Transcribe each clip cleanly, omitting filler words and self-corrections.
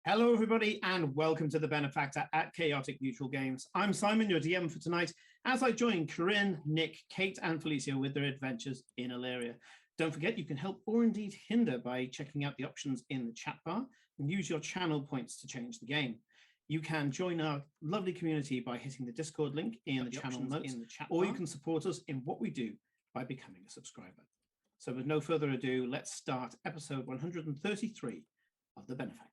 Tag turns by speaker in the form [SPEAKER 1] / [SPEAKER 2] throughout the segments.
[SPEAKER 1] Hello, everybody, and welcome to the Benefactor at Chaotic Neutral Games. I'm Simon, your DM for tonight, as I join Corinne, Nick, Kate, and Felicia with their adventures in Illyria. Don't forget, you can help or indeed hinder by checking out the options in the chat bar and use your channel points to change the game. You can join our lovely community by hitting the Discord link in the channel notes, or you can support us in what we do by becoming a subscriber. So with no further ado, let's start episode 133 of the Benefactor.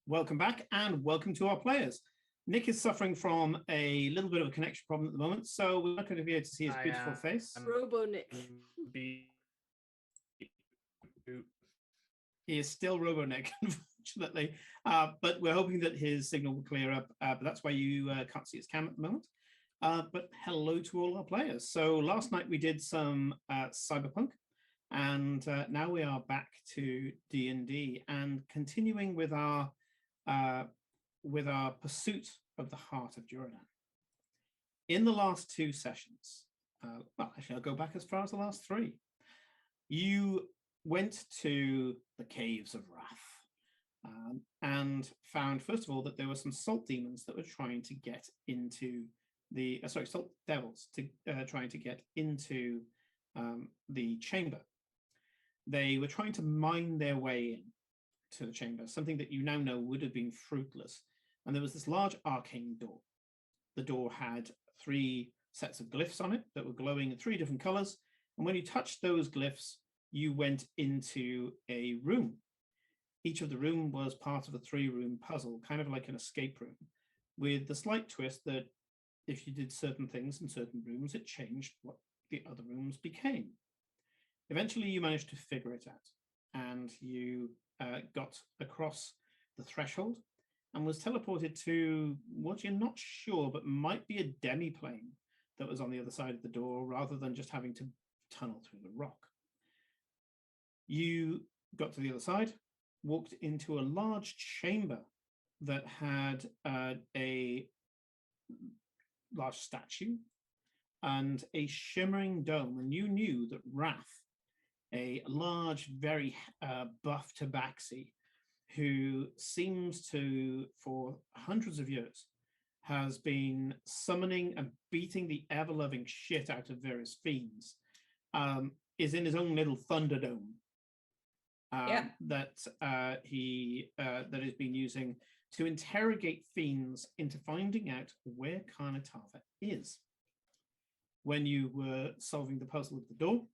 [SPEAKER 1] Welcome back and welcome to our players. Nick is suffering from a little bit of a connection problem at the moment, so we're not going to be able to see his beautiful face.
[SPEAKER 2] Robo Nick.
[SPEAKER 1] He is still Robo Nick, unfortunately, but we're hoping that his signal will clear up, but that's why you can't see his cam at the moment. But hello to all our players. So last night we did some Cyberpunk, and now we are back to D&D and continuing with our pursuit of the heart of Duradan. In the last two sessions, well, actually, I'll go back as far as the last three. You went to the Caves of Wrath and found, first of all, that there were some salt demons that were trying to get into the, salt devils trying to get into the chamber. They were trying to mine their way in to the chamber, something that you now know would have been fruitless. And there was this large arcane door. The door had three sets of glyphs on it that were glowing in three different colors. And when you touched those glyphs, you went into a room. Each of the room was part of a three-room puzzle, kind of like an escape room, with the slight twist that if you did certain things in certain rooms, it changed what the other rooms became. Eventually, you managed to figure it out, and you got across the threshold and was teleported to what you're not sure, but might be a demi-plane that was on the other side of the door, rather than just having to tunnel through the rock. You got to the other side, walked into a large chamber that had a large statue and a shimmering dome, and you knew that Wrath, a large, very buff tabaxi, who seems to, for hundreds of years, has been summoning and beating the ever-loving shit out of various fiends, is in his own little Thunderdome that has been using to interrogate fiends into finding out where Karnatava is. When you were solving the puzzle of the door,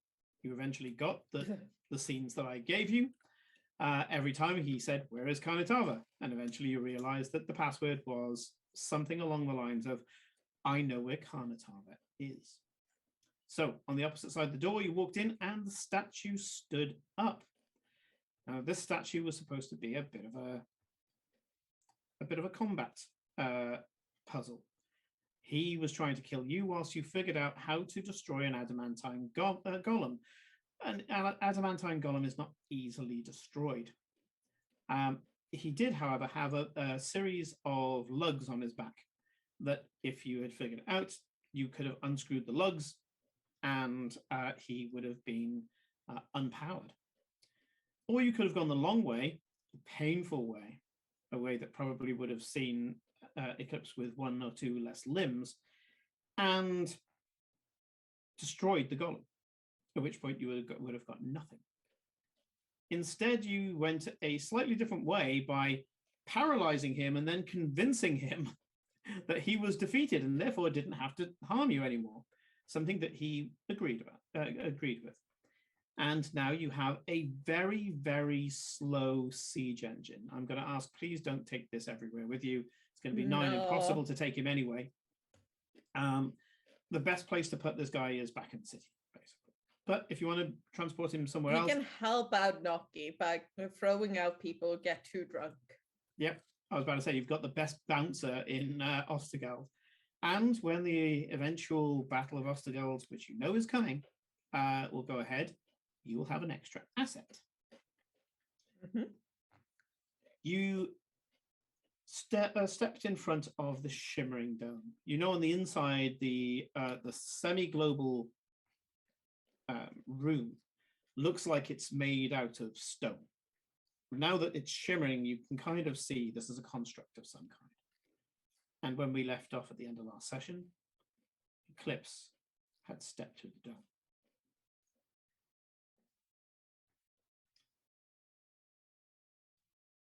[SPEAKER 1] you eventually got the scenes that I gave you. Every time he said, "Where is Karnatava?" And eventually you realized that the password was something along the lines of, "I know where Karnatava is." So on the opposite side of the door, you walked in and the statue stood up. Now, this statue was supposed to be a bit of a combat puzzle. He was trying to kill you whilst you figured out how to destroy an adamantine golem. An adamantine golem is not easily destroyed. He did, however, have a series of lugs on his back that, if you had figured it out, you could have unscrewed the lugs and he would have been unpowered. Or you could have gone the long way, painful way, a way that probably would have seen Eclipse with one or two less limbs, and destroyed the golem, at which point you would have got nothing. Instead, you went a slightly different way by paralyzing him and then convincing him that he was defeated and therefore didn't have to harm you anymore, something that he agreed with. And now you have a very, very slow siege engine. I'm going to ask, please don't take this everywhere with you. It's going to be nigh impossible to take him anyway. The best place to put this guy is back in the city, basically. But if you want to transport him somewhere else...
[SPEAKER 2] You can help out Noki by throwing out people who get too drunk.
[SPEAKER 1] Yep. I was about to say, you've got the best bouncer in Ostergeld. And when the eventual Battle of Ostergeld, which you know is coming, will go ahead, you will have an extra asset.
[SPEAKER 2] Mm-hmm.
[SPEAKER 1] You stepped in front of the shimmering dome. You know, on the inside, the semi-global room looks like it's made out of stone. Now that it's shimmering, you can kind of see this is a construct of some kind. And when we left off at the end of last session, Eclipse had stepped through the dome.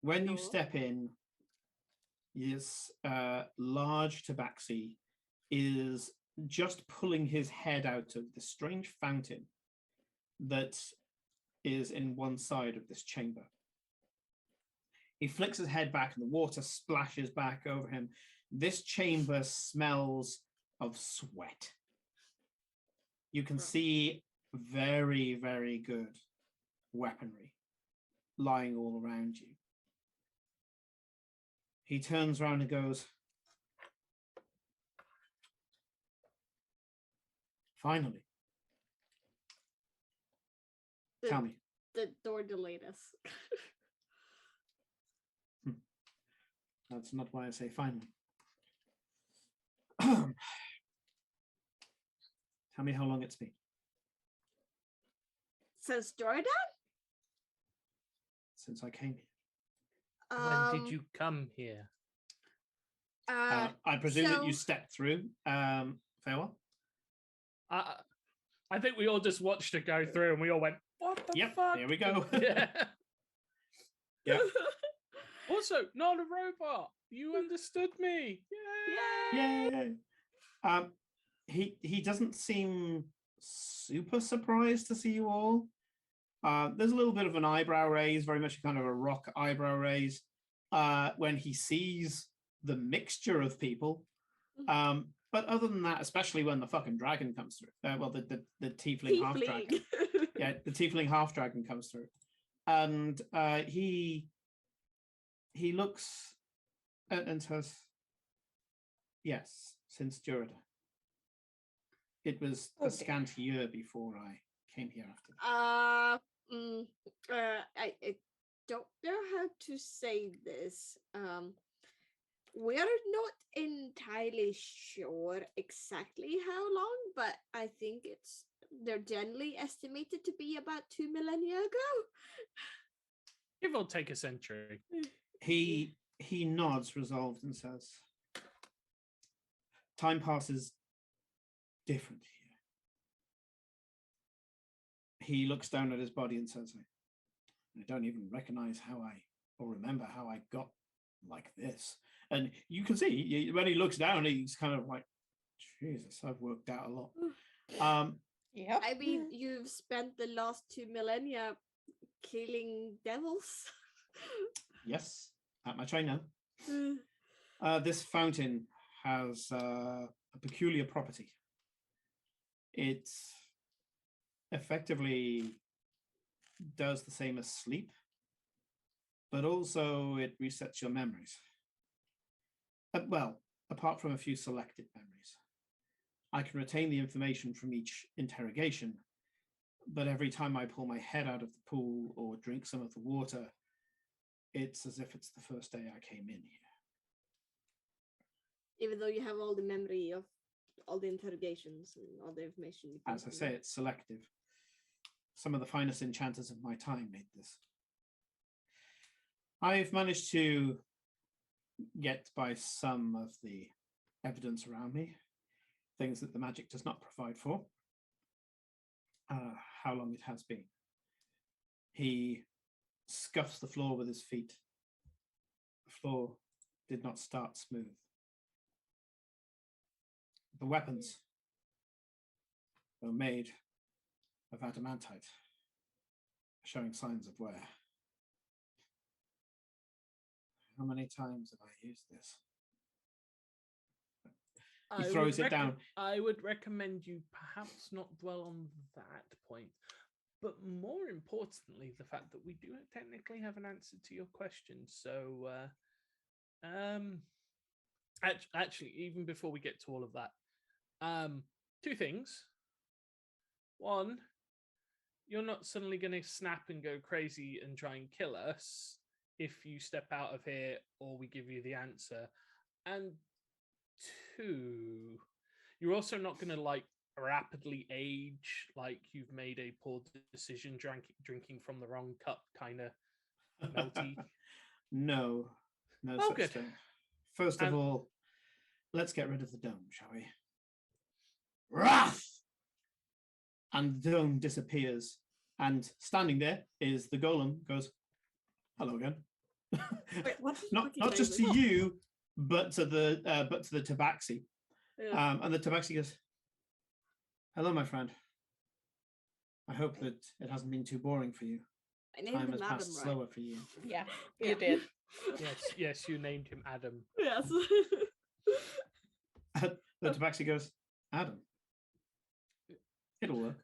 [SPEAKER 1] When you step in, this large tabaxi is just pulling his head out of the strange fountain that is in one side of this chamber. He flicks his head back and the water splashes back over him. This chamber smells of sweat. You can see very, very good weaponry lying all around you. He turns around and goes, finally. Tell me.
[SPEAKER 3] The door delayed us.
[SPEAKER 1] That's not why I say finally. Tell me how long it's been.
[SPEAKER 3] Since Jordan?
[SPEAKER 1] Since I came here.
[SPEAKER 4] When did you come here?
[SPEAKER 1] I presume that you stepped through. Farewell?
[SPEAKER 4] I think we all just watched it go through and we all went, what the fuck?
[SPEAKER 1] Here we go.
[SPEAKER 4] Yeah.
[SPEAKER 1] Yeah.
[SPEAKER 4] Also, not a robot. You understood me.
[SPEAKER 1] Yay! He doesn't seem super surprised to see you all. There's a little bit of an eyebrow raise, very much kind of a rock eyebrow raise, when he sees the mixture of people. But other than that, especially when the fucking dragon comes through, the tiefling half dragon, yeah, the tiefling half dragon comes through, and he looks and says, "Yes, since Durida. It was a scant year before I came here after."
[SPEAKER 3] I don't know how to say this. We're not entirely sure exactly how long, but I think they're generally estimated to be about 2 millennia ago.
[SPEAKER 4] Give or take a century.
[SPEAKER 1] He nods, resolved, and says, "Time passes different here." He looks down at his body and says, "I don't even recognize or remember how I got like this." And you can see when he looks down, he's kind of like, Jesus, I've worked out a lot.
[SPEAKER 2] Yeah.
[SPEAKER 3] I mean, you've spent the last 2 millennia killing devils.
[SPEAKER 1] Yes, that much I know. This fountain has a peculiar property. It effectively does the same as sleep, but also it resets your memories. Well, apart from a few selected memories. I can retain the information from each interrogation, but every time I pull my head out of the pool or drink some of the water, it's as if it's the first day I came in here.
[SPEAKER 3] Even though you have all the memory of all the interrogations and all the information.
[SPEAKER 1] As I say, it's selective. Some of the finest enchanters of my time made this. I've managed to get by some of the evidence around me, things that the magic does not provide for. How long it has been. He scuffs the floor with his feet. The floor did not start smooth. The weapons were made of adamantite, showing signs of wear. How many times have I used this? He throws it down.
[SPEAKER 4] I would recommend you perhaps not dwell on that point, but more importantly, the fact that we do technically have an answer to your question. So, actually, even before we get to all of that, two things. One, you're not suddenly going to snap and go crazy and try and kill us if you step out of here or we give you the answer. And two, you're also not going to like rapidly age like you've made a poor decision drinking from the wrong cup kind of melty.
[SPEAKER 1] No
[SPEAKER 4] Oh,
[SPEAKER 1] such
[SPEAKER 4] good.
[SPEAKER 1] thing. First of all, let's get rid of the dome, shall we? Wrath! And the dome disappears, and standing there is the golem. Goes, hello again.
[SPEAKER 3] Wait, what?
[SPEAKER 1] not just to you, but to the tabaxi.
[SPEAKER 3] Yeah.
[SPEAKER 1] And the tabaxi goes, hello, my friend. I hope that it hasn't been too boring for you.
[SPEAKER 3] I named
[SPEAKER 1] Time
[SPEAKER 3] him
[SPEAKER 1] has
[SPEAKER 3] Adam,
[SPEAKER 1] passed
[SPEAKER 3] right?
[SPEAKER 1] slower for you.
[SPEAKER 2] Yeah,
[SPEAKER 3] Yeah.
[SPEAKER 2] you did.
[SPEAKER 4] Yes, you named him Adam.
[SPEAKER 3] Yes.
[SPEAKER 1] The tabaxi goes, Adam. It'll work.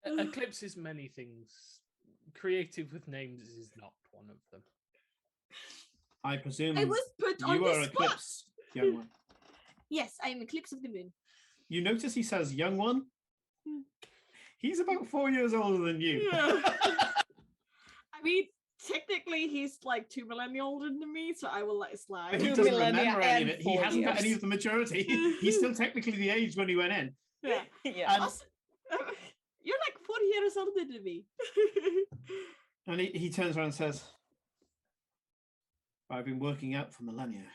[SPEAKER 4] Eclipse is many things. Creative with names is not one of them.
[SPEAKER 1] I presume
[SPEAKER 3] I was put on
[SPEAKER 1] you
[SPEAKER 3] the
[SPEAKER 1] are
[SPEAKER 3] spot.
[SPEAKER 1] Eclipse, young one.
[SPEAKER 3] Yes, I am Eclipse of the Moon.
[SPEAKER 1] You notice he says young one? He's about 4 years older than you.
[SPEAKER 3] Yeah. I mean, technically, he's like 2 millennia older than me, so I will let it slide.
[SPEAKER 1] But he
[SPEAKER 2] 2
[SPEAKER 1] doesn't
[SPEAKER 2] millennia
[SPEAKER 1] remember any of
[SPEAKER 2] and
[SPEAKER 1] it. He
[SPEAKER 2] 4
[SPEAKER 1] hasn't got any
[SPEAKER 2] years.
[SPEAKER 1] of the maturity. He's still technically the age when he went in.
[SPEAKER 3] Yeah.
[SPEAKER 2] Yeah.
[SPEAKER 1] And,
[SPEAKER 3] Also, you're like 40 years older than me.
[SPEAKER 1] and he turns around and says, I've been working out for millennia.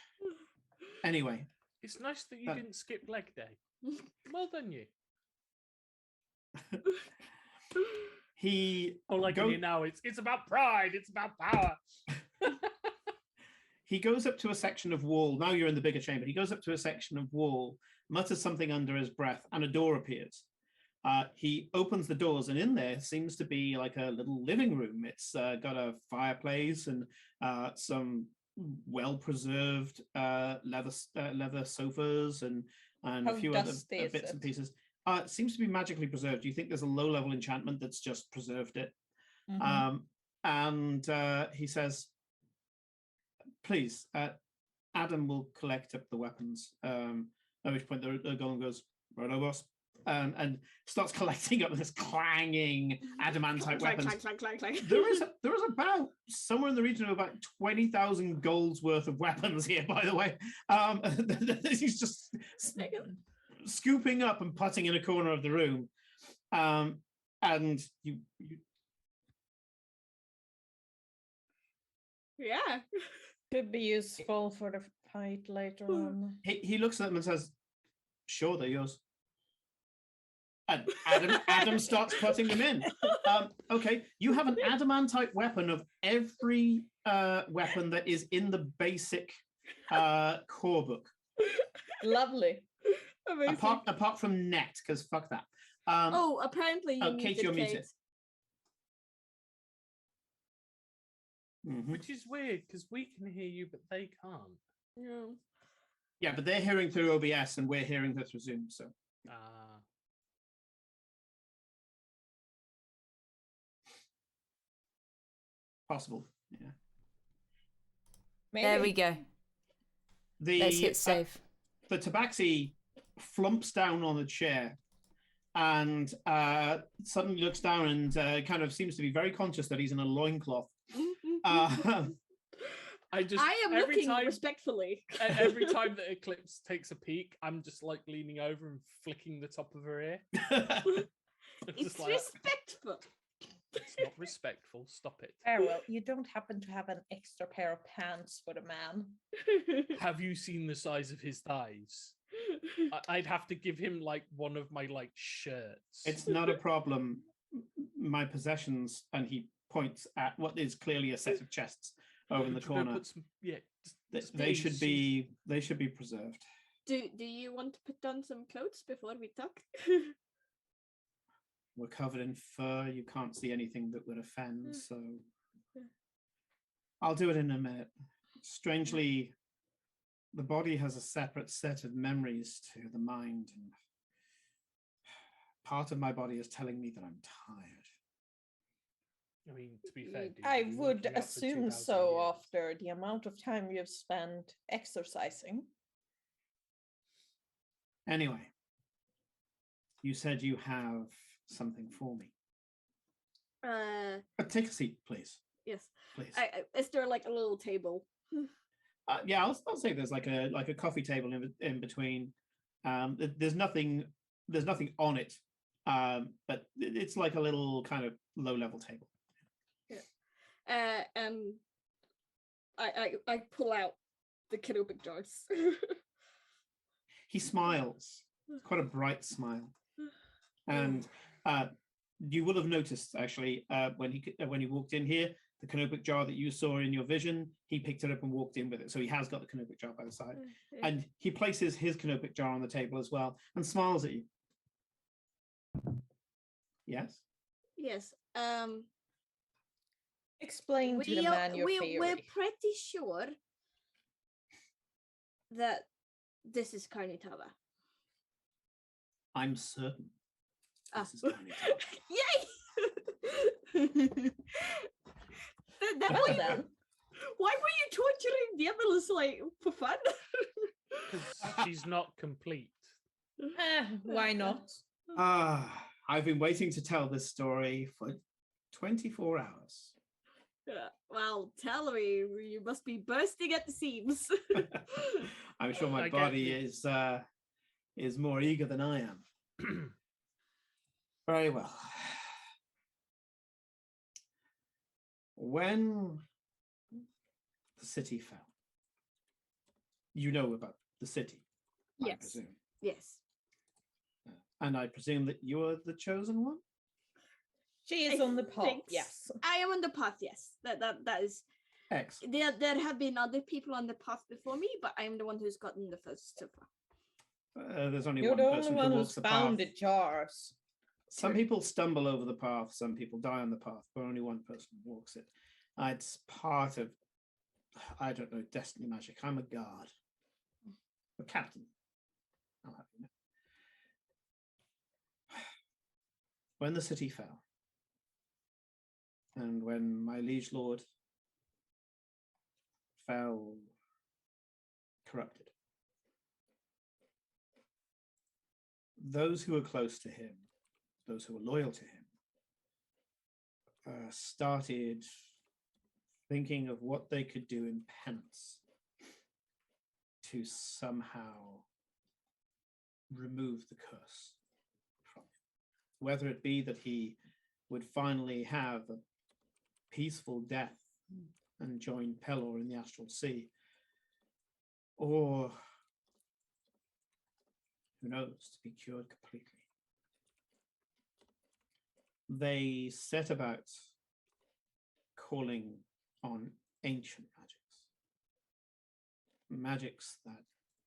[SPEAKER 1] Anyway.
[SPEAKER 4] It's nice that you didn't skip leg day. Well done, you.
[SPEAKER 1] He
[SPEAKER 4] now it's about pride, it's about power.
[SPEAKER 1] He goes up to a section of wall. Now you're in the bigger chamber. He goes up to a section of wall, mutters something under his breath, and a door appears. He opens the doors, and in there seems to be like a little living room. It's got a fireplace and some well-preserved leather sofas and
[SPEAKER 2] How
[SPEAKER 1] a few other
[SPEAKER 2] dusty is
[SPEAKER 1] bits
[SPEAKER 2] it?
[SPEAKER 1] and pieces. It seems to be magically preserved. Do you think there's a low-level enchantment that's just preserved it?
[SPEAKER 2] Mhm.
[SPEAKER 1] And he says, please, Adam will collect up the weapons. At which point the golem goes, right, boss, and starts collecting up this clanging adamantite weapons.
[SPEAKER 3] Clang.
[SPEAKER 1] There is about somewhere in the region of about 20,000 gold's worth of weapons here, by the way. He's just scooping up and putting in a corner of the room. And you
[SPEAKER 3] Yeah.
[SPEAKER 2] Could be useful for the fight later on.
[SPEAKER 1] he looks at them and says, sure, they're yours. And Adam starts putting them in. Okay, you have an adamantite weapon of every weapon that is in the basic core book.
[SPEAKER 2] Lovely.
[SPEAKER 3] Amazing.
[SPEAKER 1] Apart from net, because fuck that.
[SPEAKER 3] Apparently you
[SPEAKER 1] Kate, you're muted. Mhm.
[SPEAKER 4] Which is weird because we can hear you, but they can't.
[SPEAKER 3] Yeah.
[SPEAKER 1] Yeah, but they're hearing through OBS and we're hearing her through Zoom. So possible. Yeah.
[SPEAKER 2] Maybe.
[SPEAKER 5] There we go. Let's hit save.
[SPEAKER 1] The tabaxi flumps down on a chair and suddenly looks down and kind of seems to be very conscious that he's in a loincloth.
[SPEAKER 4] I just
[SPEAKER 3] I am
[SPEAKER 4] every
[SPEAKER 3] looking
[SPEAKER 4] time
[SPEAKER 3] respectfully.
[SPEAKER 4] every time that Eclipse takes a peek, I'm just like leaning over and flicking the top of her ear.
[SPEAKER 3] It's
[SPEAKER 4] Just like,
[SPEAKER 3] respectful.
[SPEAKER 4] it's not respectful. Stop it.
[SPEAKER 2] Very well. You don't happen to have an extra pair of pants for the man.
[SPEAKER 4] Have you seen the size of his thighs? I'd have to give him like one of my like shirts.
[SPEAKER 1] It's not a problem. My possessions, and he points at what is clearly a set of chests over in the
[SPEAKER 4] Would you go
[SPEAKER 1] corner.
[SPEAKER 4] put some- yeah, just
[SPEAKER 1] They should
[SPEAKER 4] please.
[SPEAKER 1] be preserved.
[SPEAKER 3] Do you want to put on some clothes before we talk?
[SPEAKER 1] We're covered in fur. You can't see anything that would offend, so I'll do it in a minute. Strangely, the body has a separate set of memories to the mind, and part of my body is telling me that I'm tired.
[SPEAKER 4] I mean, to be fair, dude,
[SPEAKER 2] I
[SPEAKER 4] you've been
[SPEAKER 2] would
[SPEAKER 4] waking up for
[SPEAKER 2] assume
[SPEAKER 4] 2,000
[SPEAKER 2] so
[SPEAKER 4] years.
[SPEAKER 2] after the amount of time you've spent exercising.
[SPEAKER 1] Anyway, you said you have something for me. Take a seat, please.
[SPEAKER 3] Yes.
[SPEAKER 1] Please.
[SPEAKER 3] Is there like a little table?
[SPEAKER 1] Yeah, I'll say there's like a coffee table in between. There's nothing on it, but it's like a little kind of low level table.
[SPEAKER 3] And I pull out the canopic jars.
[SPEAKER 1] He smiles. It's quite a bright smile, and you will have noticed actually when he walked in here, the canopic jar that you saw in your vision, he picked it up and walked in with it. So he has got the canopic jar by the side, and he places his canopic jar on the table as well and smiles at you. Yes.
[SPEAKER 3] Yes.
[SPEAKER 2] Explain to the man your theory.
[SPEAKER 3] We're pretty sure that this is Carnitava.
[SPEAKER 1] I'm certain.
[SPEAKER 3] Ah.
[SPEAKER 1] This is
[SPEAKER 3] Yay! That
[SPEAKER 2] Well
[SPEAKER 3] why,
[SPEAKER 2] then.
[SPEAKER 3] why were you torturing the others like for fun?
[SPEAKER 4] Because she's not complete.
[SPEAKER 2] Why not?
[SPEAKER 1] I've been waiting to tell this story for 24 hours.
[SPEAKER 3] Well, tell me, you must be bursting at the seams.
[SPEAKER 1] I'm sure my
[SPEAKER 4] I get
[SPEAKER 1] body
[SPEAKER 4] you.
[SPEAKER 1] is more eager than I am. Very well. When the city fell, you know about the city, I
[SPEAKER 3] Yes.
[SPEAKER 1] presume.
[SPEAKER 3] Yes.
[SPEAKER 1] And I presume that you are the chosen one?
[SPEAKER 2] She is
[SPEAKER 3] I
[SPEAKER 2] on the path,
[SPEAKER 3] think
[SPEAKER 2] yes.
[SPEAKER 3] I am on the path, yes. That is
[SPEAKER 1] Excellent.
[SPEAKER 3] there have been other people on the path before me, but I'm the one who's gotten the first so far.
[SPEAKER 1] There's only
[SPEAKER 2] You're
[SPEAKER 1] one
[SPEAKER 2] the only
[SPEAKER 1] person
[SPEAKER 2] one
[SPEAKER 1] who
[SPEAKER 2] who's
[SPEAKER 1] walks the
[SPEAKER 2] found
[SPEAKER 1] path.
[SPEAKER 2] the jars.
[SPEAKER 1] Some people stumble over the path, some people die on the path, but only one person walks it. It's part of, I don't know, destiny magic. I'm a guard. A captain. I'll have you know. When the city fell, and when my liege lord fell corrupted, those who were close to him, those who were loyal to him, started thinking of what they could do in penance to somehow remove the curse from him. Whether it be that he would finally have a peaceful death and join Pelor in the Astral Sea, or who knows, to be cured completely. They set about calling on ancient magics that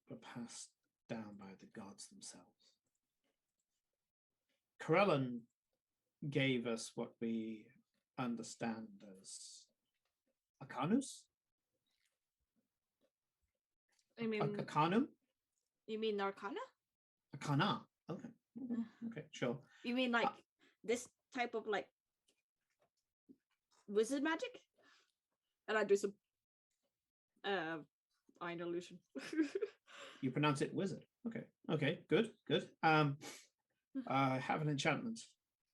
[SPEAKER 1] were passed down by the gods themselves. Corellan gave us what we understand as Arcanus?
[SPEAKER 3] I mean,
[SPEAKER 1] Arcanum?
[SPEAKER 3] you mean Arcana?
[SPEAKER 1] Arcana. Okay. Okay, sure.
[SPEAKER 3] You mean like this type of like wizard magic? And I do some iron illusion.
[SPEAKER 1] You pronounce it wizard. Okay. Okay, good. I have an enchantment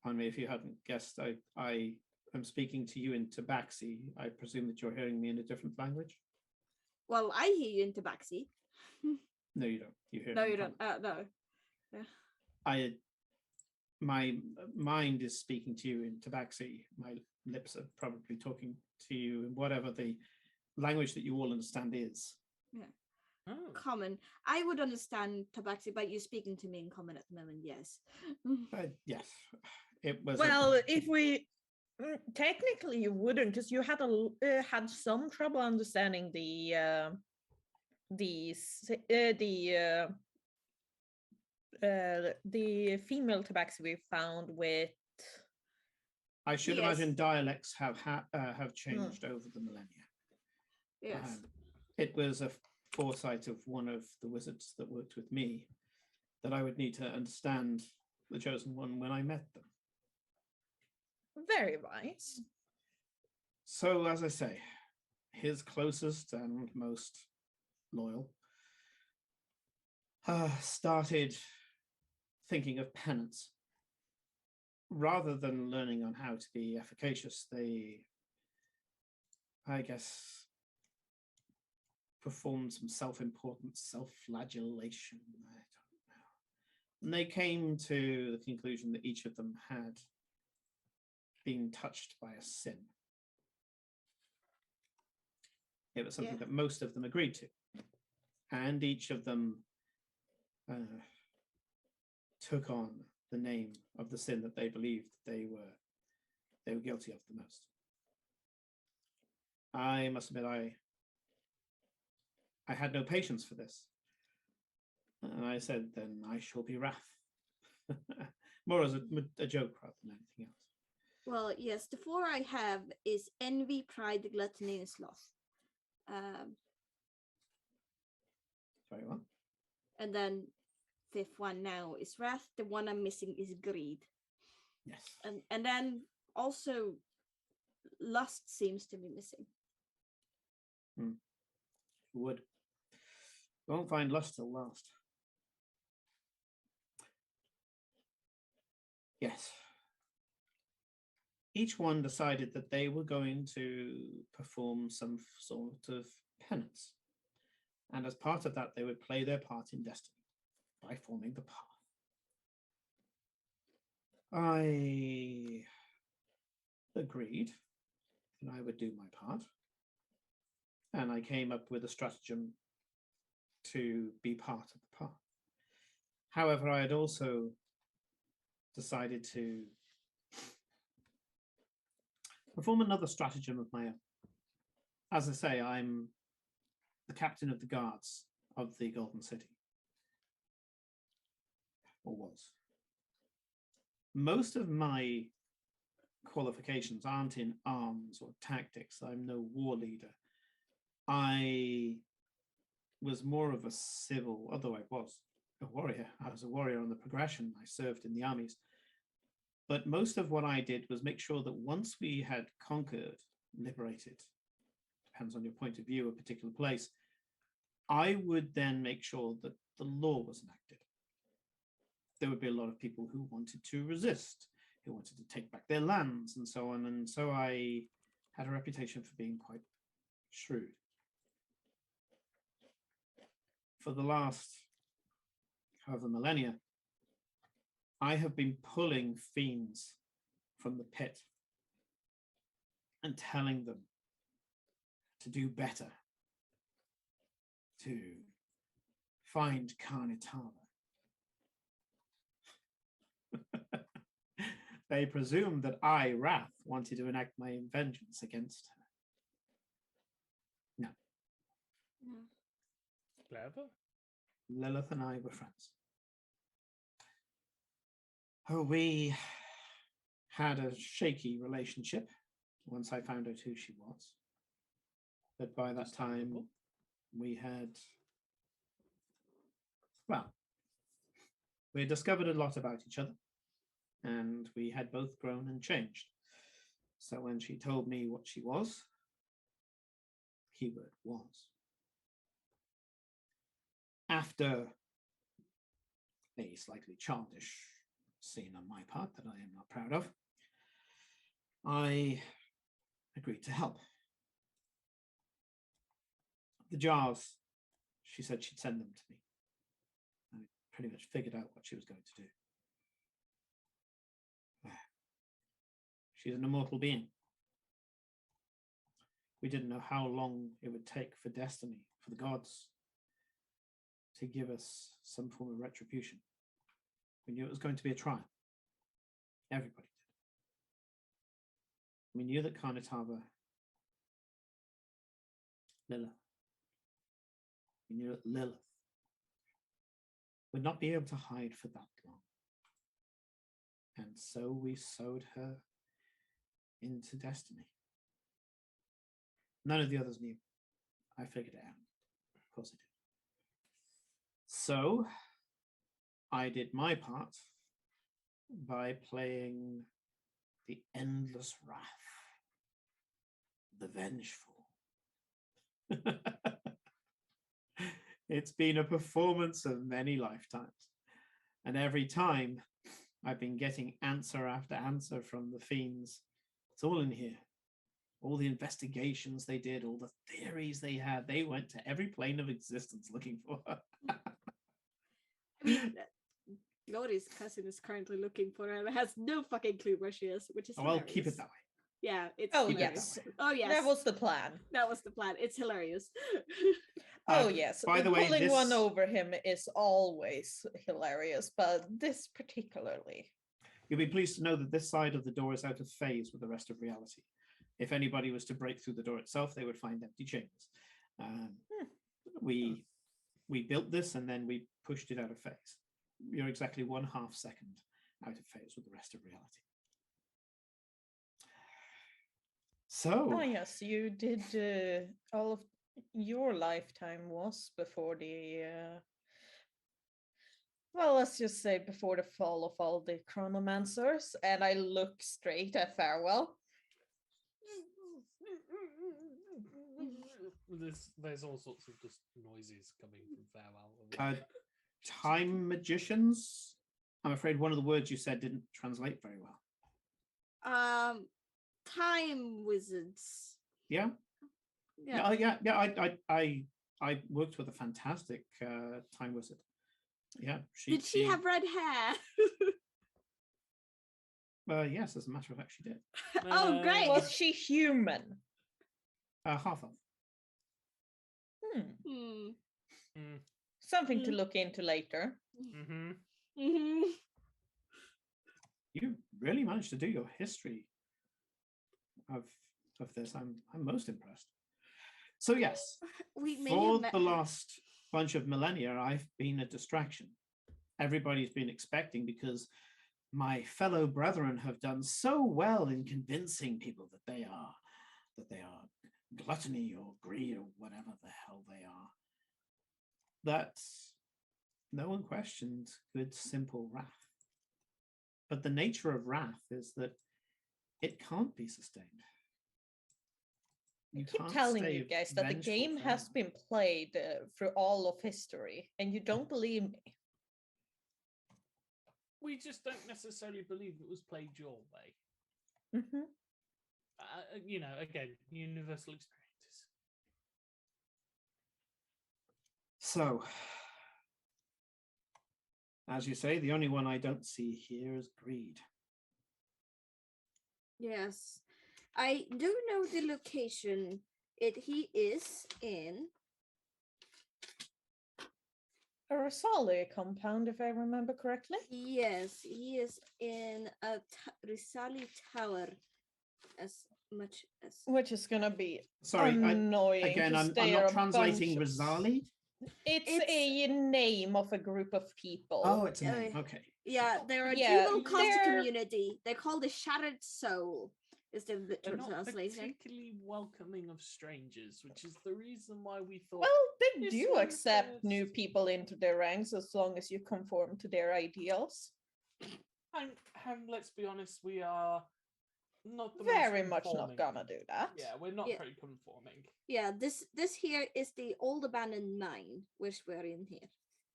[SPEAKER 1] on me. If you hadn't guessed, I am speaking to you in Tabaxi. I presume that you're hearing me in a different language.
[SPEAKER 3] Well, I hear you in Tabaxi.
[SPEAKER 1] No, you don't. You hear
[SPEAKER 3] No,
[SPEAKER 1] it in
[SPEAKER 3] you don't.
[SPEAKER 1] common.
[SPEAKER 3] No.
[SPEAKER 1] My mind is speaking to you in Tabaxi. My lips are probably talking to you in whatever the language that you all understand is.
[SPEAKER 4] Oh.
[SPEAKER 3] Common. I would understand Tabaxi, but you're speaking to me in common at the moment. Yes.
[SPEAKER 1] Yes, it was.
[SPEAKER 2] Well, if we technically you wouldn't, because you had had some trouble understanding the female tabaxi we found with.
[SPEAKER 1] I should
[SPEAKER 3] Yes.
[SPEAKER 1] imagine dialects have changed over the millennia.
[SPEAKER 3] Yes.
[SPEAKER 1] It was a foresight of one of the wizards that worked with me that I would need to understand the chosen one when I met them.
[SPEAKER 2] Very wise.
[SPEAKER 1] So, as I say, his closest and most loyal started thinking of penance. Rather than learning on how to be efficacious, they, I guess, performed some self-important self-flagellation. I don't know. And they came to the conclusion that each of them had been touched by a sin. It was something that most of them agreed to. And each of them took on the name of the sin that they believed they were guilty of the most. I must admit, I had no patience for this. And I said, then I shall be wrath. More as a joke rather than anything else.
[SPEAKER 3] Well, yes, the four I have is envy, pride, gluttony, and sloth.
[SPEAKER 1] Very well.
[SPEAKER 3] And then fifth one now is wrath. The one I'm missing is greed.
[SPEAKER 1] Yes.
[SPEAKER 3] And then also lust seems to be missing.
[SPEAKER 1] Would. Won't find lust till last. Yes. Each one decided that they were going to perform some sort of penance. And as part of that, they would play their part in destiny by forming the path. I agreed that I would do my part. And I came up with a stratagem to be part of the path. However, I had also decided to perform another stratagem of my own. As I say, I'm the captain of the guards of the Golden City. Or was. Most of my qualifications aren't in arms or tactics. I'm no war leader. I was more of a civil, although I was a warrior. I was a warrior on the progression. I served in the armies. But most of what I did was make sure that once we had conquered, liberated, depends on your point of view, a particular place, I would then make sure that the law was enacted. There would be a lot of people who wanted to resist, who wanted to take back their lands and so on. And so I had a reputation for being quite shrewd. For the last however millennia, I have been pulling fiends from the pit and telling them to do better, to find Carnitala. They presumed that I, Wrath, wanted to enact my vengeance against her. No.
[SPEAKER 4] Clever.
[SPEAKER 1] Lilith and I were friends. Oh, we had a shaky relationship once I found out who she was. But by that time, we had, well, we had discovered a lot about each other, and we had both grown and changed. So when she told me what she was, keyword was. After a slightly childish scene on my part that I am not proud of, I agreed to help. The jars, she said she'd send them to me. I pretty much figured out what she was going to do. She's an immortal being. We didn't know how long it would take for destiny, for the gods, to give us some form of retribution. We knew it was going to be a trial. Everybody did. We knew that Karnatava, Lilith, we knew that Lilith would not be able to hide for that long. And so we sewed her into destiny. None of the others knew. I figured it out. Of course I did. So I did my part by playing the endless wrath, the vengeful. It's been a performance of many lifetimes. And every time I've been getting answer after answer from the fiends. It's all in here. All the investigations they did, all the theories they had, they went to every plane of existence looking for her.
[SPEAKER 3] I mean, Glory's cousin is currently looking for her and has no fucking clue where she is, which is
[SPEAKER 1] Well, keep it that way.
[SPEAKER 3] Yeah, it's
[SPEAKER 2] Oh,
[SPEAKER 3] hilarious.
[SPEAKER 2] yes.
[SPEAKER 3] Oh yes.
[SPEAKER 2] That was the plan.
[SPEAKER 3] That was the plan. It's hilarious.
[SPEAKER 2] Oh, yes.
[SPEAKER 1] By the way,
[SPEAKER 2] pulling one over him is always hilarious, but this particularly.
[SPEAKER 1] You'll be pleased to know that this side of the door is out of phase with the rest of reality. If anybody was to break through the door itself, they would find empty chambers. We built this and then we pushed it out of phase. You're exactly 1/2 second out of phase with the rest of reality. So,
[SPEAKER 2] Oh, yes, you did all of your lifetime was before the, well, let's just say before the fall of all the chronomancers, and I look straight at Farewell.
[SPEAKER 4] There's all sorts of just noises coming from Farewell.
[SPEAKER 1] time magicians. I'm afraid one of the words you said didn't translate very well.
[SPEAKER 3] Time wizards.
[SPEAKER 1] Yeah. I worked with a fantastic time wizard. Yeah.
[SPEAKER 3] Did she have red hair?
[SPEAKER 1] Yes, as a matter of fact, she did.
[SPEAKER 3] Oh, great.
[SPEAKER 2] Was she human?
[SPEAKER 1] Half of.
[SPEAKER 2] Something to look into later.
[SPEAKER 1] You really managed to do your history of this. I'm most impressed. So yes, for the last bunch of millennia, I've been a distraction. Everybody's been expecting, because my fellow brethren have done so well in convincing people that they are gluttony or greed or whatever the hell they are, that no one questioned good, simple wrath. But the nature of wrath is that it can't be sustained.
[SPEAKER 2] I keep telling you guys that the game has been played through all of history, and you don't believe me.
[SPEAKER 4] We just don't necessarily believe it was played your way. Again, universal experiences.
[SPEAKER 1] So, as you say, the only one I don't see here is greed.
[SPEAKER 3] Yes. I do know the location. He is in
[SPEAKER 2] A Risali compound, if I remember correctly.
[SPEAKER 3] Yes, he is in a Risali tower, as much as.
[SPEAKER 2] Which is gonna be
[SPEAKER 3] annoying.
[SPEAKER 1] I'm not translating Risali.
[SPEAKER 2] It's a name of a group of people.
[SPEAKER 1] Oh, it's a name. Okay.
[SPEAKER 3] Yeah, they're an evil cult community. They're called the Shattered Soul. Is the
[SPEAKER 4] They're not
[SPEAKER 3] translation?
[SPEAKER 4] particularly welcoming of strangers, which is the reason why we thought.
[SPEAKER 2] Well, they
[SPEAKER 4] this
[SPEAKER 2] do
[SPEAKER 4] one
[SPEAKER 2] accept
[SPEAKER 4] first.
[SPEAKER 2] new people into their ranks as long as you conform to their ideals.
[SPEAKER 4] And let's be honest, we are not the
[SPEAKER 2] Very
[SPEAKER 4] most
[SPEAKER 2] much not
[SPEAKER 4] conforming.
[SPEAKER 2] gonna do that.
[SPEAKER 4] Yeah, we're not very conforming.
[SPEAKER 3] Yeah, this here is the old abandoned mine, which we're in here.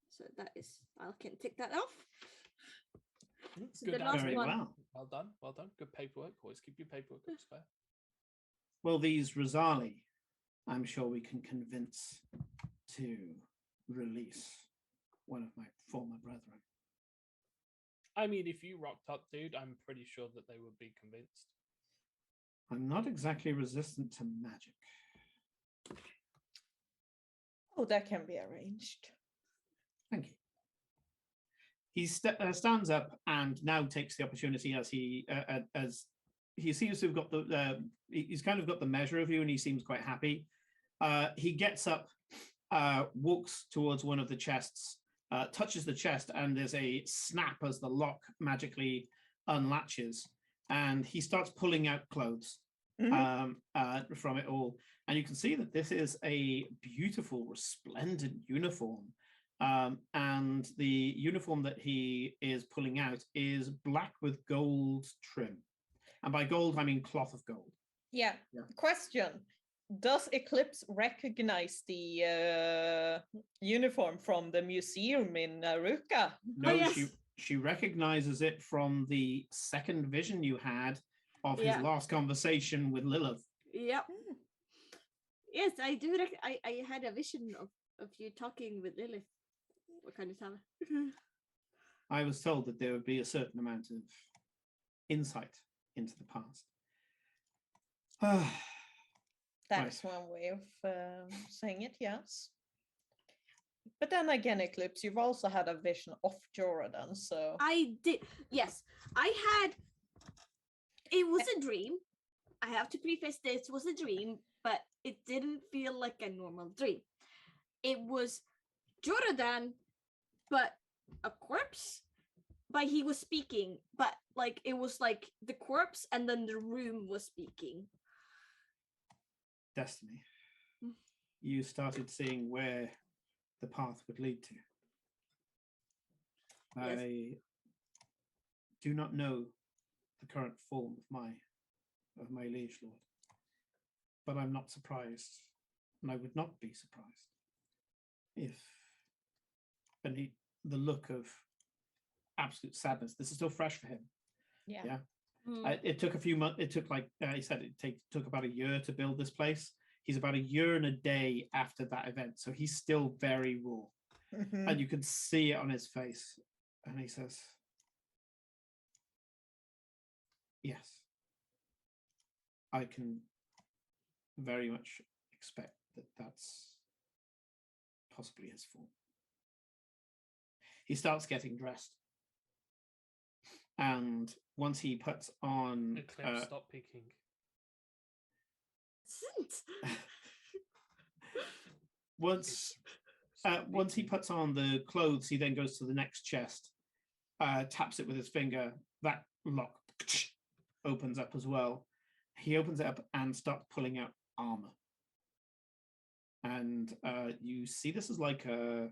[SPEAKER 3] So that is, I can tick that off. So
[SPEAKER 4] Good
[SPEAKER 3] the last
[SPEAKER 1] Very
[SPEAKER 3] one.
[SPEAKER 1] well.
[SPEAKER 4] Well done. Good paperwork. Always keep your paperwork square.
[SPEAKER 1] Well, these Risali, I'm sure we can convince to release one of my former brethren.
[SPEAKER 4] I mean, if you rocked up, dude, I'm pretty sure that they would be convinced.
[SPEAKER 1] I'm not exactly resistant to magic.
[SPEAKER 2] Oh, that can be arranged.
[SPEAKER 1] Thank you. He stands up and now takes the opportunity as he seems to have got he's kind of got the measure of you, and he seems quite happy. He gets up, walks towards one of the chests, touches the chest, and there's a snap as the lock magically unlatches, and he starts pulling out clothes from it all. And you can see that this is a beautiful, resplendent uniform. And the uniform that he is pulling out is black with gold trim. And by gold, I mean cloth of gold.
[SPEAKER 2] Yeah. Question. Does Eclipse recognize the uniform from the museum in Aruka?
[SPEAKER 1] No, yes. She recognizes it from the second vision you had of his last conversation with Lilith.
[SPEAKER 3] Yep. Yes, I do. I had a vision of you talking with Lilith. What kind of time?
[SPEAKER 1] I was told that there would be a certain amount of insight into the past.
[SPEAKER 2] That's one way of saying it, yes. But then again, Eclipse, you've also had a vision of Jordan, so...
[SPEAKER 3] I did, yes. It was a dream. I have to preface this was a dream, but it didn't feel like a normal dream. It was Jordan, but a corpse, but he was speaking, but like it was like the corpse and then the room was speaking.
[SPEAKER 1] Destiny. You started seeing where the path would lead to. Yes. I do not know the current form of my liege lord, but I'm not surprised, and I would not be surprised if the look of absolute sadness. This is still fresh for him. Yeah. It took a few months. It took, like he said, it took about a year to build this place. He's about a year and a day after that event, so he's still very raw, and you can see it on his face. And he says, "Yes, I can very much expect that that's possibly his form." He starts getting dressed, and once he puts on
[SPEAKER 4] Eclipse, stop peeking.
[SPEAKER 1] once he puts on the clothes, he then goes to the next chest, taps it with his finger. That lock opens up as well. He opens it up and starts pulling out armor. And you see this as like a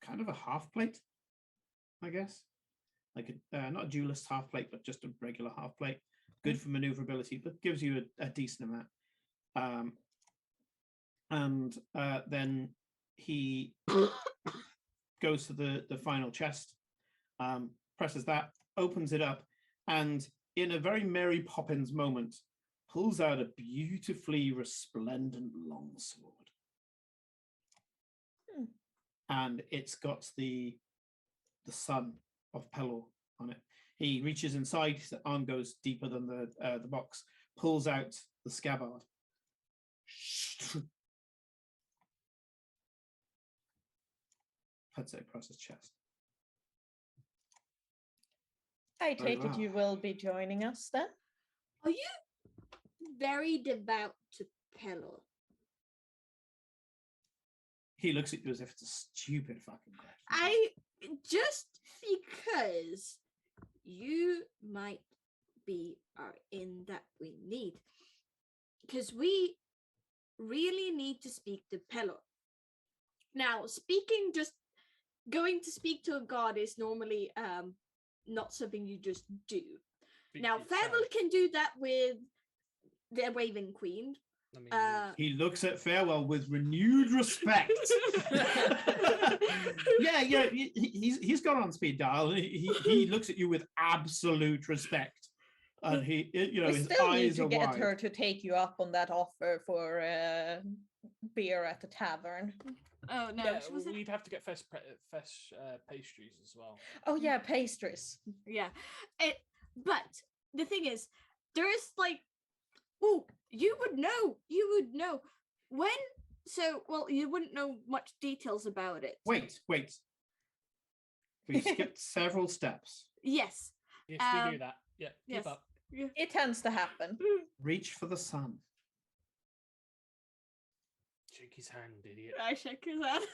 [SPEAKER 1] kind of a half plate, I guess. Like not a duelist half plate, but just a regular half plate. Good for maneuverability, but gives you a decent amount. And then he goes to the final chest, presses that, opens it up, and in a very Mary Poppins moment, pulls out a beautifully resplendent longsword. And it's got the sun of Pelor on it. He reaches inside, his arm goes deeper than the box, pulls out the scabbard. Puts it across his chest.
[SPEAKER 2] I take it you will be joining us then?
[SPEAKER 3] Are you very devout to Pelor?
[SPEAKER 1] He looks at you as if it's a stupid fucking question.
[SPEAKER 3] Just because you might be our in that we need. Because we really need to speak to Pelor. Now, going to speak to a god is normally not something you just do. Now, Farewell can do that with the Raven Queen.
[SPEAKER 1] He looks at Farewell with renewed respect. yeah, he's got on speed dial. He looks at you with absolute respect, and his eyes
[SPEAKER 2] still
[SPEAKER 1] are
[SPEAKER 2] need to get
[SPEAKER 1] wide.
[SPEAKER 2] her to take you up on that offer for beer at the tavern.
[SPEAKER 3] Oh no,
[SPEAKER 4] Yeah,
[SPEAKER 3] was it?
[SPEAKER 4] we'd have to get fresh pastries as well.
[SPEAKER 2] Oh yeah, pastries.
[SPEAKER 3] Yeah, but the thing is, there is like, oh, you would know when. So, well, you wouldn't know much details about it.
[SPEAKER 1] Wait. We've skipped several steps.
[SPEAKER 3] Yes.
[SPEAKER 4] Yes, we do that. Yeah, keep
[SPEAKER 3] Yes.
[SPEAKER 4] up.
[SPEAKER 3] Yeah.
[SPEAKER 2] It tends to happen.
[SPEAKER 1] Reach for the sun.
[SPEAKER 4] Shake his hand, idiot.
[SPEAKER 3] I shake his hand.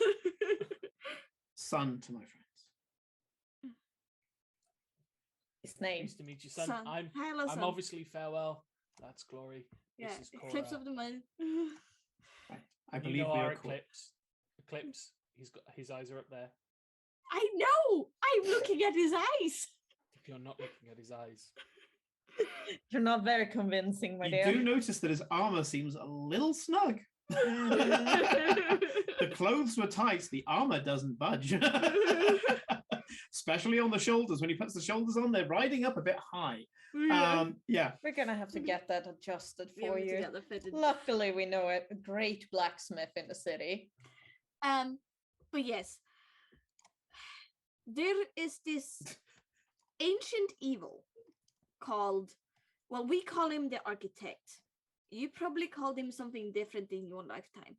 [SPEAKER 1] Sun to my friends.
[SPEAKER 2] His name.
[SPEAKER 4] Nice to meet you, son.
[SPEAKER 3] Son. Hello,
[SPEAKER 4] I'm
[SPEAKER 3] son.
[SPEAKER 4] obviously Farewell. That's Glory.
[SPEAKER 3] Yeah,
[SPEAKER 4] This is Cora.
[SPEAKER 3] Eclipse of the Moon.
[SPEAKER 1] I
[SPEAKER 4] You
[SPEAKER 1] believe
[SPEAKER 4] know
[SPEAKER 1] we
[SPEAKER 4] our
[SPEAKER 1] are cool.
[SPEAKER 4] Eclipse. He's got his eyes are up there.
[SPEAKER 3] I know. I'm looking at his eyes.
[SPEAKER 4] If you're not looking at his eyes.
[SPEAKER 2] You're not very convincing, my
[SPEAKER 1] You
[SPEAKER 2] dear.
[SPEAKER 1] do notice that his armor seems a little snug.
[SPEAKER 2] Mhm.
[SPEAKER 1] The clothes were tight, the armor doesn't budge. Especially on the shoulders. When he puts the shoulders on, they're riding up a bit high. Yeah.
[SPEAKER 2] We're gonna have to get that adjusted for
[SPEAKER 3] Yeah,
[SPEAKER 2] you.
[SPEAKER 3] together fitted.
[SPEAKER 2] Luckily, we know a great blacksmith in the city.
[SPEAKER 3] But yes, there is this ancient evil called, well, we call him the architect. You probably called him something different in your lifetime.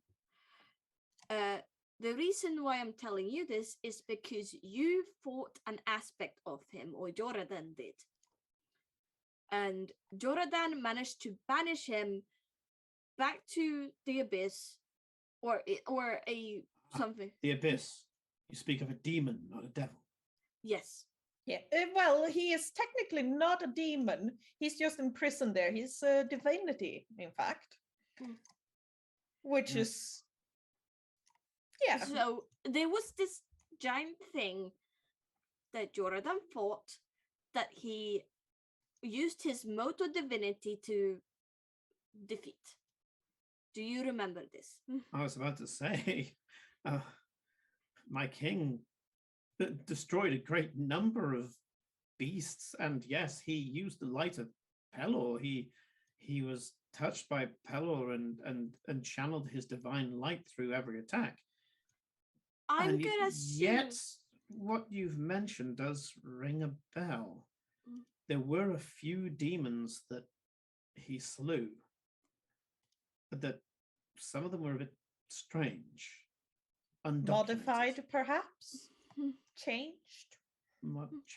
[SPEAKER 3] The reason why I'm telling you this is because you fought an aspect of him, or Joradan did. And Joradan managed to banish him back to the abyss, or a something.
[SPEAKER 1] The abyss. You speak of a demon, not a devil.
[SPEAKER 3] Yes.
[SPEAKER 2] Yeah. Well, he is technically not a demon. He's just imprisoned there. He's a divinity, in fact.
[SPEAKER 3] Mm.
[SPEAKER 2] Which
[SPEAKER 1] Yeah.
[SPEAKER 2] is, yeah.
[SPEAKER 3] So there was this giant thing that Joradan fought that he used his Moto divinity to defeat. Do you remember this?
[SPEAKER 1] I was about to say, my king destroyed a great number of beasts, and yes, he used the light of Pelor. He was touched by Pelor and channeled his divine light through every attack.
[SPEAKER 3] I'm
[SPEAKER 1] And
[SPEAKER 3] gonna
[SPEAKER 1] yet, what you've mentioned does ring a bell.
[SPEAKER 3] Mm.
[SPEAKER 1] There were a few demons that he slew, but that some of them were a bit strange. Undocumented.
[SPEAKER 2] Modified, perhaps? Changed?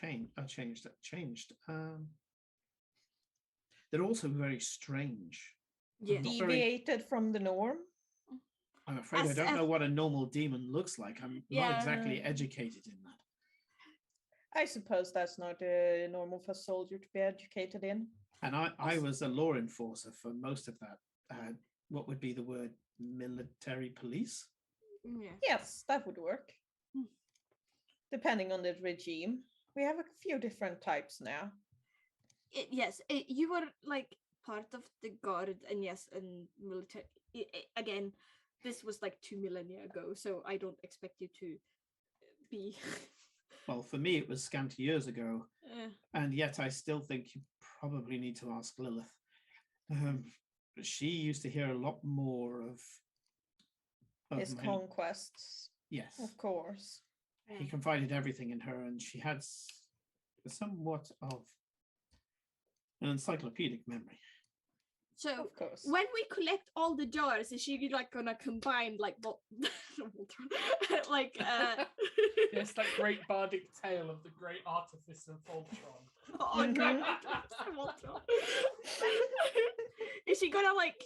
[SPEAKER 1] Changed. They're also very strange.
[SPEAKER 3] Yes.
[SPEAKER 1] Not very-
[SPEAKER 2] Deviated from the norm?
[SPEAKER 1] I'm afraid I
[SPEAKER 3] As-
[SPEAKER 1] don't
[SPEAKER 3] as-
[SPEAKER 1] know what a normal demon looks like. I'm not exactly
[SPEAKER 3] Yeah.
[SPEAKER 1] educated in that.
[SPEAKER 2] I suppose that's not normal for a soldier to be educated in.
[SPEAKER 1] And I was a law enforcer for most of that. What would be the word? Military police?
[SPEAKER 3] Yeah.
[SPEAKER 2] Yes, that would work.
[SPEAKER 3] Hmm.
[SPEAKER 2] Depending on the regime. We have a few different types now.
[SPEAKER 3] Yes, you were like part of the guard, and yes, and military. Again, this was like 2 millennia ago, so I don't expect you to be.
[SPEAKER 1] Well, for me, it was scant years ago. And yet I still think you probably need to ask Lilith. She used to hear a lot more of
[SPEAKER 2] His conquests,
[SPEAKER 1] Yes.
[SPEAKER 2] of course.
[SPEAKER 1] He confided everything in her, and she had somewhat of an encyclopedic memory.
[SPEAKER 3] So
[SPEAKER 2] Of course.
[SPEAKER 3] when we collect all the jars, is she like gonna combine like like
[SPEAKER 4] Yes, that great bardic tale of the great artificer Voltron.
[SPEAKER 3] oh
[SPEAKER 2] Mhm.
[SPEAKER 3] no. Is she gonna like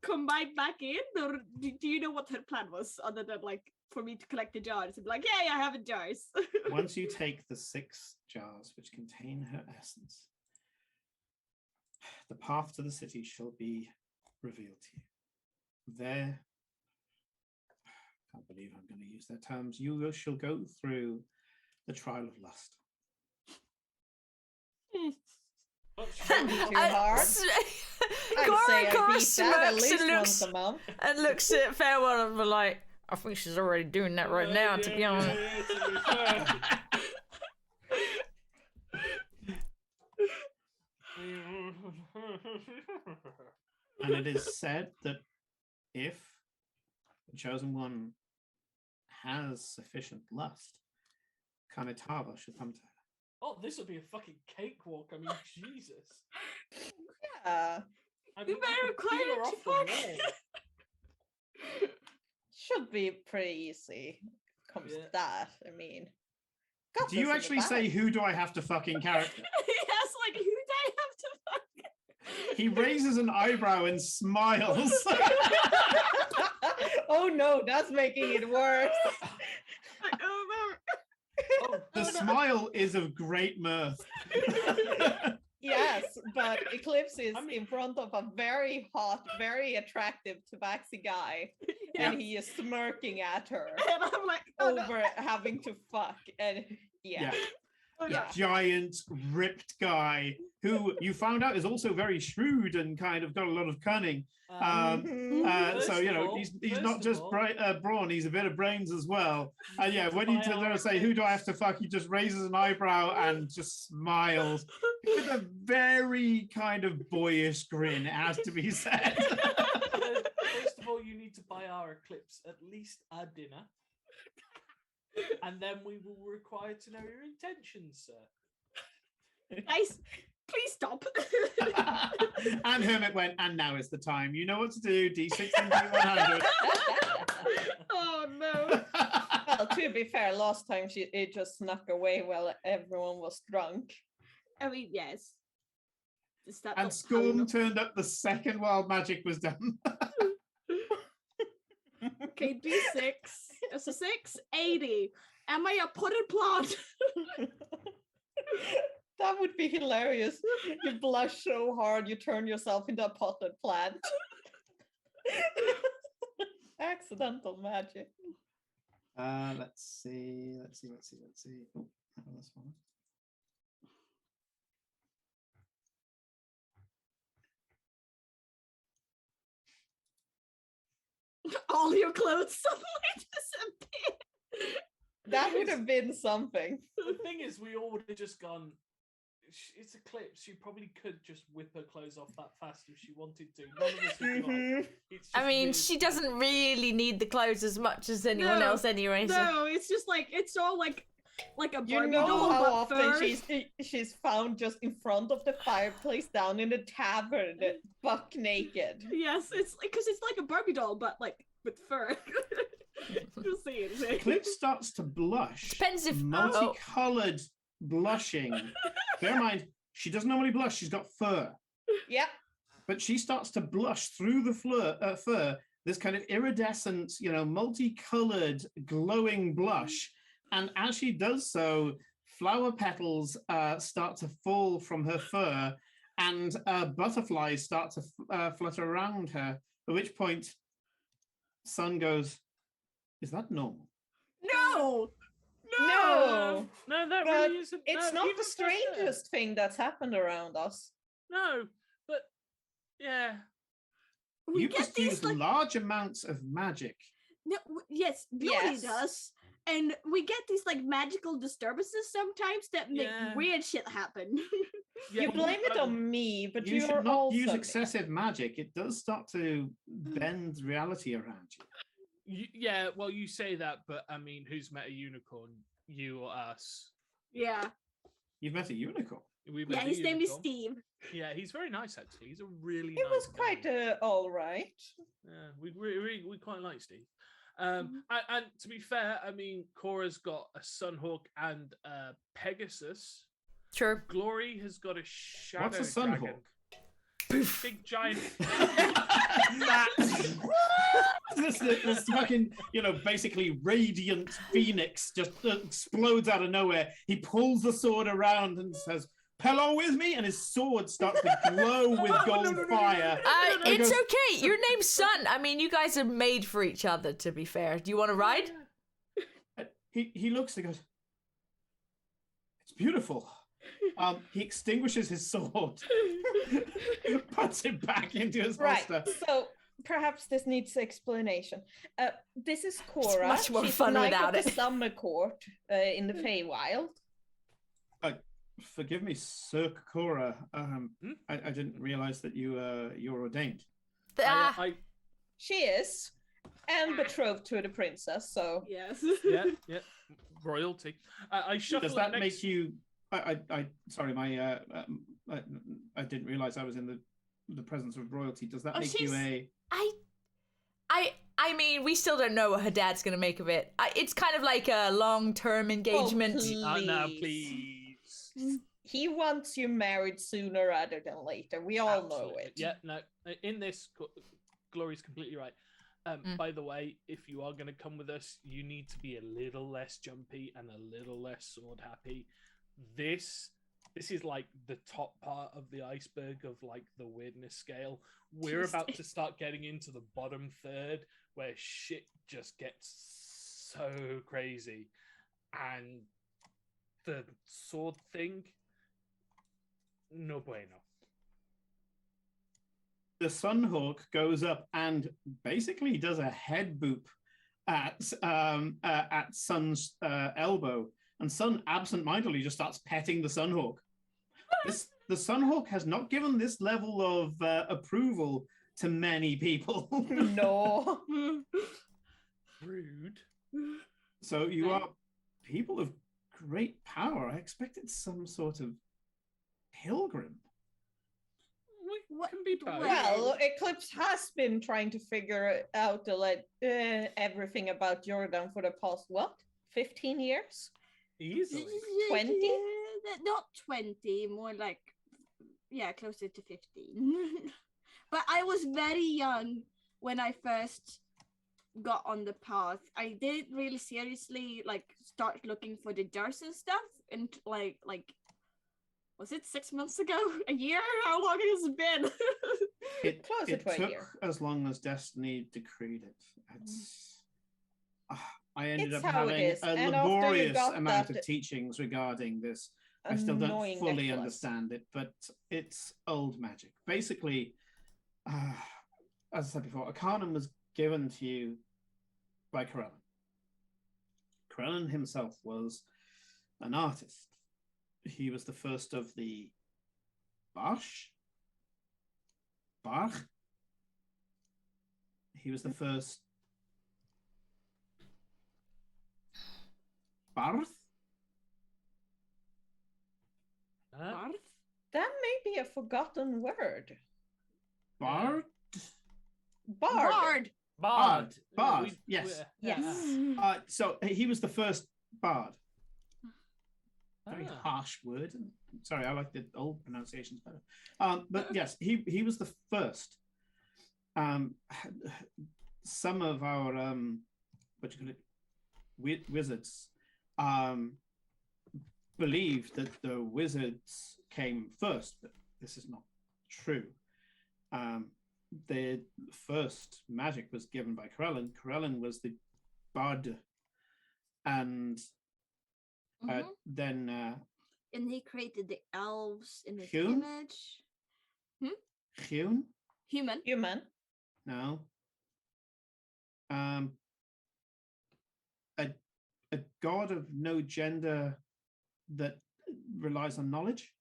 [SPEAKER 3] combine back in, or do you know what her plan was other than like for me to collect the jars and be like, yeah, I have the jars?
[SPEAKER 1] Once you take the 6 jars which contain her essence, the path to the city shall be revealed to you. There, I can't believe I'm going to use their terms, shall go through the trial of lust.
[SPEAKER 2] Too hard. I'd say I
[SPEAKER 5] Cora
[SPEAKER 2] beat that at
[SPEAKER 5] smirks
[SPEAKER 2] least
[SPEAKER 5] and
[SPEAKER 2] once a month.
[SPEAKER 5] looks at Farewell and be like, I think she's already doing that right now, to be honest.
[SPEAKER 4] To be fair.
[SPEAKER 1] And it is said that if the chosen one has sufficient lust, Kanetava should come to her.
[SPEAKER 4] Oh, this would be a fucking cakewalk. I mean, Jesus.
[SPEAKER 2] Yeah,
[SPEAKER 4] I
[SPEAKER 3] We
[SPEAKER 4] mean,
[SPEAKER 3] better
[SPEAKER 4] could peel her
[SPEAKER 3] require
[SPEAKER 4] off the
[SPEAKER 3] to
[SPEAKER 4] wall.
[SPEAKER 2] should be pretty easy. Comes to
[SPEAKER 4] Yeah.
[SPEAKER 2] that. I mean, got
[SPEAKER 1] Do you
[SPEAKER 2] this in the
[SPEAKER 1] actually say,
[SPEAKER 2] bag.
[SPEAKER 1] who do I have to fucking character?
[SPEAKER 3] Yes, like who do I have to fuck?
[SPEAKER 1] He raises an eyebrow and smiles.
[SPEAKER 2] Oh no, that's making it worse.
[SPEAKER 3] Like, oh no.
[SPEAKER 4] Oh,
[SPEAKER 1] The smile is of great mirth.
[SPEAKER 2] Yes, but Eclipse is
[SPEAKER 4] I mean-
[SPEAKER 2] in front of a very hot, very attractive tabaxi guy,
[SPEAKER 3] Yeah.
[SPEAKER 2] and he is smirking at her
[SPEAKER 3] And I'm like, oh no.
[SPEAKER 2] over having to fuck. And yeah,
[SPEAKER 3] Oh, no.
[SPEAKER 2] yeah.
[SPEAKER 1] Giant, ripped guy who you found out is also very shrewd and kind of got a lot of cunning.
[SPEAKER 2] Mhm.
[SPEAKER 1] So,
[SPEAKER 4] First
[SPEAKER 1] you
[SPEAKER 4] of
[SPEAKER 1] know,
[SPEAKER 4] all-
[SPEAKER 1] he's
[SPEAKER 4] first
[SPEAKER 1] not
[SPEAKER 4] of
[SPEAKER 1] just
[SPEAKER 4] all-
[SPEAKER 1] brawn, he's a bit of brains as well. And yeah, when you
[SPEAKER 4] By
[SPEAKER 1] turn around
[SPEAKER 4] our
[SPEAKER 1] and say, who do I have
[SPEAKER 4] accounts.
[SPEAKER 1] to fuck? He just raises an eyebrow and just smiles with a very kind of boyish grin, it has to be said.
[SPEAKER 4] First of all, you need to buy our Eclipse at least a dinner. And then we will require to know your intentions, sir.
[SPEAKER 3] Guys, please stop.
[SPEAKER 1] And Hermit went, and now is the time. You know what to do, D6 and D100.
[SPEAKER 3] Oh no.
[SPEAKER 2] Well, to be fair, last time it just snuck away while everyone was drunk.
[SPEAKER 3] I mean, yes. Is that
[SPEAKER 1] And
[SPEAKER 3] not
[SPEAKER 1] Scorn
[SPEAKER 3] how-
[SPEAKER 1] turned up the second while magic was done.
[SPEAKER 3] Okay, D6. It's a 6, 80. Am I a potted plant?
[SPEAKER 2] That would be hilarious. You blush so hard you turn yourself into a potted plant. Accidental magic.
[SPEAKER 1] Let's see. Oh, this one.
[SPEAKER 3] All your clothes suddenly disappear.
[SPEAKER 2] That would have been something.
[SPEAKER 4] The thing is, we all would have just gone. It's Eclipse. She probably could just whip her clothes off that fast if she wanted to. None of us would be like, it's
[SPEAKER 5] I
[SPEAKER 4] just
[SPEAKER 5] mean,
[SPEAKER 4] weird.
[SPEAKER 5] she doesn't really need the clothes as much as anyone
[SPEAKER 3] No,
[SPEAKER 5] else anyway. So.
[SPEAKER 3] No, it's just like it's all like a
[SPEAKER 2] You
[SPEAKER 3] Barbie
[SPEAKER 2] know
[SPEAKER 3] doll,
[SPEAKER 2] how
[SPEAKER 3] but
[SPEAKER 2] often
[SPEAKER 3] fur.
[SPEAKER 2] she's found just in front of the fireplace down in the tavern, buck naked.
[SPEAKER 3] Yes, it's like because it's like a Barbie doll, but like with fur. You'll see it.
[SPEAKER 1] Eclipse starts to blush.
[SPEAKER 5] Depends if-
[SPEAKER 1] Multicolored blushing. Bear in mind, she doesn't normally blush, she's got fur.
[SPEAKER 2] Yep.
[SPEAKER 1] But she starts to blush through the fur, this kind of iridescent, multicolored, glowing blush. And as she does so, flower petals start to fall from her fur, and butterflies start to flutter around her. At which point, Sun goes, "Is that normal?"
[SPEAKER 3] No,
[SPEAKER 2] No,
[SPEAKER 4] No, that
[SPEAKER 2] but
[SPEAKER 4] really isn't.
[SPEAKER 2] it's
[SPEAKER 4] no,
[SPEAKER 2] not
[SPEAKER 4] even
[SPEAKER 2] the
[SPEAKER 4] for her.
[SPEAKER 2] strangest thing that's happened around us.
[SPEAKER 4] No, but yeah.
[SPEAKER 3] we
[SPEAKER 1] You
[SPEAKER 3] get
[SPEAKER 1] must
[SPEAKER 3] these
[SPEAKER 1] use
[SPEAKER 3] like
[SPEAKER 1] large amounts of magic.
[SPEAKER 3] no, yes, Beauty
[SPEAKER 2] Yes.
[SPEAKER 3] does, and we get these like magical disturbances sometimes that make
[SPEAKER 4] Yeah.
[SPEAKER 3] weird shit happen.
[SPEAKER 4] Yeah,
[SPEAKER 2] You blame it
[SPEAKER 4] I-
[SPEAKER 2] on me, but
[SPEAKER 1] You
[SPEAKER 2] you're
[SPEAKER 1] should not
[SPEAKER 2] also
[SPEAKER 1] use excessive magic. It does start to bend reality around you.
[SPEAKER 4] Yeah, well, you say that, but I mean, who's met a unicorn? You or us?
[SPEAKER 3] Yeah,
[SPEAKER 1] You've met a unicorn.
[SPEAKER 4] We met
[SPEAKER 3] yeah.
[SPEAKER 4] a
[SPEAKER 3] His name is
[SPEAKER 4] unicorn.
[SPEAKER 3] Steve.
[SPEAKER 4] Yeah, he's very nice actually. He's a really
[SPEAKER 2] It
[SPEAKER 4] nice
[SPEAKER 2] was
[SPEAKER 4] guy.
[SPEAKER 2] quite all right.
[SPEAKER 4] Yeah, we quite like Steve. And to be fair, I mean, Cora's got a Sunhawk and a Pegasus.
[SPEAKER 5] True.
[SPEAKER 4] Glory has got a shadow
[SPEAKER 1] What's a Sunhawk?
[SPEAKER 4] dragon. Big giant.
[SPEAKER 1] This fucking, basically radiant phoenix just explodes out of nowhere. He pulls the sword around and says, "Hello with me," and his sword starts to glow with gold fire. And he
[SPEAKER 5] It's
[SPEAKER 1] goes,
[SPEAKER 5] okay. Your name's Sun. I mean, you guys are made for each other, to be fair. Do you want to ride?
[SPEAKER 1] He looks and goes, "It's beautiful." He extinguishes his sword, puts it back into his
[SPEAKER 2] Right.
[SPEAKER 1] holster.
[SPEAKER 2] So perhaps this needs explanation. This is Cora.
[SPEAKER 5] much more
[SPEAKER 2] She's
[SPEAKER 5] fun
[SPEAKER 2] Knight
[SPEAKER 5] without
[SPEAKER 2] of the
[SPEAKER 5] it.
[SPEAKER 2] Summer Court in the Feywild.
[SPEAKER 1] Forgive me, Sir Cora. I didn't realize that you were ordained.
[SPEAKER 4] I
[SPEAKER 2] She is, and betrothed to the princess. So
[SPEAKER 3] Yes.
[SPEAKER 4] Yeah, yeah, royalty. I shuffle.
[SPEAKER 1] Does that
[SPEAKER 4] next...
[SPEAKER 1] make you? Sorry, my I didn't realize I was in the presence of royalty. Does that make you a?
[SPEAKER 5] I mean, we still don't know what her dad's gonna make of it. It's kind of like a long-term engagement.
[SPEAKER 4] Now, please.
[SPEAKER 2] He wants you married sooner rather than later. We all know
[SPEAKER 4] Absolutely.
[SPEAKER 2] it.
[SPEAKER 4] Yeah, no. In this, Glory's completely right. By the way, if you are going to come with us, you need to be a little less jumpy and a little less sword happy. This is like the top part of the iceberg of like the weirdness scale. We're about to start getting into the bottom third where shit just gets so crazy. And the sword thing, no bueno.
[SPEAKER 1] The Sunhawk goes up and basically does a head boop at Sun's elbow, and Sun absentmindedly just starts petting the Sunhawk. The Sunhawk has not given this level of approval to many people.
[SPEAKER 2] No.
[SPEAKER 4] Rude.
[SPEAKER 1] So you are people of great power. I expected some sort of pilgrim.
[SPEAKER 4] What can be both.
[SPEAKER 2] Well, Eclipse has been trying to figure out everything about Jordan for the past, 15 years?
[SPEAKER 4] Easily.
[SPEAKER 2] 20?
[SPEAKER 3] Not 20, more like, closer to 15. But I was very young when I first got on the path. I did really seriously start looking for the jars and stuff, and like was it 6 months ago? A year? How long has it been?
[SPEAKER 1] It
[SPEAKER 2] Closer to a
[SPEAKER 1] took
[SPEAKER 2] year.
[SPEAKER 1] as long as Destiny decreed it. I ended
[SPEAKER 2] It's
[SPEAKER 1] up
[SPEAKER 2] how it
[SPEAKER 1] having
[SPEAKER 2] is.
[SPEAKER 1] a
[SPEAKER 2] And after you
[SPEAKER 1] laborious
[SPEAKER 2] got
[SPEAKER 1] amount
[SPEAKER 2] that
[SPEAKER 1] of teachings regarding this. I still don't
[SPEAKER 2] annoying
[SPEAKER 1] fully
[SPEAKER 2] necklace.
[SPEAKER 1] understand it, but it's old magic. Basically, as I said before, Arcanum was given to you by Corellin. Corellin himself was an artist. He was the first of the Bach. He was the first Barth.
[SPEAKER 3] Barth?
[SPEAKER 2] That may be a forgotten word.
[SPEAKER 1] Bard.
[SPEAKER 2] Bard.
[SPEAKER 1] Bard. Yes.
[SPEAKER 2] Yes.
[SPEAKER 1] So he was the first bard. Very harsh word. Sorry, I like the old pronunciations better. But yes, he was the first. Some of our wizards believe that the wizards came first, but this is not true. The first magic was given by Corellin. Corellin was the bard, and then
[SPEAKER 3] and he created the elves in his
[SPEAKER 1] Hune?
[SPEAKER 3] image.
[SPEAKER 2] Human.
[SPEAKER 1] No. A god of no gender that relies on knowledge.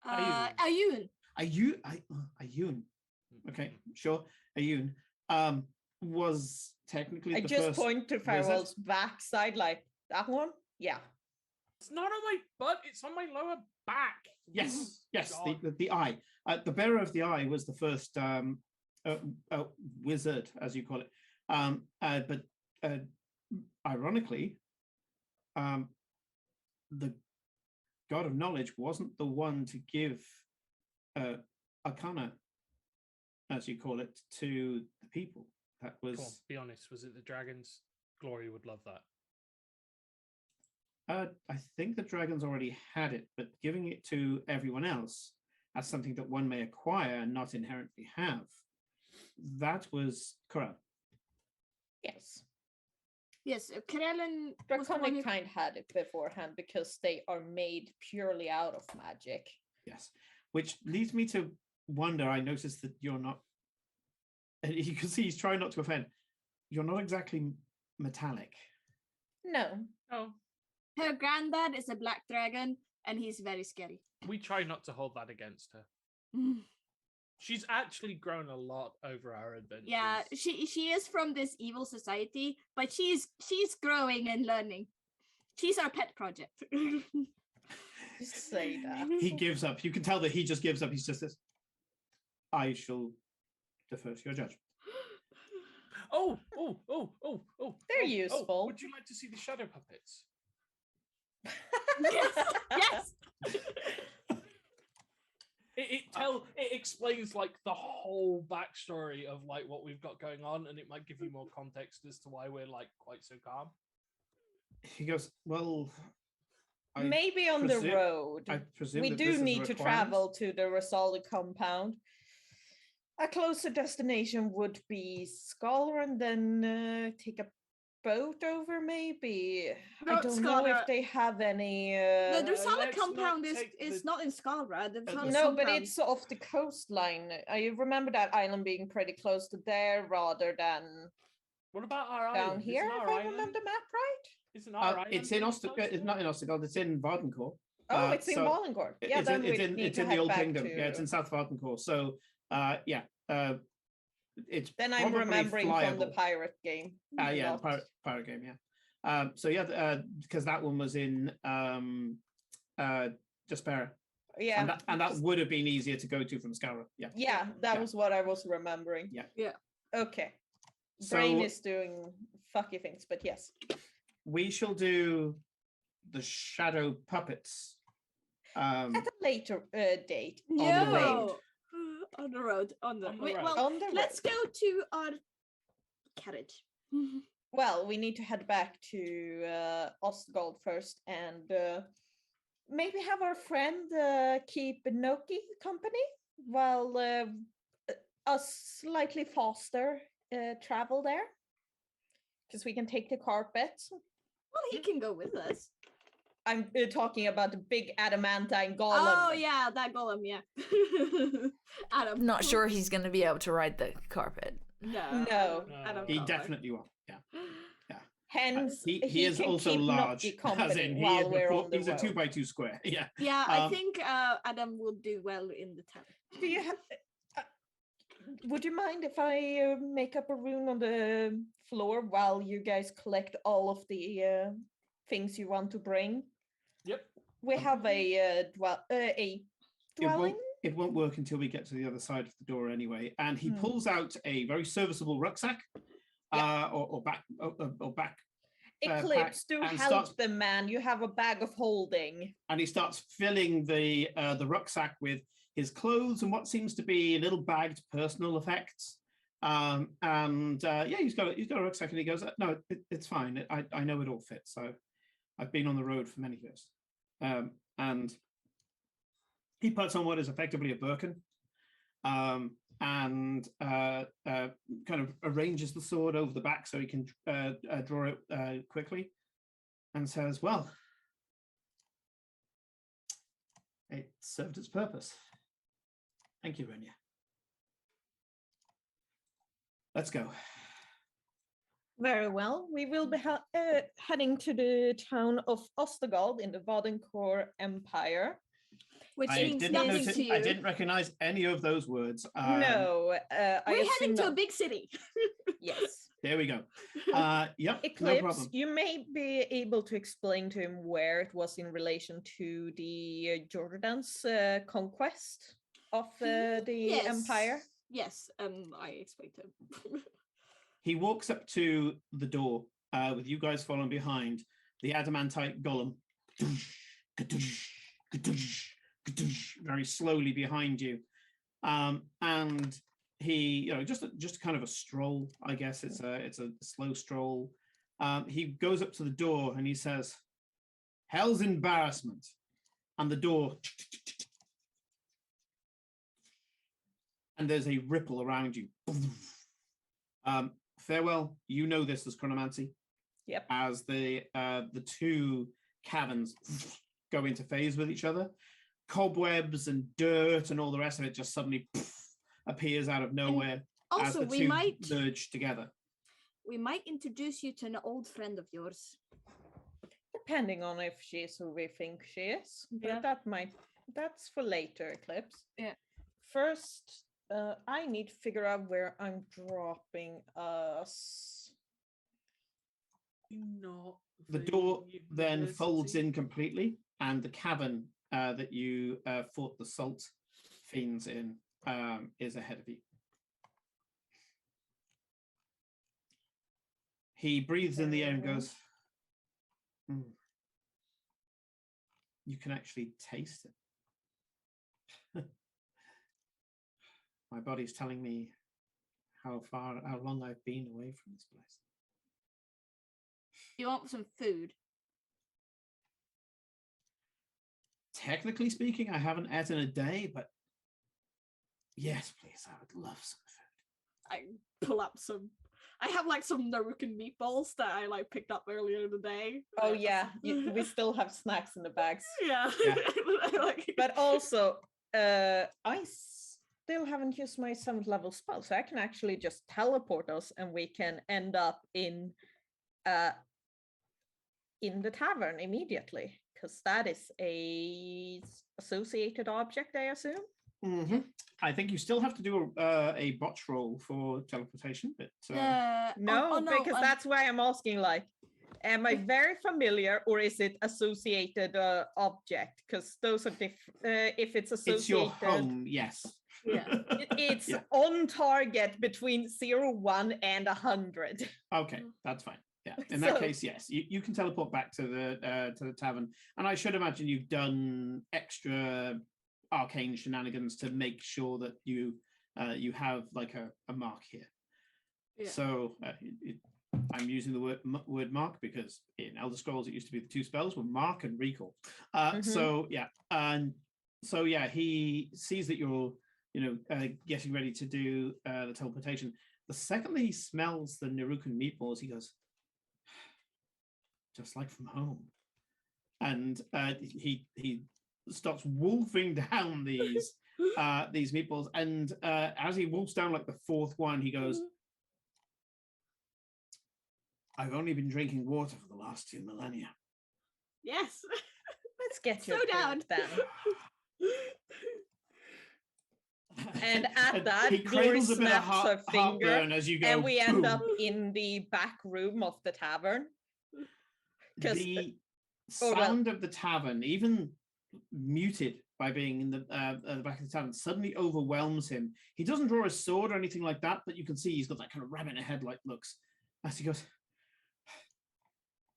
[SPEAKER 3] Ayun.
[SPEAKER 1] Ayun. Okay, sure. Ayun was technically
[SPEAKER 2] I
[SPEAKER 1] the
[SPEAKER 2] just
[SPEAKER 1] first
[SPEAKER 2] point to Farewell's backside, like that one. Yeah.
[SPEAKER 4] It's not on my butt, it's on my lower back.
[SPEAKER 1] Yes,
[SPEAKER 4] God.
[SPEAKER 1] the eye. The bearer of the eye was the first wizard, as you call it. But ironically, the god of knowledge wasn't the one to give arcana, as you call it, to the people. That was.
[SPEAKER 4] Come on, be honest. Was it the dragons? Glory would love that.
[SPEAKER 1] I think the dragons already had it, but giving it to everyone else as something that one may acquire and not inherently have, that was correct.
[SPEAKER 2] Yes.
[SPEAKER 3] Yes, Corellin was the one
[SPEAKER 2] Draconic
[SPEAKER 3] who...
[SPEAKER 2] kind had it beforehand because they are made purely out of magic.
[SPEAKER 1] Yes, which leads me to wonder. I noticed that you're not. You can see he's trying not to offend. You're not exactly metallic.
[SPEAKER 2] No.
[SPEAKER 4] Oh,
[SPEAKER 3] Her granddad is a black dragon, and he's very scary.
[SPEAKER 4] we try not to hold that against her. She's actually grown a lot over our adventures.
[SPEAKER 3] Yeah, she is from this evil society, but she's growing and learning. She's our pet project.
[SPEAKER 2] Just say that.
[SPEAKER 1] He gives up. You can tell that he just gives up. He's just this. I shall defer to your judgment.
[SPEAKER 4] Oh.
[SPEAKER 2] They're useful.
[SPEAKER 4] Would you like to see the shadow puppets?
[SPEAKER 3] Yes.
[SPEAKER 4] It explains like the whole backstory of like what we've got going on, and it might give you more context as to why we're like quite so calm.
[SPEAKER 1] He goes, well,
[SPEAKER 2] maybe on the road.
[SPEAKER 1] I presume
[SPEAKER 2] We
[SPEAKER 1] that
[SPEAKER 2] do
[SPEAKER 1] this is a
[SPEAKER 2] need to
[SPEAKER 1] requirement.
[SPEAKER 2] travel to the Rosalda compound. A closer destination would be Scholar and then take a boat over, maybe. I
[SPEAKER 3] Not
[SPEAKER 2] don't know if
[SPEAKER 3] Scholar.
[SPEAKER 2] they have any.
[SPEAKER 3] The Drusala
[SPEAKER 4] let's
[SPEAKER 3] compound
[SPEAKER 4] not
[SPEAKER 3] is
[SPEAKER 4] take
[SPEAKER 3] is
[SPEAKER 4] the-
[SPEAKER 3] not in Skalra. The Drusala
[SPEAKER 2] No, but
[SPEAKER 3] compound-
[SPEAKER 2] it's off the coastline. I remember that island being pretty close to there rather than
[SPEAKER 4] What about our
[SPEAKER 2] down
[SPEAKER 4] island?
[SPEAKER 2] here,
[SPEAKER 4] Isn't
[SPEAKER 2] if
[SPEAKER 4] our
[SPEAKER 2] I
[SPEAKER 4] island?
[SPEAKER 2] remember the map right.
[SPEAKER 4] Isn't our island?
[SPEAKER 1] It's in
[SPEAKER 4] pretty
[SPEAKER 1] Ostergold.
[SPEAKER 4] close
[SPEAKER 1] It's
[SPEAKER 4] to
[SPEAKER 1] not
[SPEAKER 4] it?
[SPEAKER 1] in Ostergold. It's in Vardencourt.
[SPEAKER 2] Oh, it's in
[SPEAKER 1] so
[SPEAKER 2] Wallencourt. Yeah,
[SPEAKER 1] it's
[SPEAKER 2] then we
[SPEAKER 1] in
[SPEAKER 2] need to
[SPEAKER 1] the
[SPEAKER 2] head
[SPEAKER 1] Old
[SPEAKER 2] back
[SPEAKER 1] Kingdom.
[SPEAKER 2] to.
[SPEAKER 1] Yeah, it's in South Vardencourt. So, yeah, it's
[SPEAKER 2] Then I'm
[SPEAKER 1] probably
[SPEAKER 2] remembering from the
[SPEAKER 1] flyable.
[SPEAKER 2] pirate game.
[SPEAKER 1] Yeah,
[SPEAKER 2] not-
[SPEAKER 1] the pirate game. Yeah. So yeah, because that one was in Despera,
[SPEAKER 2] Yeah,
[SPEAKER 1] and that would have been easier to go to from Scarra. Yeah.
[SPEAKER 2] yeah, that
[SPEAKER 1] Yeah.
[SPEAKER 2] was what I was remembering.
[SPEAKER 1] Yeah.
[SPEAKER 3] Yeah.
[SPEAKER 2] Okay.
[SPEAKER 1] So
[SPEAKER 2] Brain is doing fucky things, but yes.
[SPEAKER 1] we shall do the shadow puppets.
[SPEAKER 2] At a later date.
[SPEAKER 1] the road.
[SPEAKER 3] No. On the road.
[SPEAKER 4] On the
[SPEAKER 3] Wait,
[SPEAKER 4] road.
[SPEAKER 3] well,
[SPEAKER 2] On the
[SPEAKER 3] let's
[SPEAKER 2] road.
[SPEAKER 3] go to our carriage.
[SPEAKER 2] Well, we need to head back to Ostgold first and maybe have our friend keep Noki company while us slightly faster travel there. Because we can take the carpets.
[SPEAKER 3] Well, he can go with us.
[SPEAKER 2] I'm talking about the big adamantine golem.
[SPEAKER 3] Oh yeah, that golem. Yeah. Adam.
[SPEAKER 5] I'm not sure he's gonna be able to ride the carpet.
[SPEAKER 3] No.
[SPEAKER 2] No.
[SPEAKER 3] Adam
[SPEAKER 1] He
[SPEAKER 3] Collar.
[SPEAKER 1] definitely will. Yeah.
[SPEAKER 2] Hence,
[SPEAKER 1] He is
[SPEAKER 2] can
[SPEAKER 1] also
[SPEAKER 2] keep
[SPEAKER 1] large.
[SPEAKER 2] Noki
[SPEAKER 1] As
[SPEAKER 2] company
[SPEAKER 1] in,
[SPEAKER 2] while we're on the
[SPEAKER 1] he's
[SPEAKER 2] road.
[SPEAKER 1] a 2x2 square. Yeah.
[SPEAKER 3] Yeah, I
[SPEAKER 1] Um,
[SPEAKER 3] think Adam will do well in the town.
[SPEAKER 2] Do you have? Would you mind if I make up a rune on the floor while you guys collect all of the things you want to bring?
[SPEAKER 4] Yep.
[SPEAKER 2] We have a dwelling.
[SPEAKER 1] It won't work until we get to the other side of the door anyway. And he
[SPEAKER 2] Hmm.
[SPEAKER 1] pulls out a very serviceable rucksack, or back.
[SPEAKER 2] Eclipse, do
[SPEAKER 1] and
[SPEAKER 2] help
[SPEAKER 1] starts-
[SPEAKER 2] the man. You have a bag of holding.
[SPEAKER 1] And he starts filling the rucksack with his clothes and what seems to be little bagged personal effects. Yeah, he's got a rucksack, and he goes, "No, it's fine. I know it all fits. So I've been on the road for many years." And he puts on what is effectively a birkin, and kind of arranges the sword over the back so he can draw it quickly, and says, "Well, it served its purpose. Thank you, Renya. Let's go."
[SPEAKER 2] Very well. We will be heading to the town of Ostergold in the Vadencourt Empire.
[SPEAKER 3] Which
[SPEAKER 1] I
[SPEAKER 3] means
[SPEAKER 1] didn't
[SPEAKER 3] nothing
[SPEAKER 1] notice,
[SPEAKER 3] to you.
[SPEAKER 1] I didn't recognize any of those words.
[SPEAKER 2] No, I
[SPEAKER 3] We're
[SPEAKER 2] assume
[SPEAKER 3] heading to a
[SPEAKER 2] not.
[SPEAKER 3] big city.
[SPEAKER 2] Yes.
[SPEAKER 1] There we go. Yep, no
[SPEAKER 2] Eclipse,
[SPEAKER 1] problem.
[SPEAKER 2] you may be able to explain to him where it was in relation to the Jordan's conquest of the empire.
[SPEAKER 3] Yes, I explained to him.
[SPEAKER 1] He walks up to the door with you guys following behind. The adamantite golem, very slowly behind you, and he, just kind of a stroll. I guess it's a slow stroll. He goes up to the door and he says, "Hell's embarrassment," and the door, and there's a ripple around you. Farewell. You know this as chronomancy.
[SPEAKER 2] Yep.
[SPEAKER 1] As the two caverns go into phase with each other, cobwebs and dirt and all the rest of it just suddenly appears out of nowhere as
[SPEAKER 3] Also,
[SPEAKER 1] the
[SPEAKER 3] we
[SPEAKER 1] two
[SPEAKER 3] might
[SPEAKER 1] merge together.
[SPEAKER 3] introduce you to an old friend of yours.
[SPEAKER 2] Depending on if she is who we think she is. But
[SPEAKER 3] Yeah.
[SPEAKER 2] that's for later, Eclipse.
[SPEAKER 3] Yeah.
[SPEAKER 2] First, I need to figure out where I'm dropping us.
[SPEAKER 4] Not
[SPEAKER 1] The door then folds
[SPEAKER 4] university.
[SPEAKER 1] in completely, and the cavern that you fought the salt fiends in is ahead of you. He breathes in the air and goes, "Hmm. You can actually taste it. My body's telling me how long I've been away from this place."
[SPEAKER 3] You want some food?
[SPEAKER 1] Technically speaking, I haven't ate in a day, but yes, please, I would love some food.
[SPEAKER 3] I pull up some. I have like some Narukan meatballs that I like picked up earlier in the day.
[SPEAKER 2] Oh yeah, we still have snacks in the bags.
[SPEAKER 3] Yeah.
[SPEAKER 1] Yeah.
[SPEAKER 2] But also, I still haven't used my 7th level spell, so I can actually just teleport us, and we can end up in the tavern immediately, because that is a associated object, I assume.
[SPEAKER 1] Mm-hmm. I think you still have to do a botch roll for teleportation, but
[SPEAKER 2] No, because that's why I'm asking, like, am I very familiar, or is it associated object? Because those are different. If it's associated,
[SPEAKER 1] it's your home, yes.
[SPEAKER 3] Yeah.
[SPEAKER 2] It's
[SPEAKER 1] Yeah.
[SPEAKER 2] on target between 0, 1, and 100.
[SPEAKER 1] Okay, that's fine. Yeah, in that
[SPEAKER 2] So-
[SPEAKER 1] case, yes, you can teleport back to the tavern, and I should imagine you've done extra arcane shenanigans to make sure that you have like a mark here.
[SPEAKER 3] Yeah.
[SPEAKER 1] So I'm using the word mark because in Elder Scrolls it used to be the 2 spells were mark and recall. So yeah, and so yeah, he sees that you're getting ready to do the teleportation. The second that he smells the Narukan meatballs, he goes, "Just like from home," and he starts wolfing down these meatballs, and as he wolfs down like the 4th one, he goes, "I've only been drinking water for the last 2 millennia."
[SPEAKER 3] Yes.
[SPEAKER 2] Let's get
[SPEAKER 3] So
[SPEAKER 2] your
[SPEAKER 3] down.
[SPEAKER 2] food then. And at that,
[SPEAKER 1] he
[SPEAKER 2] Glory
[SPEAKER 1] cradles a bit of
[SPEAKER 2] snaps her finger,
[SPEAKER 1] heartburn as you go,
[SPEAKER 2] and we end
[SPEAKER 1] boom.
[SPEAKER 2] up in the back room of the tavern. 'Cause-
[SPEAKER 1] The
[SPEAKER 2] well-
[SPEAKER 1] sound of the tavern, even muted by being in the back of the tavern, suddenly overwhelms him. He doesn't draw his sword or anything like that, but you can see he's got that kind of rabbit in a headlight looks as he goes,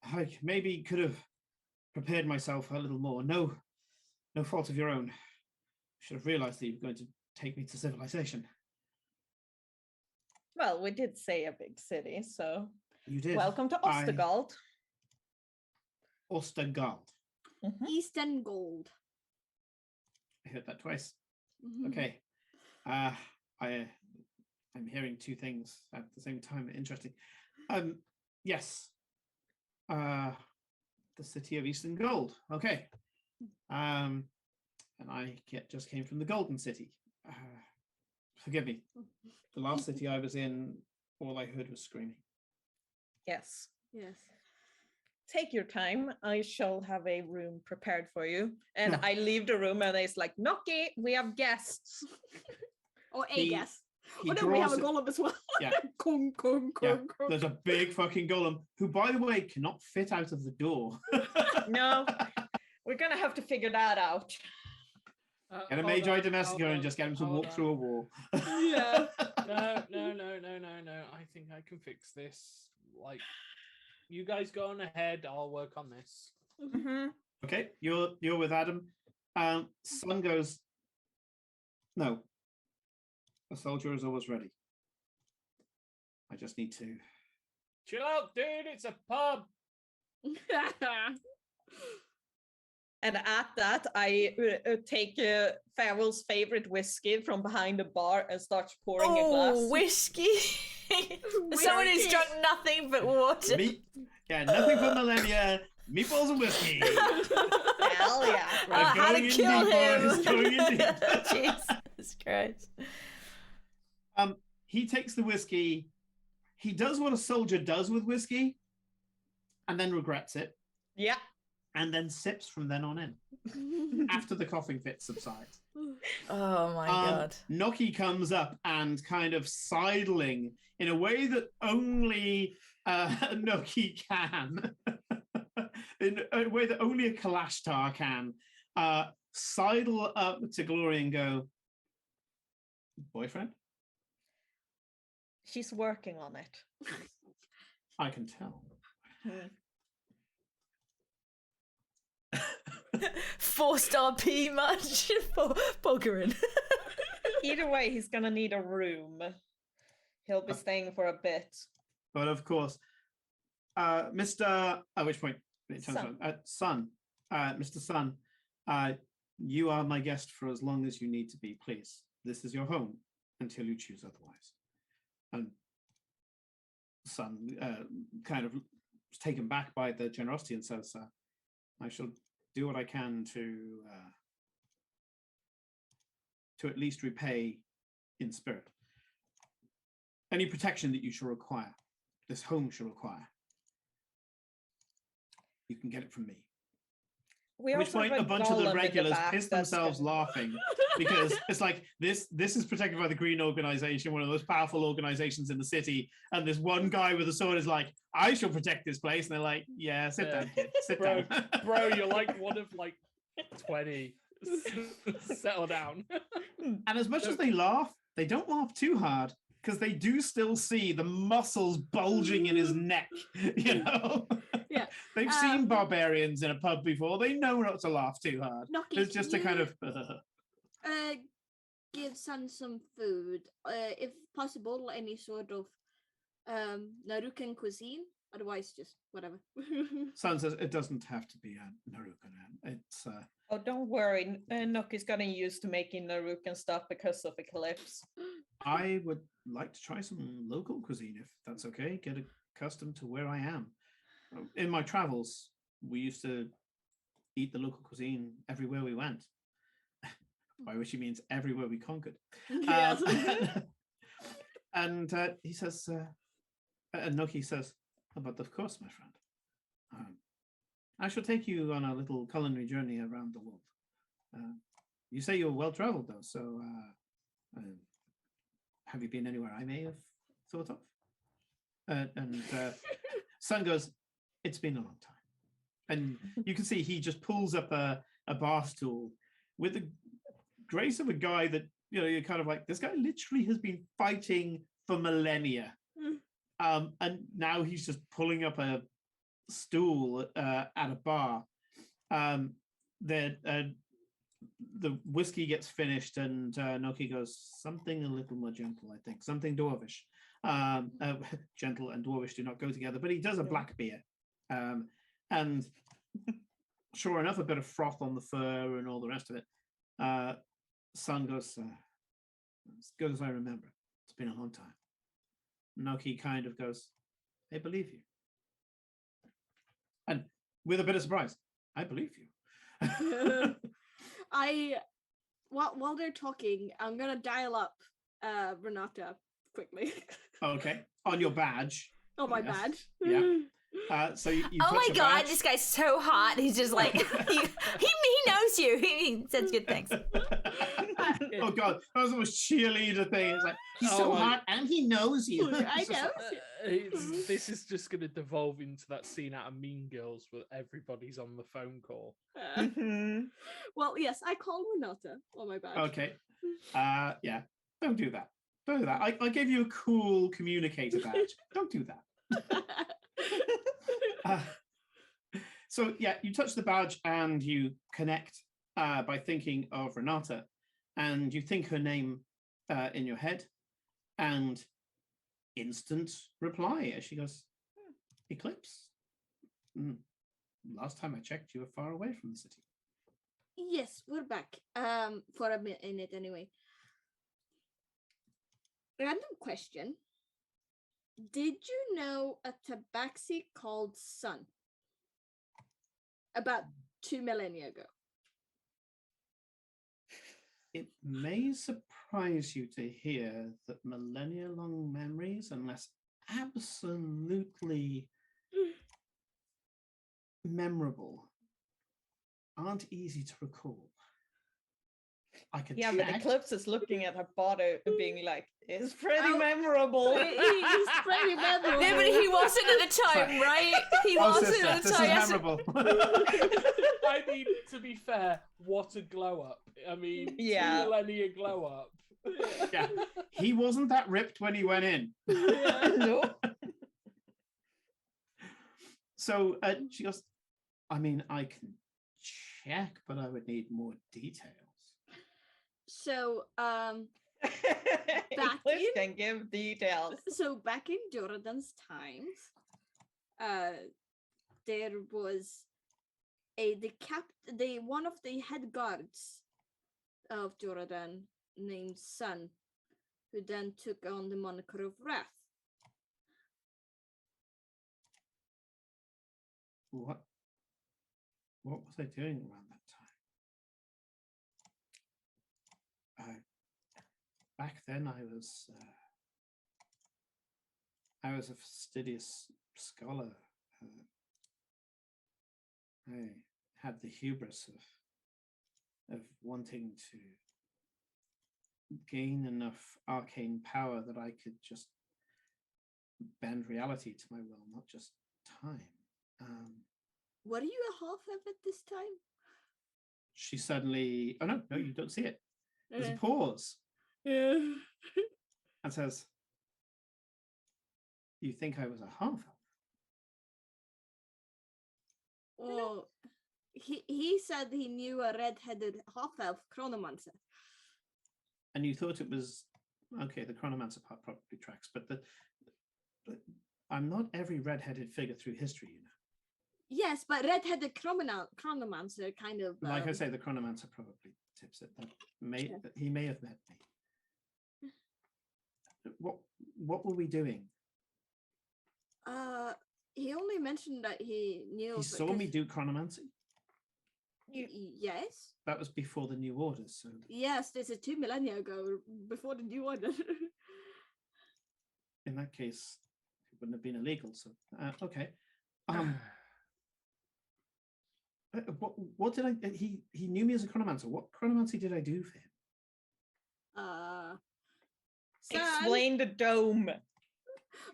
[SPEAKER 1] "I maybe could have prepared myself a little more. No fault of your own. Should have realized that you were going to take me to civilization."
[SPEAKER 2] Well, we did say a big city, so
[SPEAKER 1] You did.
[SPEAKER 2] welcome to Ostergald.
[SPEAKER 1] Ostergald.
[SPEAKER 3] Eastern gold.
[SPEAKER 1] I heard that twice.
[SPEAKER 3] Mhm.
[SPEAKER 1] Okay. I'm hearing 2 things at the same time. Interesting. Yes. The city of Eastern Gold. Okay. And I just came from the Golden City. Forgive me. The last city I was in, all I heard was screaming.
[SPEAKER 2] Yes.
[SPEAKER 3] Yes.
[SPEAKER 2] Take your time. I shall have a room prepared for you. And
[SPEAKER 1] No.
[SPEAKER 2] I leave the room, and it's like, Noki, we have guests.
[SPEAKER 3] Or a
[SPEAKER 1] He-
[SPEAKER 3] guess.
[SPEAKER 1] He
[SPEAKER 3] Oh no, we have a
[SPEAKER 1] draws-
[SPEAKER 3] golem as well.
[SPEAKER 1] Yeah.
[SPEAKER 3] Kong, kong,
[SPEAKER 1] Yeah,
[SPEAKER 3] kong, kong.
[SPEAKER 1] there's a big fucking golem who, by the way, cannot fit out of the door.
[SPEAKER 2] No, we're going to have to figure that out.
[SPEAKER 1] Get a Magi Domestico and just get him to walk through a wall.
[SPEAKER 3] Yeah.
[SPEAKER 4] No. I think I can fix this. Like, you guys go on ahead. I'll work on this.
[SPEAKER 2] Mhm.
[SPEAKER 1] Okay, you're with Adam. Sun goes, "No. A soldier is always ready. I just need to."
[SPEAKER 4] Chill out, dude. It's a pub.
[SPEAKER 2] And at that, I take Farrell's favorite whiskey from behind the bar and starts pouring a glass.
[SPEAKER 5] Oh, whiskey. Someone who's
[SPEAKER 3] Whiskey.
[SPEAKER 5] drunk nothing but water.
[SPEAKER 1] Nothing for millennia. Meatballs and whiskey.
[SPEAKER 2] Hell yeah.
[SPEAKER 1] Right,
[SPEAKER 5] How to
[SPEAKER 1] going in
[SPEAKER 5] kill
[SPEAKER 1] deep, boys,
[SPEAKER 5] him.
[SPEAKER 1] going in deep.
[SPEAKER 5] Jesus Christ.
[SPEAKER 1] He takes the whiskey. He does what a soldier does with whiskey, and then regrets it,
[SPEAKER 2] Yeah.
[SPEAKER 1] and then sips from then on in after the coughing fit subsides.
[SPEAKER 5] Oh my god.
[SPEAKER 1] Noki comes up and kind of sidling in a way that only Noki can, in a way that only a Kalashtar can, sidle up to Glory and go, boyfriend?
[SPEAKER 2] She's working on it.
[SPEAKER 1] I can tell.
[SPEAKER 5] 4-star P much for Pokemon.
[SPEAKER 2] Either way, he's gonna need a room. He'll be staying for a bit.
[SPEAKER 1] But of course, Mr. At which point, Sun, Mr. Sun, you are my guest for as long as you need to be, please. This is your home until you choose otherwise. And Sun kind of is taken back by the generosity and says, I shall do what I can to at least repay in spirit any protection that you shall require, this home shall require. You can get it from me.
[SPEAKER 2] We
[SPEAKER 1] At which
[SPEAKER 2] also
[SPEAKER 1] point,
[SPEAKER 2] have
[SPEAKER 1] a bunch of the
[SPEAKER 2] golem in
[SPEAKER 1] regulars
[SPEAKER 2] back
[SPEAKER 1] piss
[SPEAKER 2] that's
[SPEAKER 1] themselves
[SPEAKER 2] gonna-
[SPEAKER 1] laughing because it's like this is protected by the Green Organization, one of the most powerful organizations in the city, and this one guy with a sword is like, I shall protect this place, and they're like, yeah, sit down, kid, sit
[SPEAKER 4] Bro,
[SPEAKER 1] down.
[SPEAKER 4] bro, you're like one of like 20. Settle down.
[SPEAKER 1] And as much as they laugh, they don't laugh too hard because they do still see the muscles bulging in his neck. You know,
[SPEAKER 3] Yeah.
[SPEAKER 1] they've seen barbarians in a pub before. They know not to laugh too hard.
[SPEAKER 3] Noki,
[SPEAKER 1] It's just a kind of.
[SPEAKER 3] give Sun some food, if possible, any sort of Narukan cuisine. Otherwise, just whatever.
[SPEAKER 1] Sun says it doesn't have to be a Narukan. It's
[SPEAKER 2] Oh, don't worry. Noki's getting used to making Narukan stuff because of Eclipse.
[SPEAKER 1] I would like to try some local cuisine if that's okay. Get accustomed to where I am. In my travels, we used to eat the local cuisine everywhere we went. By which he means everywhere we conquered.
[SPEAKER 3] Yes.
[SPEAKER 1] And he says, and Noki says, oh, but of course, my friend. I shall take you on a little culinary journey around the world. You say you're well traveled, though, so have you been anywhere I may have thought of? And Sun goes, it's been a long time. And you can see he just pulls up a bar stool with the grace of a guy that, you know, you're kind of like, this guy literally has been fighting for millennia. And now he's just pulling up a stool at a bar. The whiskey gets finished and Noki goes, something a little more gentle, I think, something dwarvish. Gentle and dwarvish do not go together, but he does a black beer. And sure enough, a bit of froth on the fur and all the rest of it. Sun goes, as good as I remember, it's been a long time. Noki kind of goes, I believe you. And with a bit of surprise, I believe you.
[SPEAKER 3] While they're talking, I'm gonna dial up Renata quickly.
[SPEAKER 1] Okay, on your badge.
[SPEAKER 3] Oh, my
[SPEAKER 1] Yes.
[SPEAKER 3] bad.
[SPEAKER 1] Yeah. So you
[SPEAKER 5] Oh
[SPEAKER 1] touch
[SPEAKER 5] my
[SPEAKER 1] your
[SPEAKER 5] god,
[SPEAKER 1] badge.
[SPEAKER 5] this guy's so hot. He's just like he knows you. He says good things.
[SPEAKER 1] Oh god, that was the most cheerleader thing. It's like he's so
[SPEAKER 4] Oh my-
[SPEAKER 1] hot and he knows you.
[SPEAKER 3] I
[SPEAKER 1] It's just
[SPEAKER 3] know.
[SPEAKER 1] like,
[SPEAKER 4] This is just going to devolve into that scene out of Mean Girls where everybody's on the phone call.
[SPEAKER 3] Well, yes, I called Renata. Oh, my bad.
[SPEAKER 1] okay. Yeah. Don't do that. Don't do that. I gave you a cool communicator badge. Don't do that. So yeah, you touch the badge and you connect by thinking of Renata, and you think her name in your head, and instant reply as she goes, Eclipse. Last time I checked, you were far away from the city.
[SPEAKER 3] Yes, we're back. For a minute anyway. Random question. Did you know a tabaxi called Sun? About 2 millennia ago.
[SPEAKER 1] It may surprise you to hear that millennia-long memories, unless absolutely memorable, aren't easy to recall. I could
[SPEAKER 2] Yeah,
[SPEAKER 1] check.
[SPEAKER 2] but Eclipse is looking at her body and being like, it's pretty
[SPEAKER 3] Oh,
[SPEAKER 2] memorable.
[SPEAKER 3] He's pretty memorable.
[SPEAKER 5] No, but he wasn't at the time, right? He
[SPEAKER 1] Oh,
[SPEAKER 5] wasn't
[SPEAKER 1] sister,
[SPEAKER 5] at the
[SPEAKER 1] this
[SPEAKER 5] time.
[SPEAKER 1] is
[SPEAKER 5] Yes.
[SPEAKER 1] memorable.
[SPEAKER 4] I mean, to be fair, what a glow up. I mean,
[SPEAKER 2] Yeah.
[SPEAKER 4] 2 millennia glow up.
[SPEAKER 1] Yeah. He wasn't that ripped when he went in.
[SPEAKER 2] No.
[SPEAKER 1] So she goes, I mean, I can check, but I would need more details.
[SPEAKER 3] So,
[SPEAKER 2] Eclipse
[SPEAKER 3] in-
[SPEAKER 2] can give details.
[SPEAKER 3] so back in Jordan's times, there was one of the head guards of Jordan named Sun, who then took on the moniker of Wrath.
[SPEAKER 1] What was I doing around that time? Back then, I was a fastidious scholar. I had the hubris of wanting to gain enough arcane power that I could just bend reality to my will, not just time.
[SPEAKER 3] Were you a half-elf at this time?
[SPEAKER 1] She suddenly, oh no, you don't see it. There's a
[SPEAKER 3] Uh,
[SPEAKER 1] pause
[SPEAKER 3] yeah.
[SPEAKER 1] and says, "You think I was a half elf?"
[SPEAKER 3] Well, he said he knew a red-headed half-elf chronomancer.
[SPEAKER 1] And you thought it was okay. The chronomancer part probably tracks, but I'm not every red-headed figure through history, you know.
[SPEAKER 3] Yes, but red-headed chronomancer kind of.
[SPEAKER 1] Like I say, the chronomancer probably tips it. That he may have met me. What were we doing?
[SPEAKER 3] He only mentioned that he knew.
[SPEAKER 1] He saw me do chronomancy.
[SPEAKER 3] Yes.
[SPEAKER 1] That was before the new order, so
[SPEAKER 3] Yes, this is 2 millennia ago, before the new order.
[SPEAKER 1] in that case, it wouldn't have been illegal. So okay. What did I? He knew me as a chronomancer. What chronomancy did I do for him?
[SPEAKER 3] Son?
[SPEAKER 2] Explain the dome.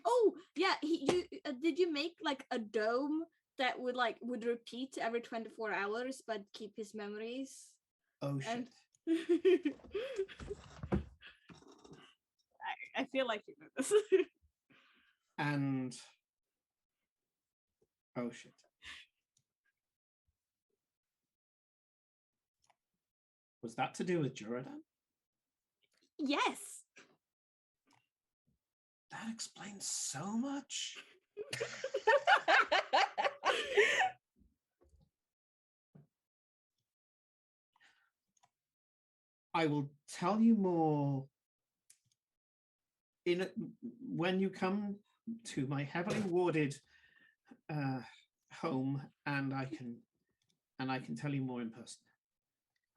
[SPEAKER 3] Oh yeah, did you make like a dome that would repeat every 24 hours but keep his memories?
[SPEAKER 1] Oh shit!
[SPEAKER 3] I feel like you know this.
[SPEAKER 1] And oh shit! Was that to do with Juradan?
[SPEAKER 3] Yes.
[SPEAKER 1] That explains so much. I will tell you more when you come to my heavily warded home, and I can tell you more in person.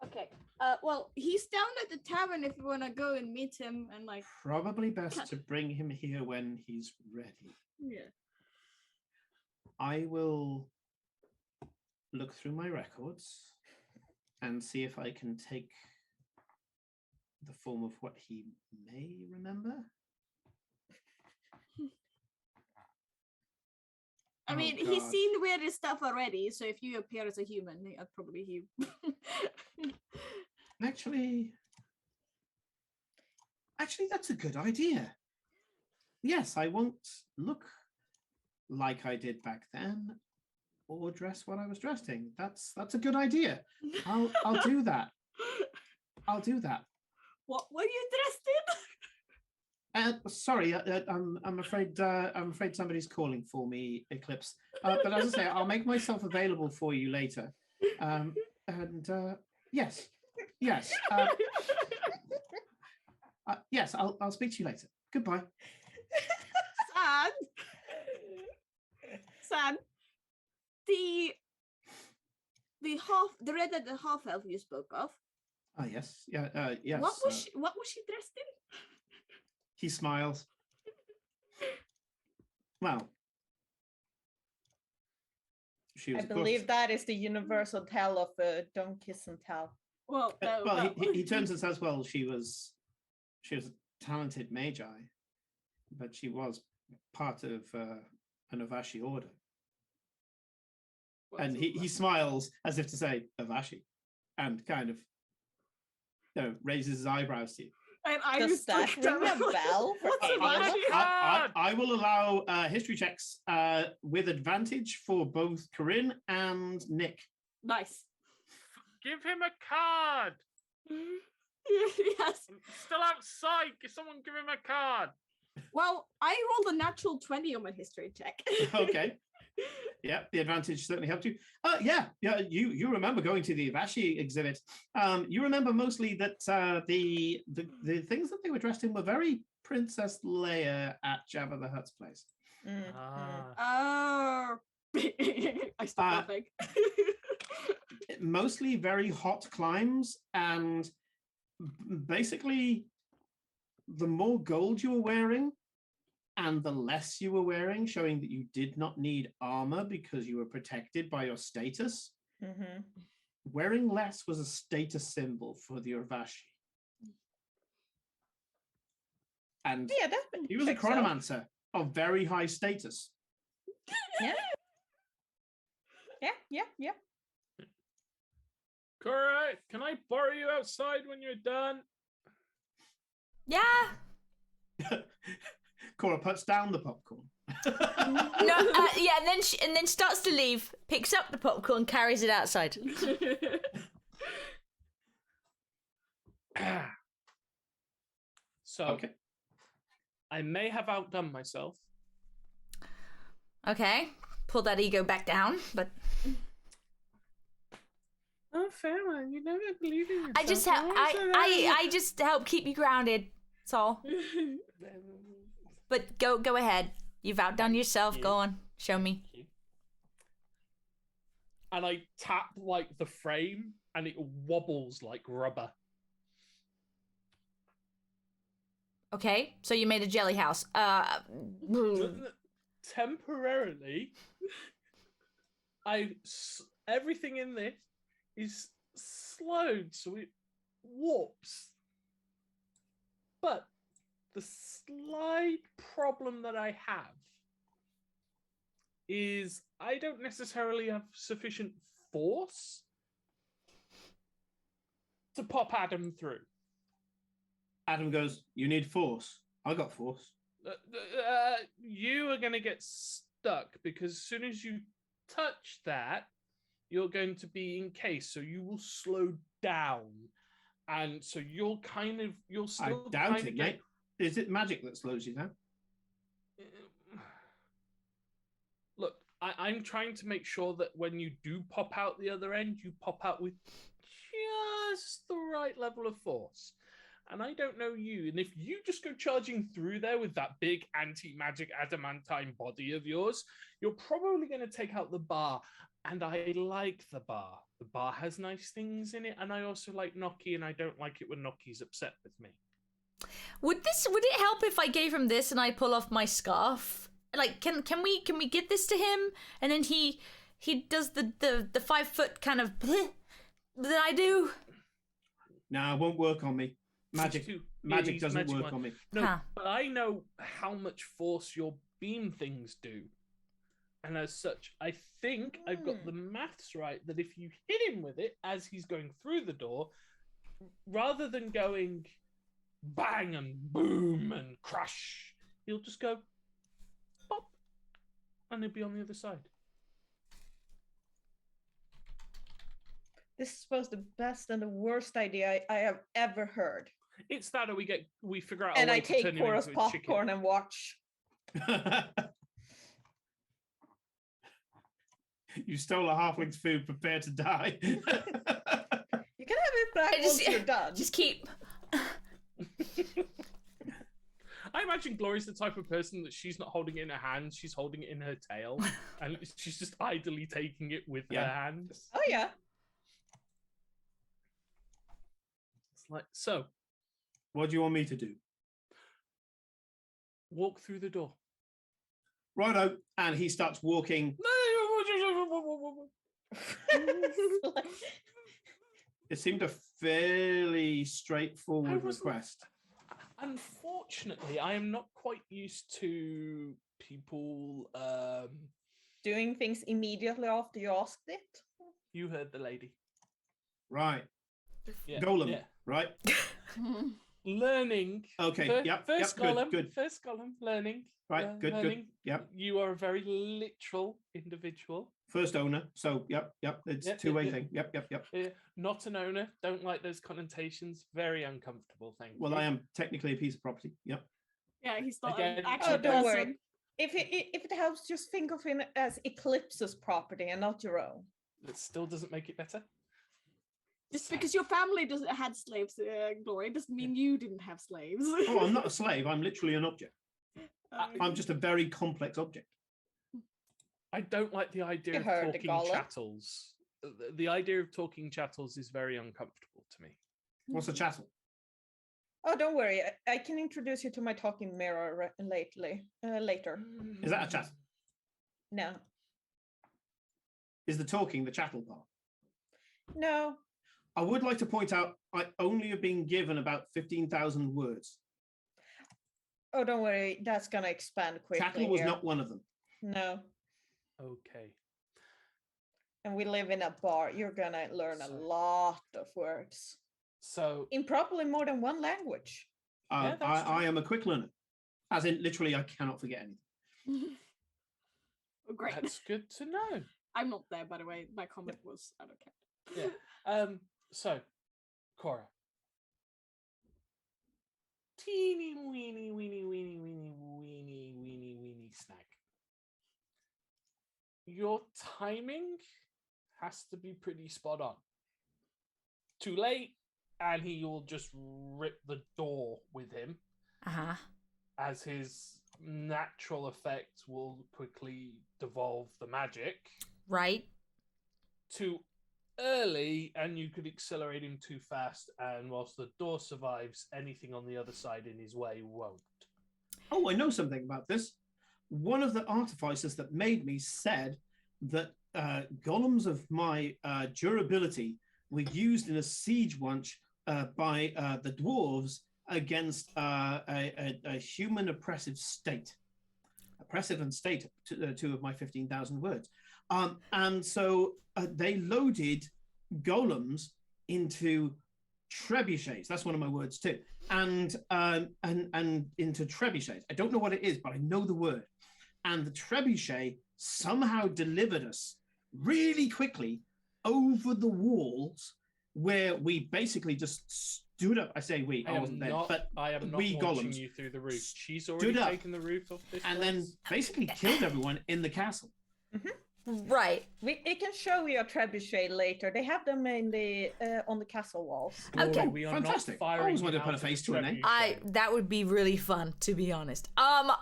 [SPEAKER 3] Okay. Well, he's down at the tavern if you want to go and meet him and like.
[SPEAKER 1] Probably best to bring him here when he's ready.
[SPEAKER 3] Yeah.
[SPEAKER 1] I will look through my records and see if I can take the form of what he may remember.
[SPEAKER 3] I mean, he's seen weird stuff already, so if you appear as a human, probably he.
[SPEAKER 1] Actually, that's a good idea. Yes, I won't look like I did back then, or dress what I was dressed in. That's a good idea. I'll do that. I'll do that.
[SPEAKER 3] What were you dressed in?
[SPEAKER 1] Sorry, I'm afraid somebody's calling for me, Eclipse. But as I say, I'll make myself available for you later. Yes. Yes, I'll speak to you later. Goodbye.
[SPEAKER 3] San, the red-headed half elf you spoke of.
[SPEAKER 1] Ah, yes, yeah, yes.
[SPEAKER 3] What was she dressed in?
[SPEAKER 1] He smiles. Well, she was.
[SPEAKER 2] I believe that is the universal tell of don't kiss and tell.
[SPEAKER 3] Well, no,
[SPEAKER 1] Well,
[SPEAKER 3] no.
[SPEAKER 1] he turns and says, "Well, she was a talented magi, but she was part of an Avashi order."
[SPEAKER 3] What's
[SPEAKER 1] And
[SPEAKER 3] all
[SPEAKER 1] he
[SPEAKER 3] that?
[SPEAKER 1] smiles as if to say Avashi, and kind of raises his eyebrows to you.
[SPEAKER 3] And I
[SPEAKER 2] Does
[SPEAKER 3] just
[SPEAKER 2] that
[SPEAKER 3] looked at
[SPEAKER 2] ring a
[SPEAKER 3] him like,
[SPEAKER 2] bell for
[SPEAKER 3] "What's
[SPEAKER 2] any of
[SPEAKER 3] that?"
[SPEAKER 2] us?
[SPEAKER 1] I will allow history checks with advantage for both Corinne and Nick.
[SPEAKER 3] Nice.
[SPEAKER 4] Give him a card.
[SPEAKER 3] Yes.
[SPEAKER 4] I'm still outside. Someone give him a card.
[SPEAKER 3] Well, I rolled a natural 20 on my history check.
[SPEAKER 1] Okay. Yeah, the advantage certainly helped you. Yeah. You remember going to the Avashi exhibit. You remember mostly that the things that they were dressed in were very Princess Leia at Jabba the Hutt's place.
[SPEAKER 4] Ah.
[SPEAKER 3] Oh. I stopped laughing.
[SPEAKER 1] Mostly very hot climbs, and basically, the more gold you were wearing, and the less you were wearing, showing that you did not need armor because you were protected by your status.
[SPEAKER 2] Mm-hmm.
[SPEAKER 1] Wearing less was a status symbol for the Urvashi. And
[SPEAKER 2] Yeah, that
[SPEAKER 1] he was a
[SPEAKER 2] checks out.
[SPEAKER 1] chronomancer of very high status.
[SPEAKER 2] Yeah. Yeah.
[SPEAKER 4] Correct. Can I borrow you outside when you're done?
[SPEAKER 5] Yeah.
[SPEAKER 1] Cora puts down the popcorn.
[SPEAKER 5] No. Yeah, and then starts to leave, picks up the popcorn, carries it outside.
[SPEAKER 4] So
[SPEAKER 1] Okay.
[SPEAKER 4] I may have outdone myself.
[SPEAKER 5] Okay. Pull that ego back down, but
[SPEAKER 4] Oh, fair one. You never believe in yourself.
[SPEAKER 5] I just help. I just help keep you grounded. That's all. But go ahead. You've outdone yourself.
[SPEAKER 4] you.
[SPEAKER 5] Go on. Show me.
[SPEAKER 4] And I tap like the frame, and it wobbles like rubber.
[SPEAKER 5] Okay. So you made a jelly house.
[SPEAKER 4] Temporarily, everything in this is slowed, so it warps. But the slight problem that I have is I don't necessarily have sufficient force to pop Adam through.
[SPEAKER 1] Adam goes, "You need force. I got force."
[SPEAKER 4] You are going to get stuck because as soon as you touch that, you're going to be encased, so you will slow down, and so you'll still
[SPEAKER 1] I doubt
[SPEAKER 4] kind
[SPEAKER 1] it,
[SPEAKER 4] of
[SPEAKER 1] mate. Is it magic that slows you down?
[SPEAKER 4] Look, I'm trying to make sure that when you do pop out the other end, you pop out with just the right level of force. And I don't know you. And if you just go charging through there with that big anti-magic adamantine body of yours, you're probably going to take out the bar. And I like the bar. The bar has nice things in it. And I also like Noki, and I don't like it when Noki's upset with me.
[SPEAKER 5] Would it help if I gave him this and I pull off my scarf? Like, can we give this to him and then he does the 5 foot kind of that I do?
[SPEAKER 1] No, it won't work on me. Magic doesn't
[SPEAKER 4] magic
[SPEAKER 1] work
[SPEAKER 4] one.
[SPEAKER 1] on me.
[SPEAKER 4] No,
[SPEAKER 5] Huh.
[SPEAKER 4] but I know how much force your beam things do. And as such, I think I've got the maths right that if you hit him with it as he's going through the door, rather than going bang and boom and crash, he'll just go pop and he'll be on the other side.
[SPEAKER 2] This was the best and the worst idea I have ever heard.
[SPEAKER 4] It's that, or we figure out a
[SPEAKER 2] And
[SPEAKER 4] way
[SPEAKER 2] I
[SPEAKER 4] to turn
[SPEAKER 2] take
[SPEAKER 4] him
[SPEAKER 2] Cora's
[SPEAKER 4] into a chicken.
[SPEAKER 2] popcorn and watch.
[SPEAKER 1] You stole a halfling's food, prepare to die.
[SPEAKER 2] You can have it back once you're done.
[SPEAKER 5] Just keep.
[SPEAKER 4] I imagine Glory's the type of person that she's not holding it in her hands, she's holding it in her tail, and she's just idly taking it with her hands.
[SPEAKER 2] Oh yeah.
[SPEAKER 4] It's like, so,
[SPEAKER 1] What do you want me to do?
[SPEAKER 4] walk through the door.
[SPEAKER 1] Righto. And he starts walking. It seemed a fairly straightforward
[SPEAKER 4] wasn't-
[SPEAKER 1] request.
[SPEAKER 4] Unfortunately, I am not quite used to people.
[SPEAKER 2] Doing things immediately after you asked it.
[SPEAKER 4] You heard the lady.
[SPEAKER 1] Right.
[SPEAKER 4] Yeah,
[SPEAKER 1] Golem,
[SPEAKER 4] yeah.
[SPEAKER 1] right?
[SPEAKER 4] Learning.
[SPEAKER 1] Okay,
[SPEAKER 4] First
[SPEAKER 1] good,
[SPEAKER 4] column.
[SPEAKER 1] good.
[SPEAKER 4] First column. Learning.
[SPEAKER 1] Right, good,
[SPEAKER 4] learning.
[SPEAKER 1] Yep.
[SPEAKER 4] You are a very literal individual.
[SPEAKER 1] First owner. So, yep. It's
[SPEAKER 4] Yep,
[SPEAKER 1] two-way
[SPEAKER 4] yep,
[SPEAKER 1] thing. Yep.
[SPEAKER 4] Not an owner. Don't like those connotations. Very uncomfortable. Thank you.
[SPEAKER 1] Well, I am technically a piece of property. Yep.
[SPEAKER 3] Yeah, he's not
[SPEAKER 4] Again,
[SPEAKER 3] an actual
[SPEAKER 2] Oh, don't worry.
[SPEAKER 3] person.
[SPEAKER 2] If it helps, just think of him as Eclipse's property and not your own.
[SPEAKER 4] That still doesn't make it better.
[SPEAKER 3] Just because your family doesn't had slaves, Glory, doesn't mean you didn't have slaves.
[SPEAKER 1] Oh, I'm not a slave. I'm literally an object.
[SPEAKER 3] Um,
[SPEAKER 1] I'm just a very complex object.
[SPEAKER 4] I don't like the idea
[SPEAKER 2] You
[SPEAKER 4] of
[SPEAKER 2] heard the
[SPEAKER 4] talking
[SPEAKER 2] golem.
[SPEAKER 4] chattels. The idea of talking chattels is very uncomfortable to me.
[SPEAKER 1] What's a chattel?
[SPEAKER 2] Oh, don't worry. I can introduce you to my talking mirror later.
[SPEAKER 1] Is that a chattel?
[SPEAKER 2] No.
[SPEAKER 1] Is the talking the chattel part?
[SPEAKER 2] No.
[SPEAKER 1] I would like to point out I only have been given about 15,000 words.
[SPEAKER 2] Oh, don't worry. That's going to expand quickly.
[SPEAKER 1] Chattel was
[SPEAKER 2] here.
[SPEAKER 1] not one of them.
[SPEAKER 2] No.
[SPEAKER 4] Okay.
[SPEAKER 2] And we live in a bar. You're going to learn a
[SPEAKER 4] So-
[SPEAKER 2] lot of words
[SPEAKER 4] So
[SPEAKER 2] in probably more than one language.
[SPEAKER 4] Yeah, that's
[SPEAKER 1] I
[SPEAKER 4] true.
[SPEAKER 1] am a quick learner. As in, literally, I cannot forget anything.
[SPEAKER 3] oh, great.
[SPEAKER 4] that's good to know.
[SPEAKER 3] I'm not there, by the way. My comment was, I don't care.
[SPEAKER 4] Yeah. So, Cora. Teeny weeny snack. Your timing has to be pretty spot on. Too late, and he will just rip the door with him,
[SPEAKER 5] Uh-huh.
[SPEAKER 4] as his natural effect will quickly devolve the magic.
[SPEAKER 5] Right?
[SPEAKER 4] Too early, and you could accelerate him too fast, and whilst the door survives, anything on the other side in his way won't.
[SPEAKER 1] Oh, I know something about this. One of the artificers that made me said that golems of my durability were used in a siege once by the dwarves against a human oppressive state. Oppressive and state, two of my 15,000 words. And so they loaded golems into trebuchets. That's one of my words too. And into trebuchets. I don't know what it is, but I know the word. And the trebuchet somehow delivered us really quickly over the walls, where we basically just stood up. I say we, I wasn't there, but
[SPEAKER 4] I am not
[SPEAKER 1] we
[SPEAKER 4] launching
[SPEAKER 1] golems
[SPEAKER 4] you through the roof. She's
[SPEAKER 1] stood
[SPEAKER 4] already
[SPEAKER 1] up
[SPEAKER 4] taken the roof off this
[SPEAKER 1] and then
[SPEAKER 4] place.
[SPEAKER 1] basically killed everyone in the castle.
[SPEAKER 5] Right.
[SPEAKER 2] We can show you a trebuchet later. They have them in the on the castle walls.
[SPEAKER 4] Glory,
[SPEAKER 5] Okay.
[SPEAKER 4] we are
[SPEAKER 1] Fantastic.
[SPEAKER 4] not
[SPEAKER 1] I
[SPEAKER 4] firing
[SPEAKER 1] always wanted
[SPEAKER 4] him
[SPEAKER 1] to put a
[SPEAKER 4] out of
[SPEAKER 1] face
[SPEAKER 4] the
[SPEAKER 1] to a name.
[SPEAKER 4] trebuchet.
[SPEAKER 5] That would be really fun, to be honest.
[SPEAKER 2] All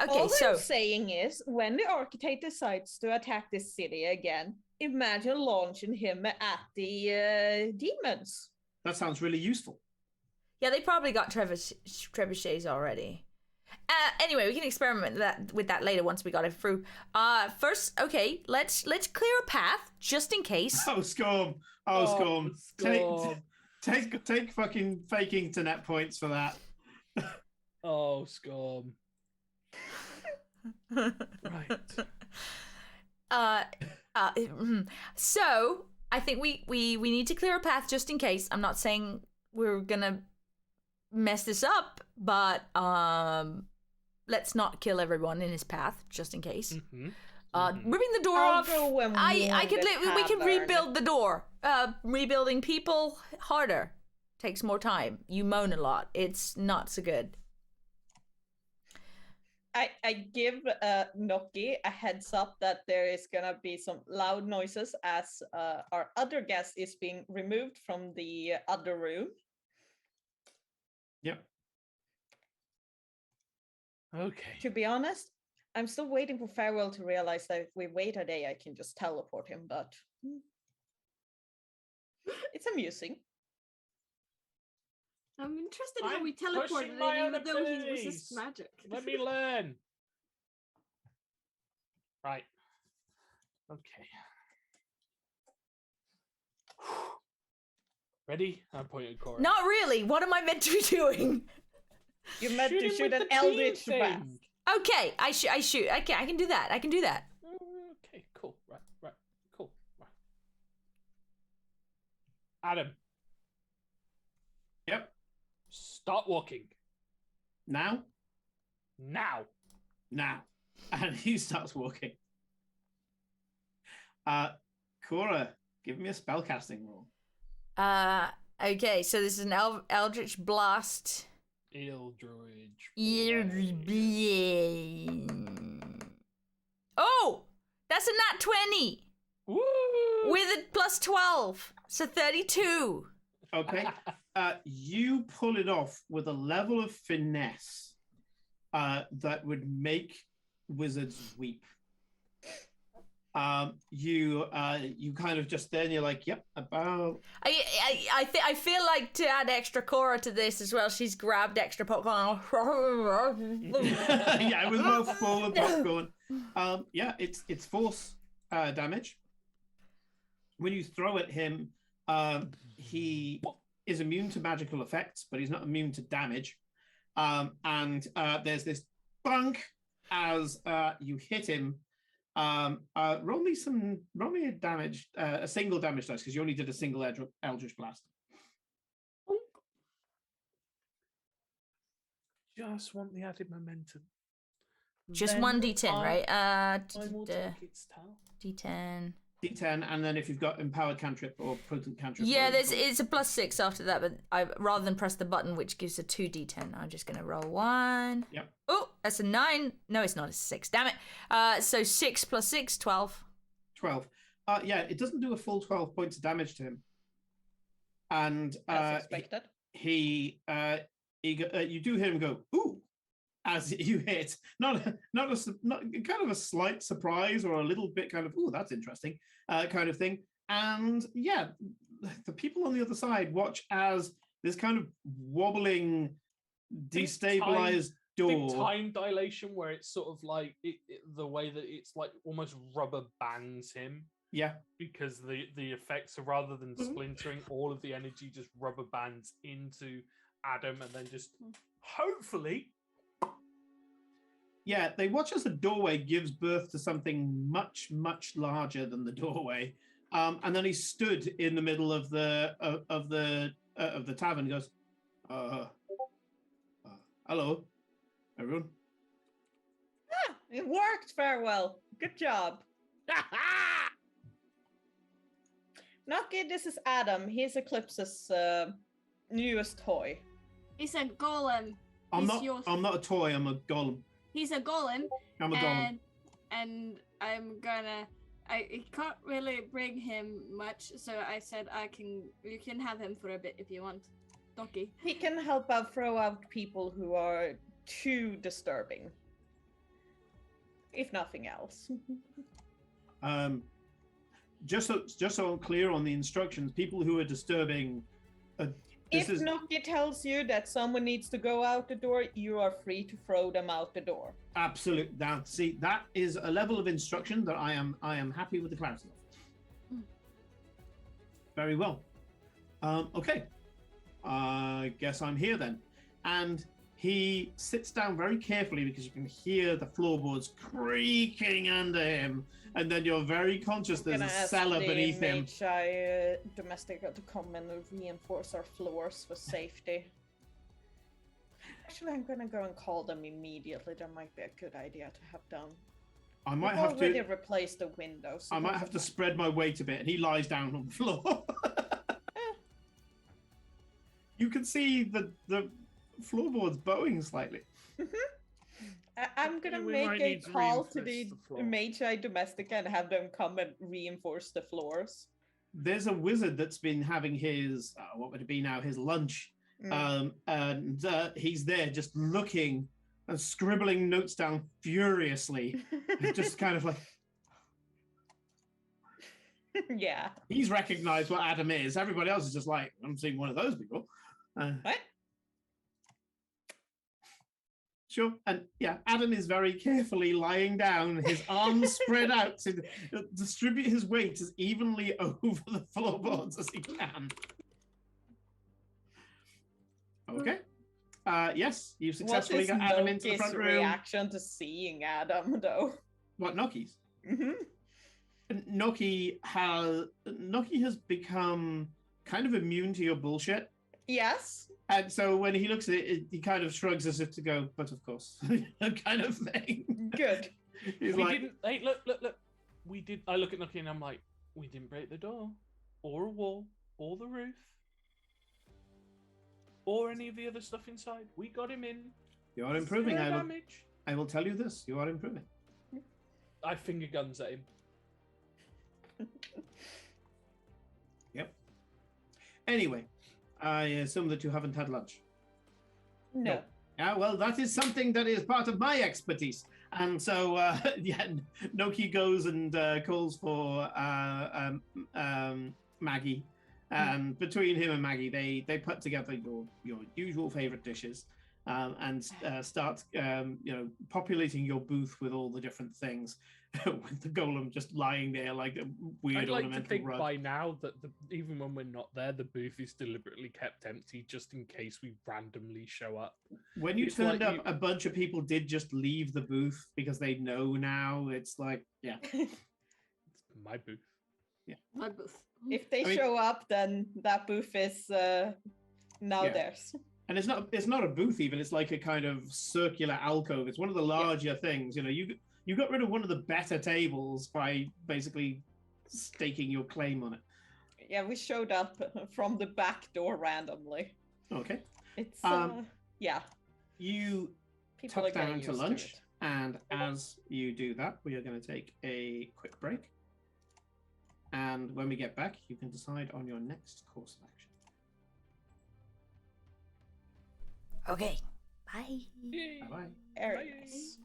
[SPEAKER 5] Okay, so
[SPEAKER 2] I'm saying is, when the architect decides to attack this city again, imagine launching him at the demons.
[SPEAKER 1] That sounds really useful.
[SPEAKER 5] yeah, they probably got trebuchets already. Anyway, we can experiment with that later once we got it through. First, okay, let's clear a path just in case.
[SPEAKER 1] Oh, Scorm. Oh, Scorm.
[SPEAKER 4] Scorm.
[SPEAKER 1] Take fucking faking to net points for that.
[SPEAKER 4] Oh, Scorm. Right.
[SPEAKER 5] So I think we need to clear a path just in case. I'm not saying we're gonna mess this up, but let's not kill everyone in his path just in case.
[SPEAKER 4] Mhm.
[SPEAKER 5] Ripping the door
[SPEAKER 2] I'll
[SPEAKER 5] off.
[SPEAKER 2] go and
[SPEAKER 5] I
[SPEAKER 2] warn
[SPEAKER 5] could
[SPEAKER 2] the
[SPEAKER 5] we can
[SPEAKER 2] tavern.
[SPEAKER 5] rebuild the door. Rebuilding people harder takes more time. You moan a lot. It's not so good.
[SPEAKER 2] I give Noki a heads up that there is gonna be some loud noises as our other guest is being removed from the other room.
[SPEAKER 1] Yep.
[SPEAKER 4] Okay.
[SPEAKER 2] To be honest, I'm still waiting for Farewell to realize that if we wait a day, I can just teleport him, but it's amusing.
[SPEAKER 3] I'm interested how
[SPEAKER 4] I'm
[SPEAKER 3] we
[SPEAKER 4] pushing
[SPEAKER 3] teleported
[SPEAKER 4] my
[SPEAKER 3] him
[SPEAKER 4] own
[SPEAKER 3] even though he
[SPEAKER 4] abilities.
[SPEAKER 3] resists magic.
[SPEAKER 4] Let me learn. Right. Okay. Ready? I point at Cora.
[SPEAKER 5] Not really. What am I meant to be doing?
[SPEAKER 2] You meant to
[SPEAKER 4] him
[SPEAKER 2] shoot
[SPEAKER 4] with
[SPEAKER 2] an
[SPEAKER 4] the beam
[SPEAKER 2] eldritch blast.
[SPEAKER 4] thing.
[SPEAKER 5] Okay, I shoot. Okay, I can do that. I can do that.
[SPEAKER 4] Okay, cool. Right. Cool. Right. Adam,
[SPEAKER 1] Yep.
[SPEAKER 4] start walking.
[SPEAKER 1] Now?
[SPEAKER 4] Now.
[SPEAKER 1] Now. And he starts walking. Cora, give me a spellcasting roll.
[SPEAKER 5] Okay, so this is an Eldritch Blast.
[SPEAKER 4] Eldritch.
[SPEAKER 5] Oh! That's a nat 20!
[SPEAKER 4] Woo!
[SPEAKER 5] With a plus 12. So 32.
[SPEAKER 1] Okay. You pull it off with a level of finesse that would make wizards weep. You kind of just then you're like, yep, about.
[SPEAKER 5] I feel like to add extra Cora to this as well. She's grabbed extra popcorn.
[SPEAKER 1] Yeah, it was both full of popcorn. Yeah, it's force damage. When you throw at him, he is immune to magical effects, but he's not immune to damage. And there's this bunk as you hit him. Roll me a damage, a single damage dice, because you only did a single Eldritch Blast.
[SPEAKER 4] Just want the added momentum.
[SPEAKER 5] Just
[SPEAKER 4] Then
[SPEAKER 5] one d10, right?
[SPEAKER 4] I will take its tail.
[SPEAKER 5] D10.
[SPEAKER 1] D10, and then if you've got empowered cantrip or potent cantrip.
[SPEAKER 5] Yeah,
[SPEAKER 1] whatever
[SPEAKER 5] it's a +6 after that, but rather than press the button, which gives a 2d10, I'm just going to roll 1.
[SPEAKER 1] Yep.
[SPEAKER 5] Oh, that's a 9. No, it's not. It's a 6. Damn it. So 6 plus 6, 12.
[SPEAKER 1] 12. Yeah, it doesn't do a full 12 points of damage to him. And
[SPEAKER 2] As expected.
[SPEAKER 1] you do hear him go, ooh, as you hit. Not kind of a slight surprise or a little bit kind of, ooh, that's interesting, kind of thing. And yeah, the people on the other side watch as this kind of wobbling, destabilized door.
[SPEAKER 4] Big time dilation where it's sort of like the way that it's like almost rubber bands him.
[SPEAKER 1] Yeah.
[SPEAKER 4] Because the effects are, rather than splintering, all of the energy just rubber bands into Adam and then just hopefully.
[SPEAKER 1] Yeah, they watch as the doorway gives birth to something much, much larger than the doorway. And then he stood in the middle of the tavern and goes, hello, everyone.
[SPEAKER 2] Ah, it worked very well. Good job. Nucky, this is Adam. He's Eclipse's newest toy.
[SPEAKER 3] He's a golem.
[SPEAKER 1] I'm not a toy, I'm a golem.
[SPEAKER 3] He's a golem.
[SPEAKER 1] I'm a golem.
[SPEAKER 3] And I can't really bring him much, so I said you can have him for a bit if you want. Donkey.
[SPEAKER 2] He can help out throw out people who are too disturbing. If nothing else.
[SPEAKER 1] Just so I'm clear on the instructions, people who are disturbing.
[SPEAKER 2] If Nucky tells you that someone needs to go out the door, you are free to throw them out the door.
[SPEAKER 1] Absolutely. Now, see, that is a level of instruction that I am happy with the clarity of. Very well. Okay. I guess I'm here then. And he sits down very carefully because you can hear the floorboards creaking under him. And then you're very conscious there's a cellar beneath him.
[SPEAKER 2] Domestic to come and reinforce our floors for safety. Actually, I'm gonna go and call them immediately. That might be a good idea to have done.
[SPEAKER 1] I might
[SPEAKER 2] We've
[SPEAKER 1] have
[SPEAKER 2] already
[SPEAKER 1] to
[SPEAKER 2] replace the windows.
[SPEAKER 1] I might have to spread my weight a bit, and he lies down on the floor. You can see the floorboards bowing slightly.
[SPEAKER 2] I'm gonna
[SPEAKER 4] We
[SPEAKER 2] make
[SPEAKER 4] might
[SPEAKER 2] a
[SPEAKER 4] need to
[SPEAKER 2] call to the
[SPEAKER 4] reinforce the floor.
[SPEAKER 2] Magi Domestica and have them come and reinforce the floors.
[SPEAKER 1] There's a wizard that's been having his what would it be now, his lunch, and he's there just looking and scribbling notes down furiously, just kind of like.
[SPEAKER 2] Yeah.
[SPEAKER 1] He's recognized what Adam is. Everybody else is just like, I'm seeing one of those people.
[SPEAKER 2] What?
[SPEAKER 1] Sure. And yeah, Adam is very carefully lying down, his arms spread out to distribute his weight as evenly over the floorboards as he can. Okay. Yes, you
[SPEAKER 2] What
[SPEAKER 1] successfully
[SPEAKER 2] is
[SPEAKER 1] got Adam into the
[SPEAKER 2] Noki's
[SPEAKER 1] front room.
[SPEAKER 2] reaction to seeing Adam, though?
[SPEAKER 1] What, Noki's?
[SPEAKER 2] Hmm.
[SPEAKER 1] Noki has become kind of immune to your bullshit.
[SPEAKER 2] Yes.
[SPEAKER 1] And so when he looks at it, he kind of shrugs as if to go, but of course, kind of thing.
[SPEAKER 2] Good.
[SPEAKER 1] He's
[SPEAKER 4] We
[SPEAKER 1] like,
[SPEAKER 4] didn't. Hey, look. We did. I look at Nucky and I'm like, we didn't break the door, or a wall, or the roof, or any of the other stuff inside. We got him in.
[SPEAKER 1] you are improving.
[SPEAKER 4] Zero damage.
[SPEAKER 1] I will tell you this, you are improving.
[SPEAKER 4] I finger guns at him.
[SPEAKER 1] Yep. Anyway, I assume that you haven't had lunch.
[SPEAKER 2] No.
[SPEAKER 1] Yeah, well, that is something that is part of my expertise. And so, yeah, Noki goes and calls for Maggie. And between him and Maggie, they put together your usual favorite dishes and start, populating your booth with all the different things. With the golem just lying there like a weird
[SPEAKER 4] I'd like to
[SPEAKER 1] ornamental
[SPEAKER 4] think
[SPEAKER 1] rug.
[SPEAKER 4] by now that even when we're not there, the booth is deliberately kept empty just in case we randomly show up.
[SPEAKER 1] When you
[SPEAKER 4] It's
[SPEAKER 1] turned
[SPEAKER 4] like
[SPEAKER 1] up, a bunch of people did just leave the booth because they know now. It's like, yeah.
[SPEAKER 4] It's my booth.
[SPEAKER 3] My booth.
[SPEAKER 2] If they
[SPEAKER 1] I mean-
[SPEAKER 2] show up, then that booth is now
[SPEAKER 1] Yeah.
[SPEAKER 2] theirs.
[SPEAKER 1] And it's not a booth even. It's like a kind of circular alcove. It's one of the larger things. You know, you got rid of one of the better tables by basically staking your claim on it.
[SPEAKER 2] Yeah, we showed up from the back door randomly.
[SPEAKER 1] Okay.
[SPEAKER 2] It's
[SPEAKER 1] Um,
[SPEAKER 2] yeah.
[SPEAKER 1] You
[SPEAKER 2] People
[SPEAKER 1] tuck
[SPEAKER 2] are getting
[SPEAKER 1] down to
[SPEAKER 2] used
[SPEAKER 1] lunch,
[SPEAKER 2] it.
[SPEAKER 1] and as you do that, we are going to take a quick break. And when we get back, you can decide on your next course of action.
[SPEAKER 5] Okay. Bye.
[SPEAKER 4] Yay.
[SPEAKER 1] Bye-bye.
[SPEAKER 2] Very
[SPEAKER 4] Bye.
[SPEAKER 2] nice.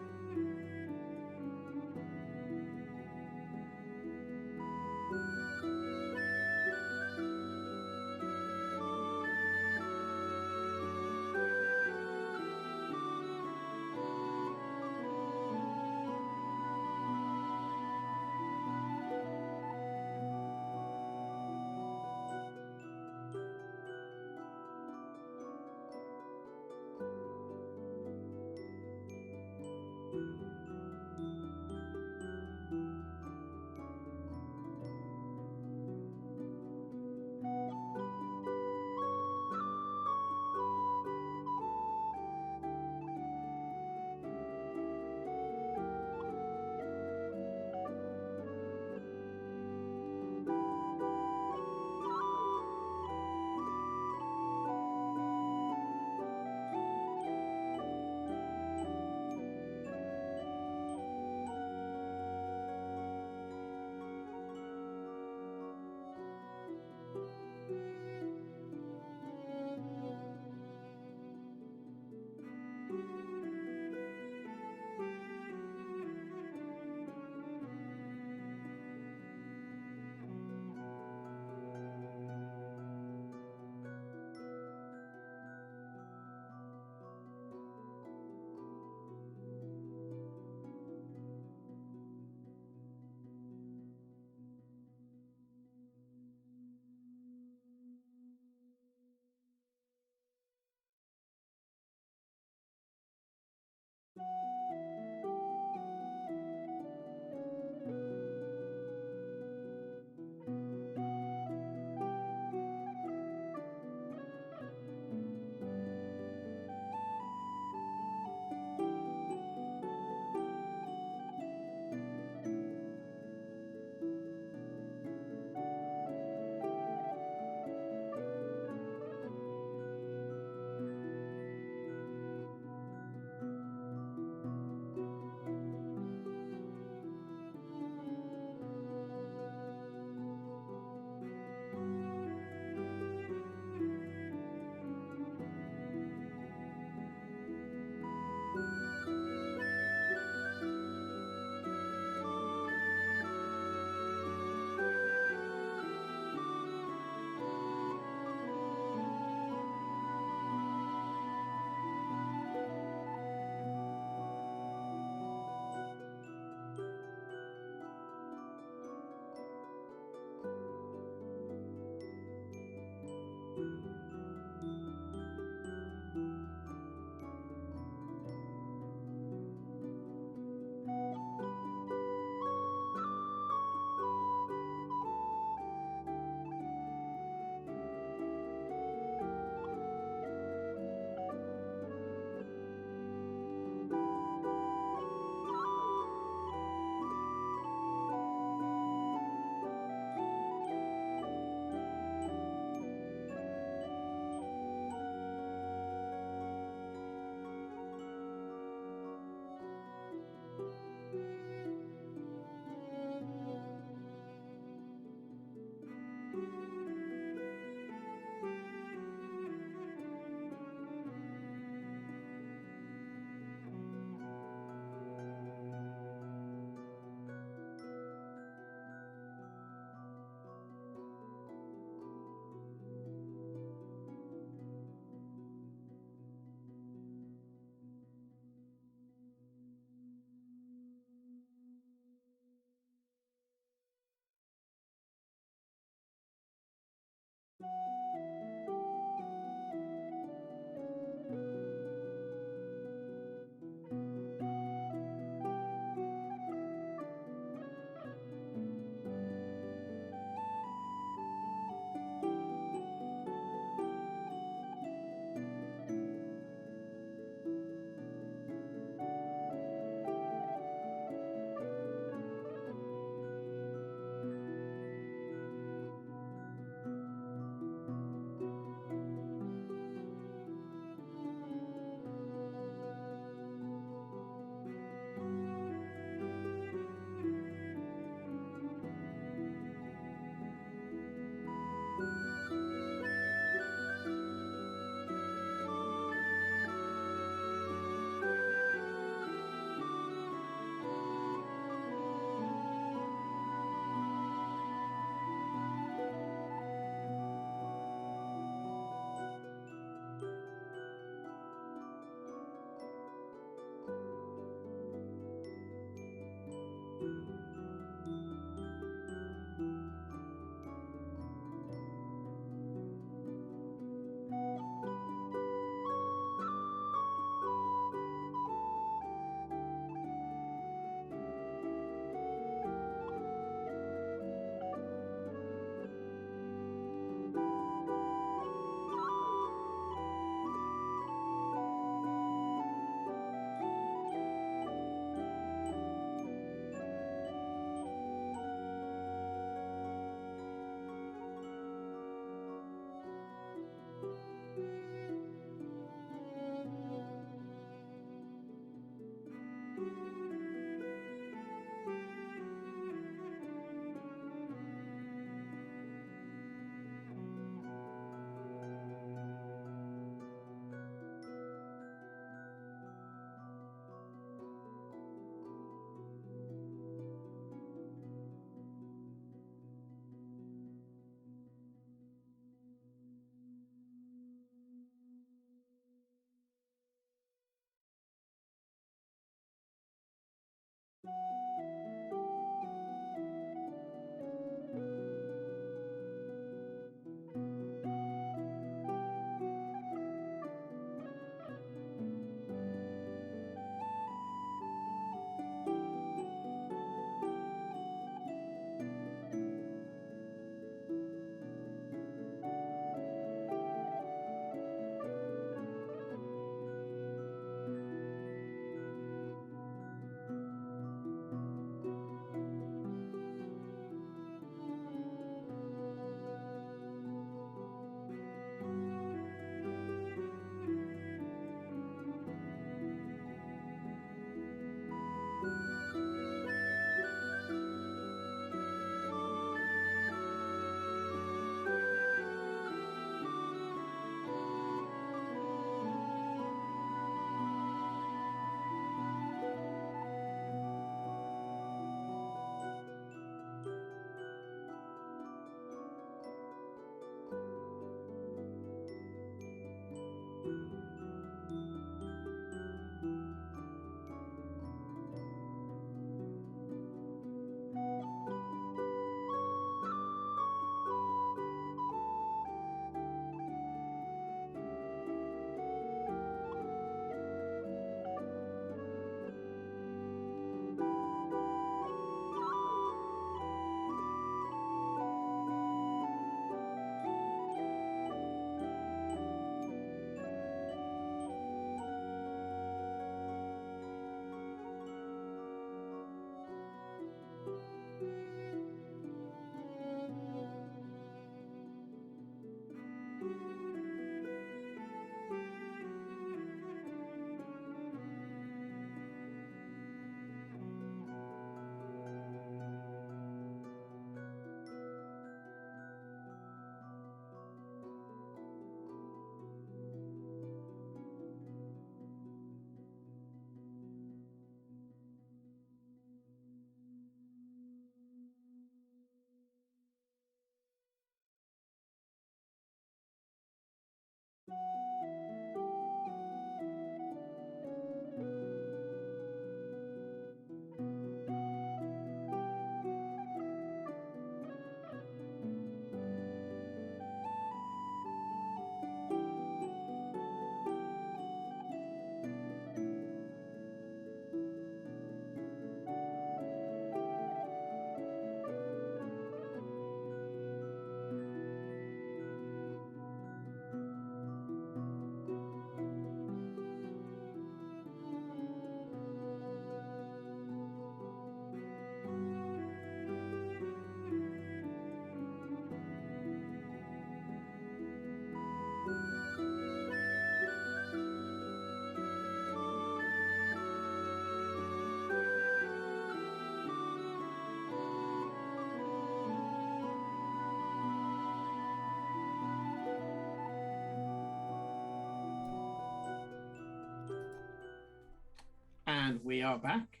[SPEAKER 1] And we are back.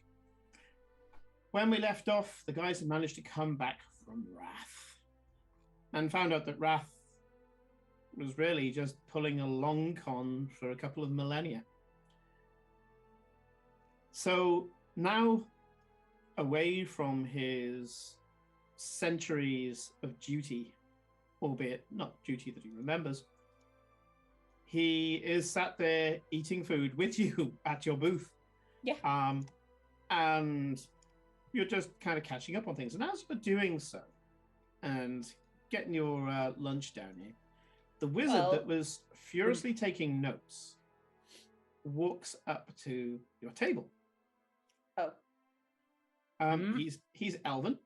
[SPEAKER 1] When we left off, the guys had managed to come back from Wrath and found out that Wrath was really just pulling a long con for a couple of millennia. So now, away from his centuries of duty, albeit not duty that he remembers, he is sat there eating food with you at your booth.
[SPEAKER 2] Yeah.
[SPEAKER 1] And you're just kind of catching up on things. And as you're doing so, and getting your lunch down here, the wizard that was furiously taking notes walks up to your table.
[SPEAKER 2] Oh.
[SPEAKER 1] He's Elven,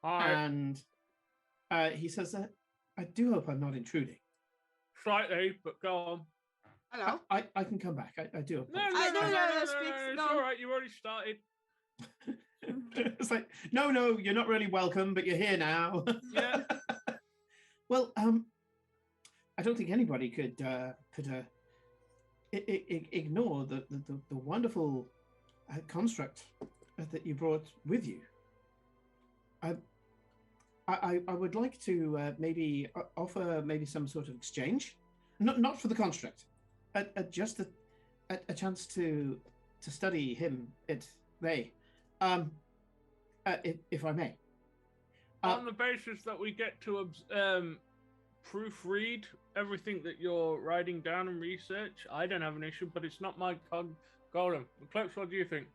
[SPEAKER 4] Hi.
[SPEAKER 1] and he says, I do hope I'm not intruding.
[SPEAKER 4] Slightly, but go on.
[SPEAKER 3] Hello.
[SPEAKER 1] I can come back. I do apologize.
[SPEAKER 4] It's all right. You already started.
[SPEAKER 1] It's like, no, you're not really welcome, but you're here now.
[SPEAKER 4] Yeah.
[SPEAKER 1] Well, I don't think anybody could ignore the wonderful construct that you brought with you. I would like to maybe offer maybe some sort of exchange, not for the construct, just a chance to study him. If I may.
[SPEAKER 4] On the basis that we get to proofread everything that you're writing down and research, I don't have an issue, but it's not my golem. Cloaks, what do you think?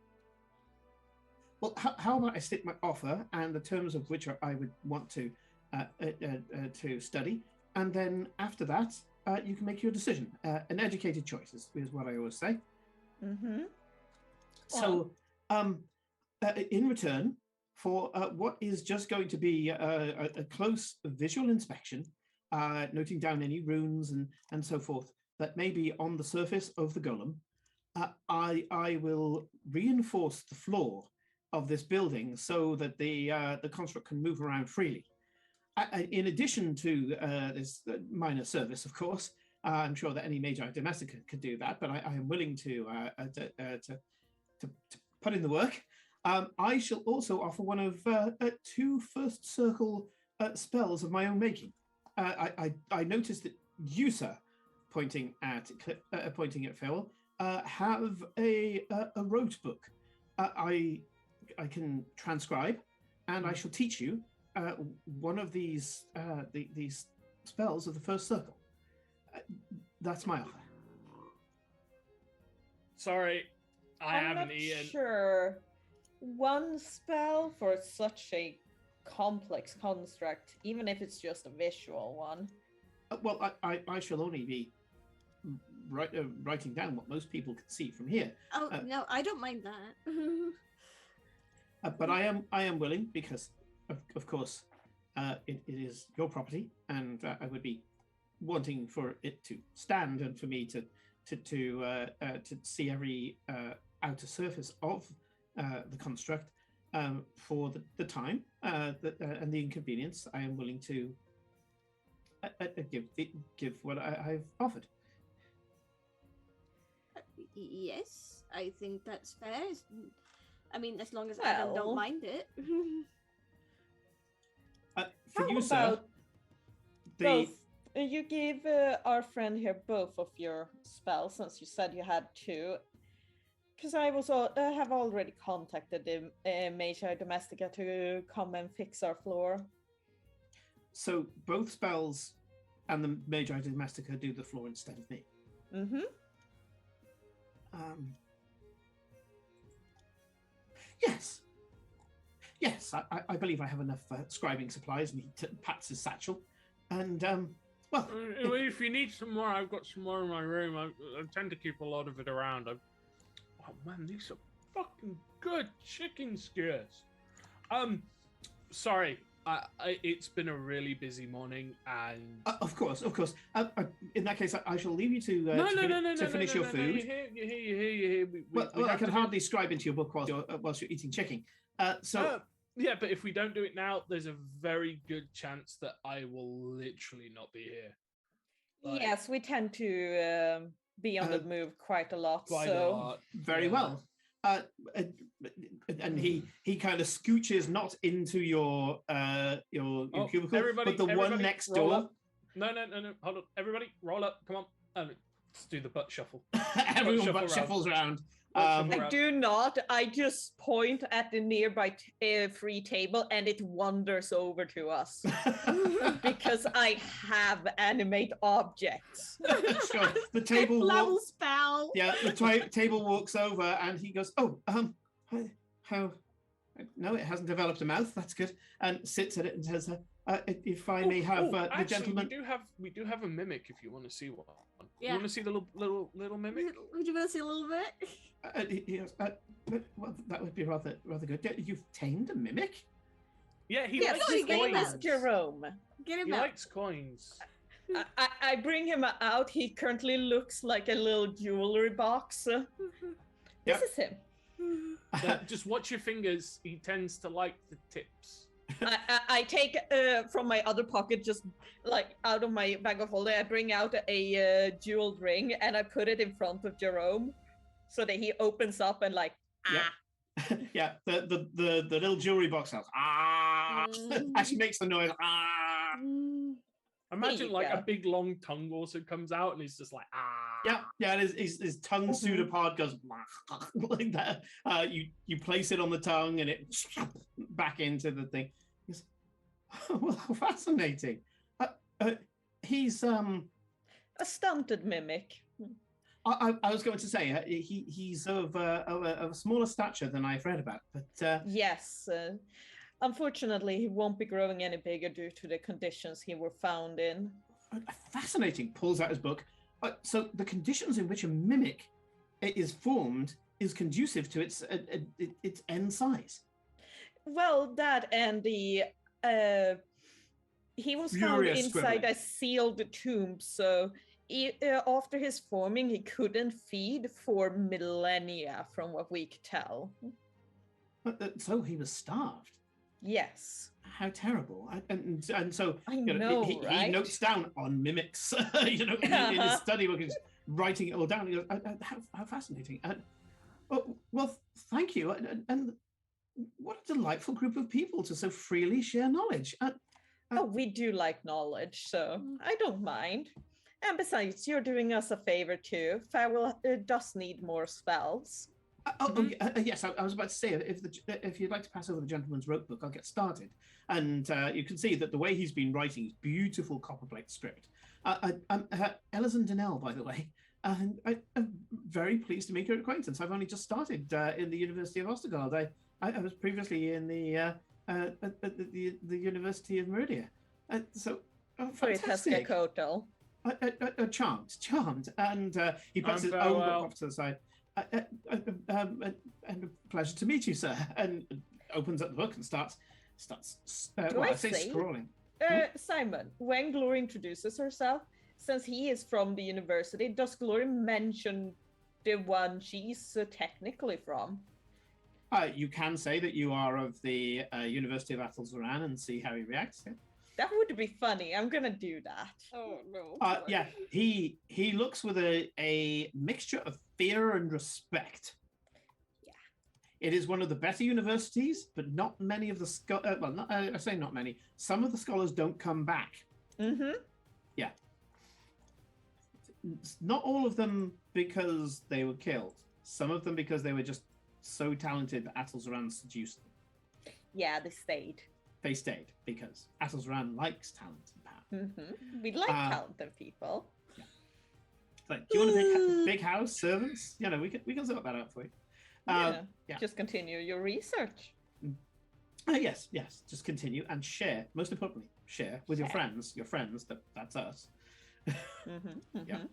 [SPEAKER 1] Well, how about I state my offer and the terms of which I would want to study, and then after that, you can make your decision. An educated choice is what I always say.
[SPEAKER 2] Mm-hmm.
[SPEAKER 1] So, in return for what is just going to be a close visual inspection, noting down any runes and so forth that may be on the surface of the golem, I will reinforce the floor of this building so that the construct can move around freely. In addition to this minor service, of course, I'm sure that any Magi Domestica could do that, but I am willing to put in the work. I shall also offer one of 2 first circle spells of my own making. I noticed that you, sir, pointing at Farewell, have a rote book. I can transcribe, and I shall teach you one of these spells of the first circle. That's my offer.
[SPEAKER 4] Sorry, I
[SPEAKER 2] I'm
[SPEAKER 4] haven't
[SPEAKER 2] not
[SPEAKER 4] eaten.
[SPEAKER 2] sure. One spell for such a complex construct, even if it's just a visual one.
[SPEAKER 1] Well, I shall only be writing down what most people can see from here.
[SPEAKER 3] Oh no, I don't mind that.
[SPEAKER 1] But I am willing, because of course it is your property, and I would be wanting for it to stand and for me to see every outer surface of the construct for the time and the inconvenience. I am willing to give what I've offered.
[SPEAKER 3] Yes, I think that's fair. I mean, as long as Adam don't
[SPEAKER 2] Well.
[SPEAKER 3] mind it.
[SPEAKER 1] For
[SPEAKER 2] How
[SPEAKER 1] you, sir,
[SPEAKER 2] about both? You gave our friend here both of your spells, since you said you had 2. Because I have already contacted the Magi Domestica to come and fix our floor.
[SPEAKER 1] So both spells and the Magi Domestica do the floor instead of me.
[SPEAKER 2] Mm-hmm.
[SPEAKER 1] Yes, I believe I have enough scribing supplies, and he pats his satchel. And, well...
[SPEAKER 4] If you need some more, I've got some more in my room. I tend to keep a lot of it around. Oh man, these are fucking good chicken skewers. Sorry, it's been a really busy morning, and
[SPEAKER 1] of course. In that case, I shall leave you to finish your food.
[SPEAKER 4] You're here.
[SPEAKER 1] Well, I can hardly scribe into your book whilst you're eating chicken.
[SPEAKER 4] Yeah, but if we don't do it now, there's a very good chance that I will literally not be here.
[SPEAKER 2] Yes, we tend to be on the move quite a lot.
[SPEAKER 1] Very well. And he kind of scooches not into your cubicle, but the one next
[SPEAKER 4] roll
[SPEAKER 1] door.
[SPEAKER 4] Up. No, hold on. Everybody, roll up. Come on. Let's do the butt shuffle.
[SPEAKER 1] Everyone
[SPEAKER 4] shuffle
[SPEAKER 1] but shuffles around.
[SPEAKER 2] I do not. I just point at the nearby free table and it wanders over to us because I have animate objects.
[SPEAKER 1] So the table
[SPEAKER 3] level spell.
[SPEAKER 1] Yeah, the table walks over and he goes, "Oh, how? No, it hasn't developed a mouth. That's good." And sits at it and says, "If I may have the
[SPEAKER 4] actually,
[SPEAKER 1] gentleman."
[SPEAKER 4] we do have a mimic if you want to see one.
[SPEAKER 3] Yeah.
[SPEAKER 4] You want to see the little mimic?
[SPEAKER 3] Would you want to see a little bit?
[SPEAKER 1] He goes, well, that would be rather good. You've tamed a mimic?
[SPEAKER 4] Yeah, he
[SPEAKER 2] Yes,
[SPEAKER 4] likes
[SPEAKER 2] his name is
[SPEAKER 4] coins.
[SPEAKER 2] Jerome.
[SPEAKER 3] Get him
[SPEAKER 4] He
[SPEAKER 3] out.
[SPEAKER 4] likes coins.
[SPEAKER 2] I bring him out. He currently looks like a little jewelry box.
[SPEAKER 1] Yep.
[SPEAKER 2] This is him.
[SPEAKER 4] Just watch your fingers. He tends to like the tips.
[SPEAKER 2] I take from my other pocket, just like out of my bag of holding, I bring out a jeweled ring and I put it in front of Jerome so that he opens up and like,
[SPEAKER 1] Yeah. Yeah, the little jewelry box house. Actually makes the noise.
[SPEAKER 4] Imagine
[SPEAKER 2] you
[SPEAKER 4] like
[SPEAKER 2] go.
[SPEAKER 4] a big long tongue also comes out and he's just like
[SPEAKER 1] Yeah, his tongue pseudopod goes like that. You place it on the tongue and it back into the thing. He goes, "Oh, well, how fascinating." He's
[SPEAKER 2] a stunted mimic.
[SPEAKER 1] I was going to say he's of a smaller stature than I've read about, but
[SPEAKER 2] Yes. Unfortunately, he won't be growing any bigger due to the conditions he were found in.
[SPEAKER 1] fascinating. Pulls out his book. So the conditions in which a mimic is formed is conducive to its end size.
[SPEAKER 2] Well, that and the he was found
[SPEAKER 1] Furious
[SPEAKER 2] inside
[SPEAKER 1] scribbling.
[SPEAKER 2] a sealed tomb, so after his forming, he couldn't feed for millennia, from what we could tell.
[SPEAKER 1] So he was starved.
[SPEAKER 2] Yes.
[SPEAKER 1] How terrible! And so
[SPEAKER 2] I
[SPEAKER 1] you
[SPEAKER 2] know,
[SPEAKER 1] he
[SPEAKER 2] right?
[SPEAKER 1] notes down on mimics. In his study book, he's writing it all down. He goes, "How fascinating!" Well, thank you. And what a delightful group of people to so freely share knowledge.
[SPEAKER 2] Oh, we do like knowledge, so I don't mind. And besides, you're doing us a favor too. Farewell does need more spells.
[SPEAKER 1] Yes, I was about to say, if you'd like to pass over the gentleman's rope book, I'll get started. And you can see that the way he's been writing is beautiful copperplate script. I'm Elizon Donnell, by the way, and I'm very pleased to make your acquaintance. I've only just started in the University of Ostergard. I was previously in the University of Meridia. Fantastic.
[SPEAKER 2] Kotal.
[SPEAKER 1] Charmed. And he puts his own book off to the side. And a pleasure to meet you, sir. And opens up the book and starts scrolling.
[SPEAKER 2] Simon, when Glory introduces herself, since he is from the university, does Glory mention the one she's technically from?
[SPEAKER 1] You can say that you are of the University of Athelzoran and see how he reacts. Yeah.
[SPEAKER 2] That would be funny. I'm gonna do that.
[SPEAKER 3] Oh no.
[SPEAKER 1] Yeah, he looks with a mixture of fear and respect.
[SPEAKER 3] Yeah.
[SPEAKER 1] It is one of the better universities, but not many of the I say not many. Some of the scholars don't come back.
[SPEAKER 2] Mm-hmm.
[SPEAKER 1] Yeah. Not all of them because they were killed. Some of them because they were just so talented that Athelzoran seduced them.
[SPEAKER 2] Yeah, they stayed.
[SPEAKER 1] They stayed because Athelzoran likes talent and power.
[SPEAKER 2] Mm-hmm. We like talented people.
[SPEAKER 1] Yeah. Like, do you want a big house, servants? We can sort that out for you.
[SPEAKER 2] Yeah.
[SPEAKER 1] Yeah.
[SPEAKER 2] Just continue your research.
[SPEAKER 1] Yes. Just continue and share. Most importantly, share with your friends. Your friends. That's us. Yeah.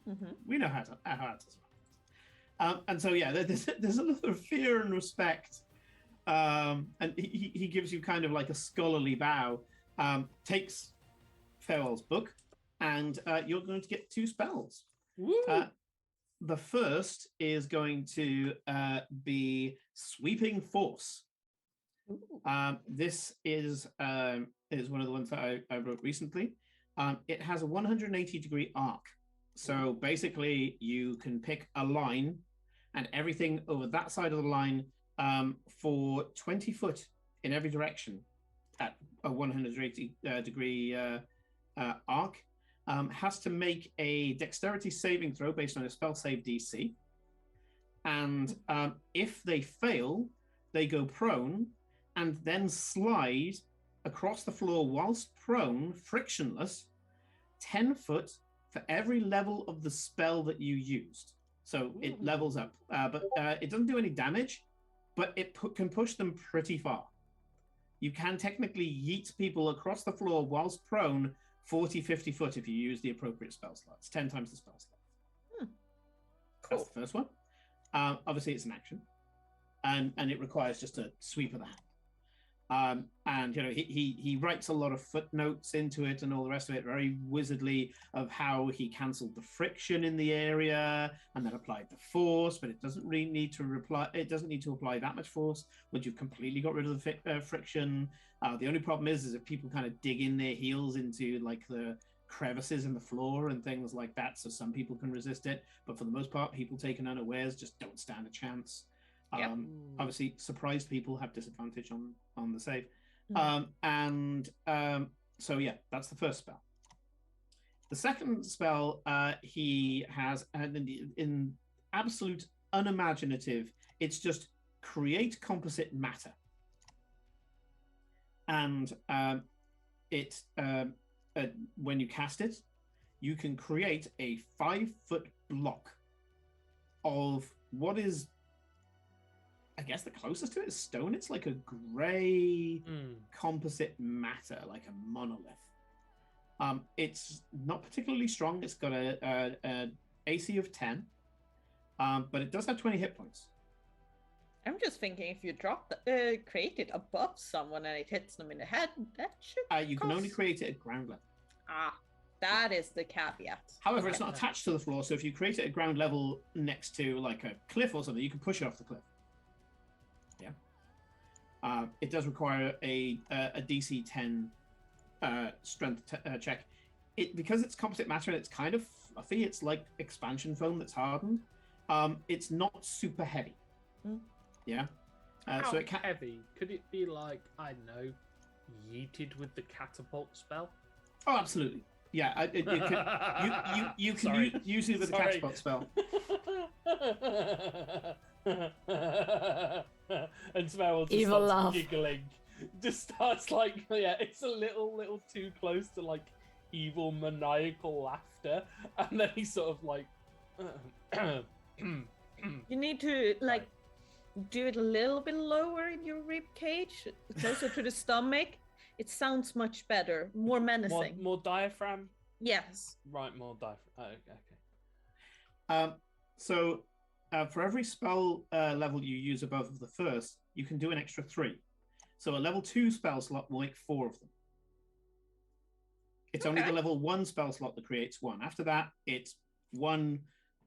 [SPEAKER 1] We know how to survive. And so there's a lot of fear and respect. And he gives you kind of like a scholarly bow, takes Farewell's book, and you're going to get 2 spells. The first is going to be Sweeping Force. This is one of the ones that I wrote recently. It has a 180-degree arc. So basically, you can pick a line and everything over that side of the line for 20 foot in every direction at a 180 degree arc has to make a dexterity saving throw based on a spell save DC. And if they fail, they go prone and then slide across the floor whilst prone, frictionless, 10 foot for every level of the spell that you used. So it levels up, but it doesn't do any damage, but it can push them pretty far. You can technically yeet people across the floor whilst prone 40, 50 foot if you use the appropriate spell slots, 10 times the spell slot.
[SPEAKER 2] Cool.
[SPEAKER 1] That's the first one. Obviously, it's an action, and it requires just a sweep of the hand. And he writes a lot of footnotes into it and all the rest of it, very wizardly, of how he cancelled the friction in the area and then applied the force, but it doesn't really need to apply. It doesn't need to apply that much force once you've completely got rid of the friction. The only problem is if people kind of dig in their heels into like the crevices in the floor and things like that, so some people can resist it, but for the most part, people taken unawares just don't stand a chance.
[SPEAKER 2] Yep.
[SPEAKER 1] Obviously, surprised people have disadvantage on the save. So yeah, that's the first spell. The second spell he has in absolute unimaginative. It's just create composite matter, and when you cast it, you can create a 5-foot block of what is, I guess the closest to it is stone. It's like a gray composite matter, like a monolith. It's not particularly strong. It's got a AC of 10, but it does have 20 hit points.
[SPEAKER 2] I'm just thinking if you drop create it above someone and it hits them in the head, that should
[SPEAKER 1] You can only create it at ground level.
[SPEAKER 2] That is the caveat.
[SPEAKER 1] However, it's not attached to the floor, so if you create it at ground level next to like a cliff or something, you can push it off the cliff. Yeah. It does require a DC 10 strength check. Because it's composite matter and it's kind of fluffy, it's like expansion foam that's hardened. It's not super heavy. Yeah.
[SPEAKER 4] How
[SPEAKER 1] so it can
[SPEAKER 4] heavy? Could it be like, I don't know, yeeted with the catapult spell?
[SPEAKER 1] Oh, absolutely. Yeah, it could, you can use it with the catapult spell.
[SPEAKER 4] And Smell just
[SPEAKER 5] Evil
[SPEAKER 4] starts
[SPEAKER 5] laugh.
[SPEAKER 4] giggling. Just starts like, yeah, it's a little too close to like evil maniacal laughter, and then he's sort of like,
[SPEAKER 2] You need to like do it a little bit lower in your rib cage, closer to the stomach. It sounds much better, more menacing.
[SPEAKER 4] more diaphragm.
[SPEAKER 2] Yes.
[SPEAKER 4] Right, more diaphragm. Oh, okay.
[SPEAKER 1] So for every spell level you use above the first, you can do an extra 3. So a level 2 spell slot will make 4 of them. It's only the level 1 spell slot that creates 1. After that, it's 1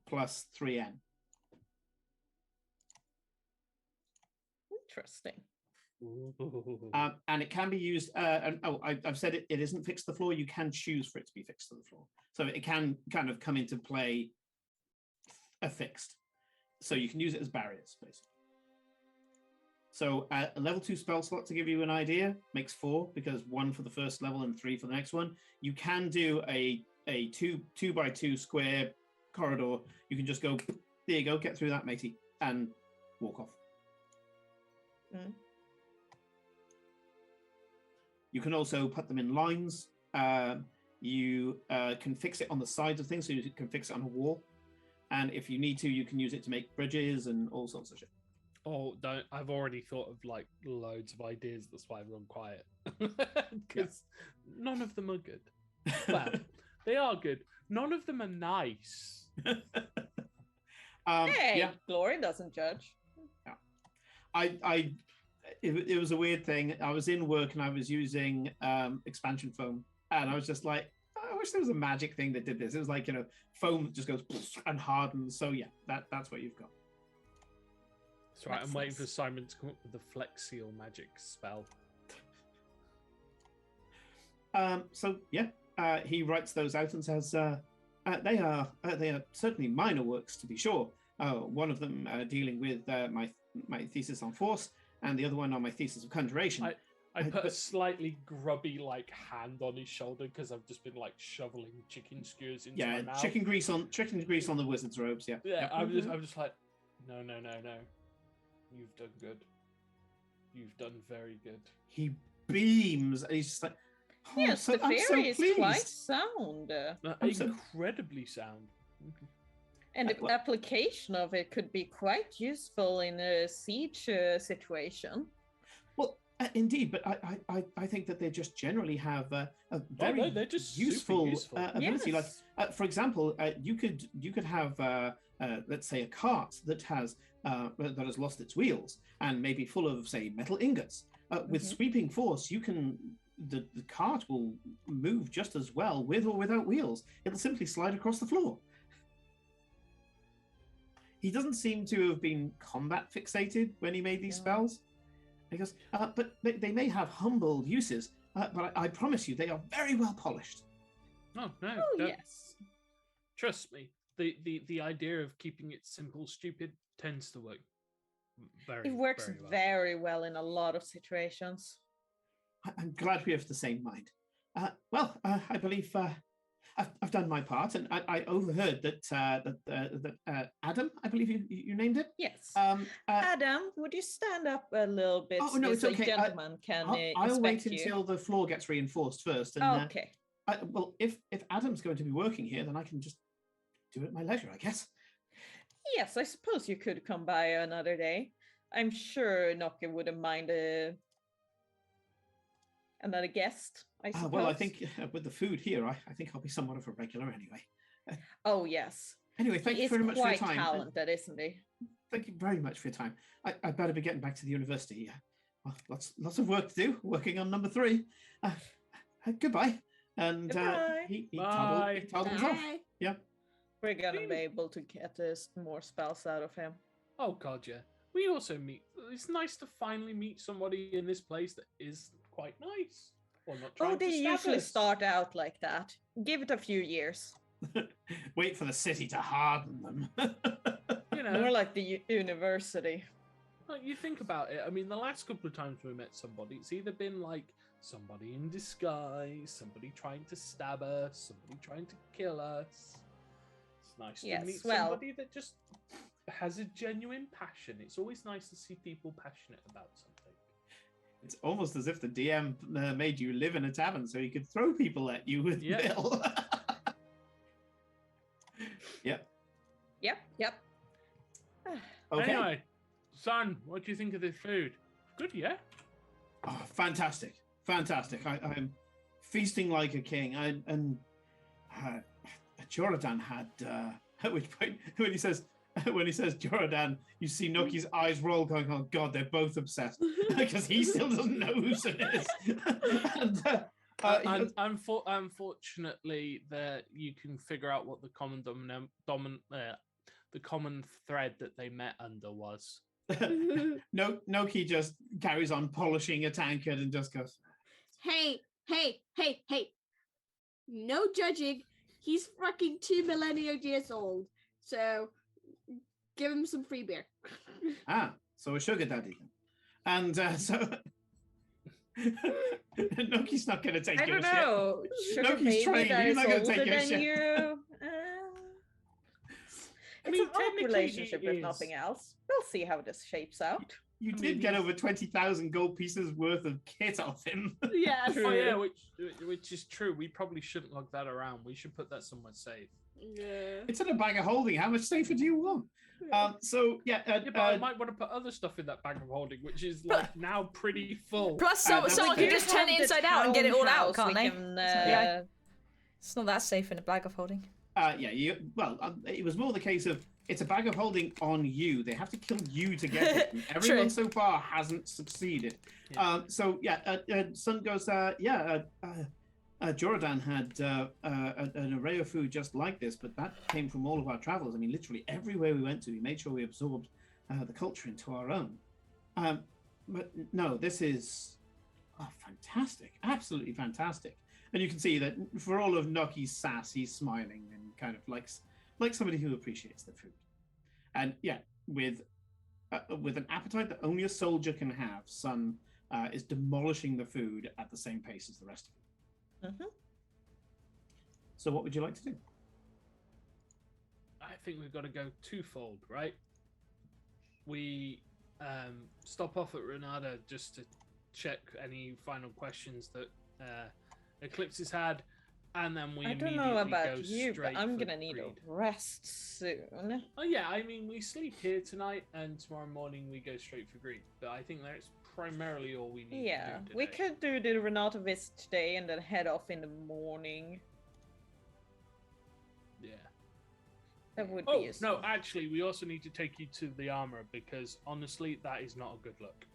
[SPEAKER 1] plus 3n.
[SPEAKER 2] Interesting.
[SPEAKER 1] And it can be used. I've said it isn't fixed to the floor. You can choose for it to be fixed to the floor. So it can kind of come into play affixed. So you can use it as barriers, basically. So a level 2 spell slot, to give you an idea, makes 4 because 1 for the first level and 3 for the next one. You can do a 2 by 2 square corridor. You can just go, there you go, get through that, matey, and walk off. You can also put them in lines. You can fix it on the sides of things, so you can fix it on a wall. And if you need to, you can use it to make bridges and all sorts of shit.
[SPEAKER 4] Oh, don't! I've already thought of like loads of ideas. That's why I've gone quiet, because none of them are good. Well, they are good. None of them are nice.
[SPEAKER 2] Hey, Glory doesn't judge.
[SPEAKER 1] Yeah. It was a weird thing. I was in work and I was using expansion foam, and I was just like, I wish there was a magic thing that did this. It was like, foam that just goes and hardens. So yeah, that's what you've got.
[SPEAKER 4] That's right. I'm waiting for Simon to come up with the Flexial magic spell.
[SPEAKER 1] So yeah, he writes those out and says they are certainly minor works to be sure, One of them dealing with my thesis on force, and the other one on my thesis of conjuration.
[SPEAKER 4] I put a slightly grubby like hand on his shoulder because I've just been like shoveling chicken skewers into my mouth.
[SPEAKER 1] chicken grease on the wizard's robes. Yeah,
[SPEAKER 4] Yeah,
[SPEAKER 1] Yep.
[SPEAKER 4] I'm just like, no. You've done good. You've done very good.
[SPEAKER 1] He beams, and he's just like, oh,
[SPEAKER 2] Yes, the
[SPEAKER 1] I'm so
[SPEAKER 2] fairy is quite
[SPEAKER 1] pleased.
[SPEAKER 2] sound.
[SPEAKER 4] Incredibly sound.
[SPEAKER 2] And the
[SPEAKER 1] Well-
[SPEAKER 2] application of it could be quite useful in a siege situation.
[SPEAKER 1] Well, indeed, but I think that they just generally have a very
[SPEAKER 4] they're just super
[SPEAKER 1] useful,
[SPEAKER 4] useful.
[SPEAKER 1] ability.
[SPEAKER 2] Yes.
[SPEAKER 1] Like, for example, you could have let's say a cart that has lost its wheels and maybe full of, say, metal ingots. With
[SPEAKER 2] Mhm.
[SPEAKER 1] sweeping force, the cart will move just as well with or without wheels. It'll simply slide across the floor. He doesn't seem to have been combat fixated when he made these
[SPEAKER 2] Yeah.
[SPEAKER 1] spells. Because, but they may have humble uses, but I promise you, they are very well polished.
[SPEAKER 4] Oh no!
[SPEAKER 2] Oh,
[SPEAKER 4] don't-
[SPEAKER 2] yes.
[SPEAKER 4] Trust me. The idea of keeping it simple, stupid tends to work very.
[SPEAKER 2] It works
[SPEAKER 4] very well.
[SPEAKER 2] very well in a lot of situations.
[SPEAKER 1] I'm glad we have the same mind. I believe I've done my part, and I overheard that Adam, I believe you named it.
[SPEAKER 2] Yes.
[SPEAKER 1] Um,
[SPEAKER 2] Adam, would you stand up a little bit
[SPEAKER 1] Oh, no, it's
[SPEAKER 2] so
[SPEAKER 1] okay.
[SPEAKER 2] a gentleman can
[SPEAKER 1] I'll wait
[SPEAKER 2] inspect you?
[SPEAKER 1] until the floor gets reinforced first. And
[SPEAKER 2] Okay.
[SPEAKER 1] well, if Adam's going to be working here, then I can just do it at my leisure, I guess.
[SPEAKER 2] Yes, I suppose you could come by another day. I'm sure Nokia wouldn't mind another guest, I suppose.
[SPEAKER 1] Well, I think with the food here, I think I'll be somewhat of a regular anyway.
[SPEAKER 2] Oh, yes.
[SPEAKER 1] Anyway, thank
[SPEAKER 2] He
[SPEAKER 1] you
[SPEAKER 2] is
[SPEAKER 1] very much for your
[SPEAKER 2] quite
[SPEAKER 1] time.
[SPEAKER 2] talented, isn't he?
[SPEAKER 1] Thank you very much for your time. I better be getting back to the university. Well, lots of work to do. Working on number 3. Goodbye. And
[SPEAKER 2] Goodbye.
[SPEAKER 1] he
[SPEAKER 4] Bye.
[SPEAKER 1] toddles off.
[SPEAKER 3] Bye.
[SPEAKER 1] Yeah.
[SPEAKER 2] We're gonna
[SPEAKER 4] Seems-
[SPEAKER 2] be able to get more spells out of him.
[SPEAKER 4] Oh god, yeah. We also meet. It's nice to finally meet somebody in this place that is quite nice. Or not trying
[SPEAKER 2] Oh, they
[SPEAKER 4] to stab
[SPEAKER 2] usually
[SPEAKER 4] us.
[SPEAKER 2] start out like that. Give it a few years.
[SPEAKER 1] Wait for the city to harden them.
[SPEAKER 4] You know,
[SPEAKER 2] More like the university.
[SPEAKER 4] like, you think about it. I mean, the last couple of times we met somebody, it's either been like somebody in disguise, somebody trying to stab us, somebody trying to kill us. It's nice to
[SPEAKER 2] Yes,
[SPEAKER 4] meet
[SPEAKER 2] well-
[SPEAKER 4] somebody that just has a genuine passion. It's always nice to see people passionate about something.
[SPEAKER 1] It's almost as if the DM made you live in a tavern so he could throw people at you with
[SPEAKER 4] Yeah.
[SPEAKER 1] Bill. Yep.
[SPEAKER 2] Yep.
[SPEAKER 1] Okay.
[SPEAKER 4] Anyway, son, what do you think of this food? Good, yeah?
[SPEAKER 1] Oh, fantastic. I'm feasting like a king. Jordan had at which point when he says Jordan, you see Noki's eyes roll, going, "Oh God, they're both obsessed," because he still doesn't know whose it is. And, he goes,
[SPEAKER 4] Unfortunately, that you can figure out what the common the common thread that they met under was.
[SPEAKER 1] Noki just carries on polishing a tankard and just goes,
[SPEAKER 3] Hey. No judging. He's fucking 2 millennia years old. So give him some free beer.
[SPEAKER 1] so a sugar daddy then. And so Noki's not going to take
[SPEAKER 2] I
[SPEAKER 1] your
[SPEAKER 2] don't
[SPEAKER 1] shit.
[SPEAKER 2] know. Sugar
[SPEAKER 1] Noki's
[SPEAKER 2] baby
[SPEAKER 1] trained,
[SPEAKER 2] that
[SPEAKER 1] he's
[SPEAKER 2] is
[SPEAKER 1] not gonna
[SPEAKER 2] older
[SPEAKER 1] take your
[SPEAKER 2] than
[SPEAKER 1] shit.
[SPEAKER 2] you.
[SPEAKER 4] I
[SPEAKER 2] It's
[SPEAKER 4] mean,
[SPEAKER 2] an odd
[SPEAKER 4] technically
[SPEAKER 2] relationship,
[SPEAKER 4] he
[SPEAKER 2] if
[SPEAKER 4] is.
[SPEAKER 2] nothing else. We'll see how this shapes out.
[SPEAKER 1] You
[SPEAKER 4] I
[SPEAKER 1] did
[SPEAKER 4] mean,
[SPEAKER 1] get
[SPEAKER 4] he's-
[SPEAKER 1] over 20,000 gold pieces worth of kit off him.
[SPEAKER 2] Yeah,
[SPEAKER 4] Oh yeah, which is true. We probably shouldn't lug that around. We should put that somewhere safe.
[SPEAKER 3] Yeah.
[SPEAKER 1] It's in a bag of holding. How much safer do you want? So yeah,
[SPEAKER 4] Yeah, but I might want to put other stuff in that bag of holding, which is like now pretty full.
[SPEAKER 5] Plus,
[SPEAKER 1] that's
[SPEAKER 5] someone
[SPEAKER 1] okay.
[SPEAKER 5] can just turn it inside out and get it all out, can't they?
[SPEAKER 2] Yeah.
[SPEAKER 5] It's not that safe in a bag of holding.
[SPEAKER 1] it was more the case of it's a bag of holding on you. They have to kill you to get it. And
[SPEAKER 5] True.
[SPEAKER 1] everyone so far hasn't succeeded.
[SPEAKER 4] Yeah.
[SPEAKER 1] Sun goes, Jordan had an array of food just like this, but that came from all of our travels. I mean, literally everywhere we went to, we made sure we absorbed the culture into our own. But no, this is fantastic, absolutely fantastic. And you can see that for all of Noki's sass, he's smiling and kind of like somebody who appreciates the food. And yeah, with an appetite that only a soldier can have, Sun is demolishing the food at the same pace as the rest of you.
[SPEAKER 2] Mhm.
[SPEAKER 1] So what would you like to do?
[SPEAKER 4] I think we've got to go twofold, right? We stop off at Renata just to check any final questions that Eclipse has had, and then we
[SPEAKER 2] I don't
[SPEAKER 4] immediately
[SPEAKER 2] know
[SPEAKER 4] go
[SPEAKER 2] about you, but
[SPEAKER 4] straight
[SPEAKER 2] I'm
[SPEAKER 4] for
[SPEAKER 2] gonna need
[SPEAKER 4] Greed.
[SPEAKER 2] a rest soon.
[SPEAKER 4] Oh yeah, I mean we sleep here tonight, and tomorrow morning we go straight for Greed. But I think that's primarily all we need
[SPEAKER 2] Yeah,
[SPEAKER 4] to do
[SPEAKER 2] we
[SPEAKER 4] today.
[SPEAKER 2] could do the Renata visit today and then head off in the morning.
[SPEAKER 4] Yeah.
[SPEAKER 2] That would
[SPEAKER 4] Oh
[SPEAKER 2] be useful.
[SPEAKER 4] no, actually, we also need to take you to the armor because honestly, that is not a good look.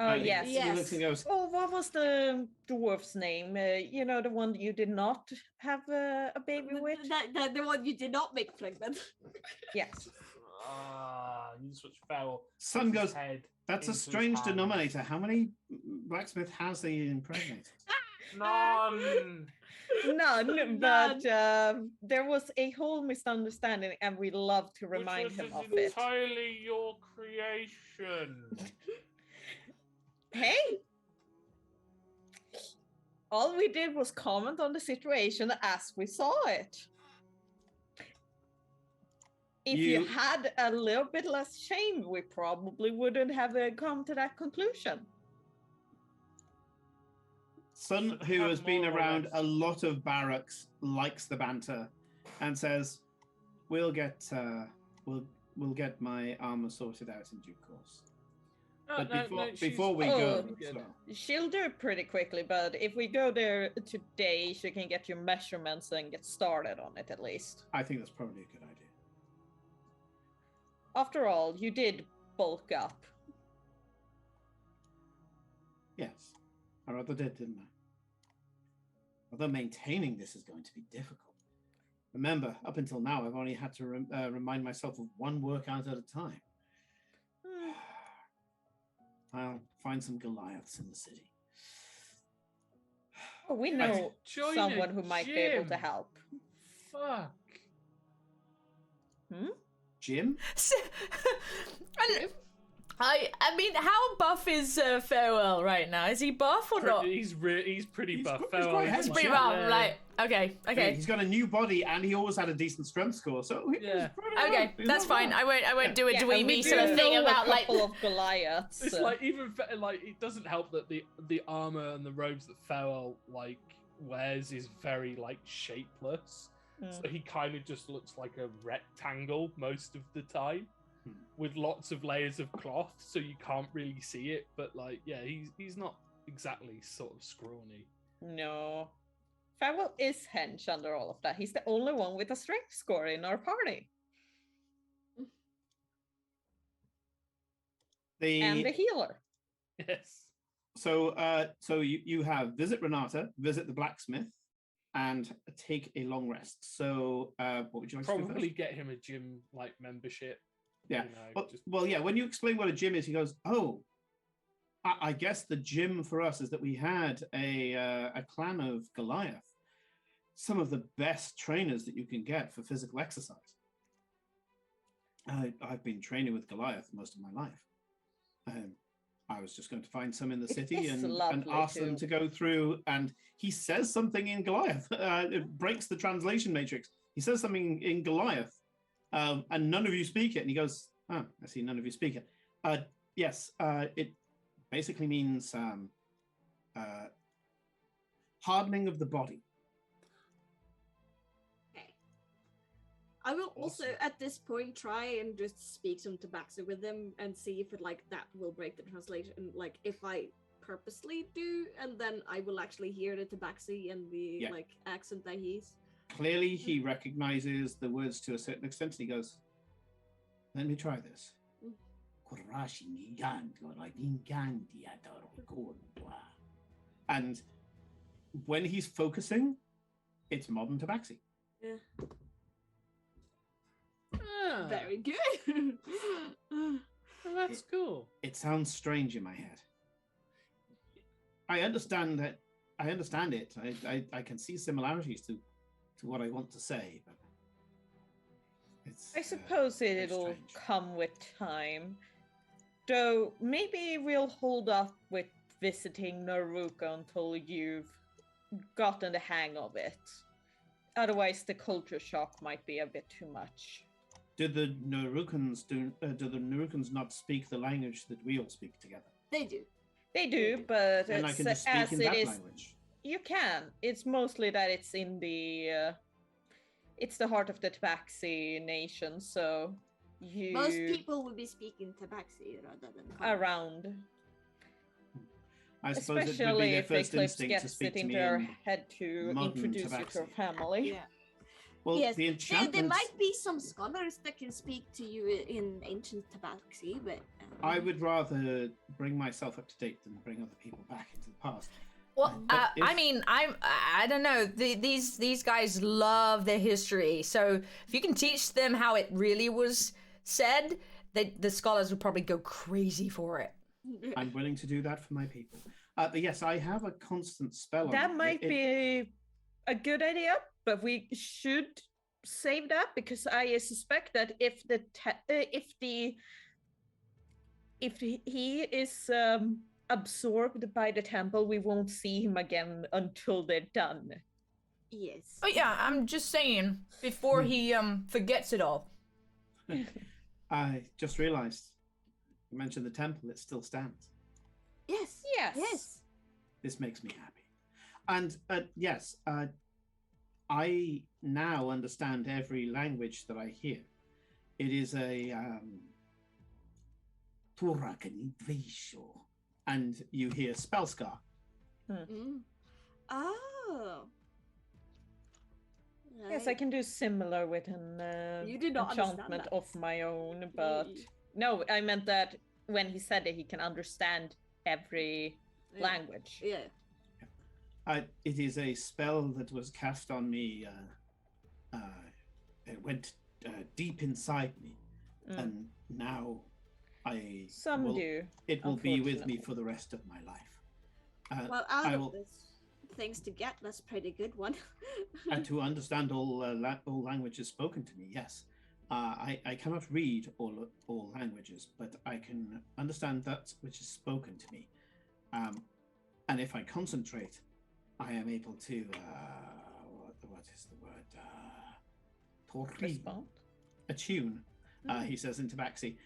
[SPEAKER 2] Oh yes.
[SPEAKER 1] He
[SPEAKER 3] Yes.
[SPEAKER 1] looks and goes,
[SPEAKER 2] Oh, what was the dwarf's name? You know, the one that you did not have a baby with?
[SPEAKER 3] The one you did not make pregnant.
[SPEAKER 2] Yes.
[SPEAKER 4] Ah, you switch foul.
[SPEAKER 1] Sun
[SPEAKER 4] puts his
[SPEAKER 1] goes,
[SPEAKER 4] head
[SPEAKER 1] that's a
[SPEAKER 4] into his
[SPEAKER 1] strange
[SPEAKER 4] hands.
[SPEAKER 1] denominator. How many blacksmith has he impregnated?
[SPEAKER 4] None.
[SPEAKER 2] None, but there was a whole misunderstanding, and we love to remind
[SPEAKER 4] Which was
[SPEAKER 2] him of it.
[SPEAKER 4] entirely your creation.
[SPEAKER 2] Hey! All we did was comment on the situation as we saw it. If you
[SPEAKER 1] You-
[SPEAKER 2] had a little bit less shame, we probably wouldn't have come to that conclusion.
[SPEAKER 1] Sun,
[SPEAKER 4] Should
[SPEAKER 1] who
[SPEAKER 4] have
[SPEAKER 1] has been
[SPEAKER 4] more or
[SPEAKER 1] around
[SPEAKER 4] less.
[SPEAKER 1] a lot of barracks, likes the banter, and says, "We'll get my armor sorted out in due course." But before we go,
[SPEAKER 2] Oh,
[SPEAKER 1] as well,
[SPEAKER 2] She'll do it pretty quickly, but if we go there today, she can get your measurements and get started on it at least.
[SPEAKER 1] I think that's probably a good idea.
[SPEAKER 2] After all, you did bulk up.
[SPEAKER 1] Yes, I rather did, didn't I? Although maintaining this is going to be difficult. Remember, up until now, I've only had to remind myself of one workout at a time.
[SPEAKER 2] Hmm.
[SPEAKER 1] I'll find some Goliaths in the city.
[SPEAKER 2] Oh, we
[SPEAKER 1] I
[SPEAKER 2] know
[SPEAKER 4] join a
[SPEAKER 2] someone who might be able to
[SPEAKER 4] gym.
[SPEAKER 2] help.
[SPEAKER 4] Fuck.
[SPEAKER 1] Jim?
[SPEAKER 5] I mean, how buff is Farewell right now? Is he buff or not?
[SPEAKER 4] He's pretty
[SPEAKER 1] He's
[SPEAKER 4] buff.
[SPEAKER 1] quite- he's
[SPEAKER 4] Farewell
[SPEAKER 1] quite
[SPEAKER 4] is
[SPEAKER 1] heavy,
[SPEAKER 5] He's
[SPEAKER 4] like-
[SPEAKER 5] pretty
[SPEAKER 1] yeah.
[SPEAKER 5] buff, right? Okay,
[SPEAKER 1] I mean,
[SPEAKER 5] okay.
[SPEAKER 1] he's got a new body and he always had a decent strength score, so he was
[SPEAKER 4] Yeah.
[SPEAKER 1] pretty
[SPEAKER 5] Okay,
[SPEAKER 1] good. He's
[SPEAKER 5] that's
[SPEAKER 1] not
[SPEAKER 5] fine.
[SPEAKER 1] bad.
[SPEAKER 5] I won't do a
[SPEAKER 2] Yeah, and
[SPEAKER 5] dweeby
[SPEAKER 2] we
[SPEAKER 5] sort
[SPEAKER 2] do
[SPEAKER 5] of thing
[SPEAKER 2] know
[SPEAKER 5] about
[SPEAKER 2] a
[SPEAKER 5] like.
[SPEAKER 2] couple of Goliaths.
[SPEAKER 4] It's like even like it doesn't help that the armor and the robes that Farewell like wears is very like shapeless.
[SPEAKER 2] Mm.
[SPEAKER 4] So he kind of just looks like a rectangle most of the time,
[SPEAKER 1] Hmm.
[SPEAKER 4] with lots of layers of cloth, so you can't really see it. But like, yeah, he's not exactly sort of scrawny.
[SPEAKER 2] No. Farewell is hench under all of that. He's the only one with a strength score in our party. And the healer.
[SPEAKER 4] Yes.
[SPEAKER 1] So you have visit Renata, visit the blacksmith, and take a long rest. So what would you like to do
[SPEAKER 4] Probably
[SPEAKER 1] first?
[SPEAKER 4] get him a gym like membership.
[SPEAKER 1] Yeah.
[SPEAKER 4] You know, just-
[SPEAKER 1] Well, yeah. When you explain what a gym is, he goes, "Oh, I guess the gym for us is that we had a clan of Goliath, some of the best trainers that you can get for physical exercise. I've been training with Goliath most of my life. I was just going to find some in the
[SPEAKER 2] It
[SPEAKER 1] city
[SPEAKER 2] is
[SPEAKER 1] and
[SPEAKER 2] lovely
[SPEAKER 1] ask them
[SPEAKER 2] to-
[SPEAKER 1] to go through. And he says something in Goliath. It breaks the translation matrix. He says something in Goliath, and none of you speak it. And he goes, "Oh, I see, none of you speak it. Yes, it basically means hardening of the body."
[SPEAKER 3] I will also
[SPEAKER 1] Awesome.
[SPEAKER 3] at this point try and just speak some Tabaxi with them and see if it like that will break the translation. Like if I purposely do, and then I will actually hear the Tabaxi and the
[SPEAKER 1] Yeah.
[SPEAKER 3] like accent that he's.
[SPEAKER 1] Clearly, he recognizes the words to a certain extent. And he goes, "Let me try this." And when he's focusing, it's modern Tabaxi.
[SPEAKER 3] Yeah.
[SPEAKER 4] Ah,
[SPEAKER 3] Very good.
[SPEAKER 4] well, that's cool.
[SPEAKER 1] It sounds strange in my head. I understand that. I understand it. I can see similarities to what I want to say, but It's
[SPEAKER 2] I suppose
[SPEAKER 1] very
[SPEAKER 2] it'll
[SPEAKER 1] strange.
[SPEAKER 2] come with time. Though maybe we'll hold off with visiting Naruka until you've gotten the hang of it. Otherwise, the culture shock might be a bit too much.
[SPEAKER 1] Do the Narukans not speak the language that we all speak together?
[SPEAKER 3] They do.
[SPEAKER 2] They do, but
[SPEAKER 1] Then I can just speak
[SPEAKER 2] as
[SPEAKER 1] in
[SPEAKER 2] it
[SPEAKER 1] that
[SPEAKER 2] is,
[SPEAKER 1] language.
[SPEAKER 2] you can. It's mostly that it's in the it's the heart of the Tabaxi nation, so you
[SPEAKER 3] Most people will be speaking Tabaxi rather than Common.
[SPEAKER 2] around.
[SPEAKER 1] I suppose it would be
[SPEAKER 2] Especially
[SPEAKER 1] their
[SPEAKER 2] if
[SPEAKER 1] first
[SPEAKER 2] Eclipse
[SPEAKER 1] instinct to
[SPEAKER 2] gets
[SPEAKER 1] speak
[SPEAKER 2] it
[SPEAKER 1] to
[SPEAKER 2] into
[SPEAKER 1] me
[SPEAKER 2] her
[SPEAKER 1] in
[SPEAKER 2] head to
[SPEAKER 1] modern
[SPEAKER 2] introduce you to her
[SPEAKER 1] Tabaxi.
[SPEAKER 2] family.
[SPEAKER 3] Yeah.
[SPEAKER 1] Well,
[SPEAKER 3] Yes,
[SPEAKER 1] the
[SPEAKER 3] there
[SPEAKER 1] enchantments.
[SPEAKER 3] might be some scholars that can speak to you in ancient Tabaxi, but
[SPEAKER 1] I would rather bring myself up to date than bring other people back into the past.
[SPEAKER 5] Well,
[SPEAKER 1] But
[SPEAKER 5] I
[SPEAKER 1] if-
[SPEAKER 5] mean, I don't know. These guys love their history, so if you can teach them how it really was said, the scholars would probably go crazy for it.
[SPEAKER 1] I'm willing to do that for my people. But yes, I have a constant spell on
[SPEAKER 2] That
[SPEAKER 1] me.
[SPEAKER 2] might be a good idea, but we should save that because I suspect that if he is absorbed by the temple, we won't see him again until they're done.
[SPEAKER 3] yes.
[SPEAKER 5] Oh yeah, I'm just saying before he forgets it all.
[SPEAKER 1] I just realized you mentioned the temple, it still stands.
[SPEAKER 3] Yes.
[SPEAKER 2] Yes.
[SPEAKER 3] Yes.
[SPEAKER 1] This makes me happy. And yes, I now understand every language that I hear. It is a and you hear Spellscar.
[SPEAKER 3] Mm. Oh.
[SPEAKER 2] Yes, I can do similar with an
[SPEAKER 3] You did not understand
[SPEAKER 2] enchantment
[SPEAKER 3] that.
[SPEAKER 2] of my own, but
[SPEAKER 3] Y-
[SPEAKER 2] no, I meant that when he said it, he can understand every
[SPEAKER 3] Yeah.
[SPEAKER 2] language.
[SPEAKER 3] Yeah.
[SPEAKER 1] It is a spell that was cast on me. It went deep inside me, and now
[SPEAKER 2] Some do.
[SPEAKER 1] It will be with me
[SPEAKER 2] unfortunately.
[SPEAKER 1] for the rest of my life.
[SPEAKER 3] Well, out
[SPEAKER 1] I
[SPEAKER 3] of
[SPEAKER 1] will,
[SPEAKER 3] this things to get, that's pretty good one.
[SPEAKER 1] and to understand all languages spoken to me. Yes, I cannot read all languages, but I can understand that which is spoken to me. And if I concentrate, I am able to what is the word?
[SPEAKER 2] Respond.
[SPEAKER 1] Attune. He says in Tabaxi.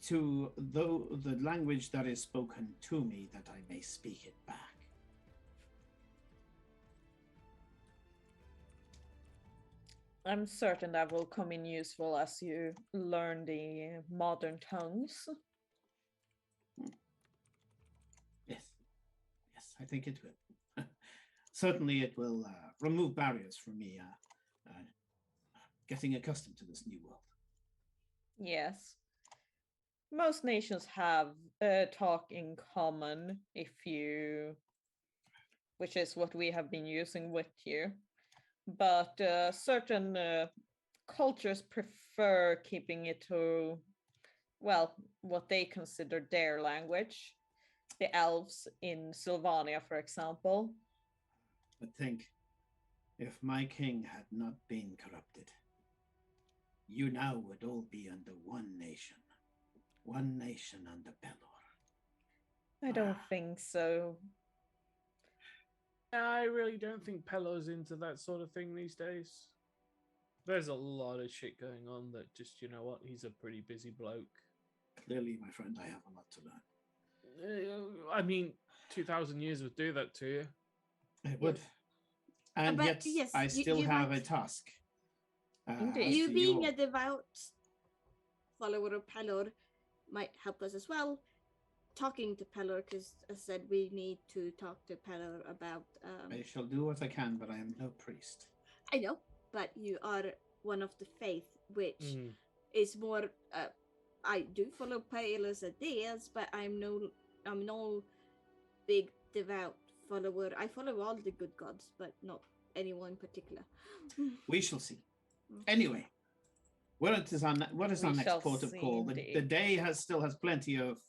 [SPEAKER 1] To the language that is spoken to me, that I may speak it back.
[SPEAKER 2] I'm certain that will come in useful as you learn the modern tongues.
[SPEAKER 1] Yes, I think it will. Certainly, it will remove barriers for me getting accustomed to this new world.
[SPEAKER 2] Yes. Most nations have talk in common which is what we have been using with you. But certain cultures prefer keeping it to, well, what they consider their language. The elves in Sylvania, for example.
[SPEAKER 1] But think, if my king had not been corrupted, you now would all be under one nation under Pelor.
[SPEAKER 2] I don't think so.
[SPEAKER 4] I really don't think Pelo's into that sort of thing these days. There's a lot of shit going on that just, you know what, he's a pretty busy bloke.
[SPEAKER 1] Clearly, my friend, I have a lot to learn.
[SPEAKER 4] I mean, 2,000 years would do that to you.
[SPEAKER 1] It would. And
[SPEAKER 3] But
[SPEAKER 1] yet,
[SPEAKER 3] yes,
[SPEAKER 1] I still
[SPEAKER 3] you
[SPEAKER 1] have
[SPEAKER 3] might-
[SPEAKER 1] a task.
[SPEAKER 2] Indeed.
[SPEAKER 1] as
[SPEAKER 3] You
[SPEAKER 1] to
[SPEAKER 3] being
[SPEAKER 1] all.
[SPEAKER 3] a devout follower of Pelor might help us as well. Talking to Pelor, because as I said, we need to talk to Pelor about.
[SPEAKER 1] I shall do what I can, but I am no priest.
[SPEAKER 3] I know, but you are one of the faith, which
[SPEAKER 4] Mm.
[SPEAKER 3] is more. I do follow Pelor's ideas, but I'm no big devout follower. I follow all the good gods, but not any one particular.
[SPEAKER 1] We shall see. Anyway, what is our
[SPEAKER 2] We
[SPEAKER 1] next
[SPEAKER 2] shall
[SPEAKER 1] port of
[SPEAKER 2] see
[SPEAKER 1] call? The
[SPEAKER 2] indeed.
[SPEAKER 1] day still has plenty of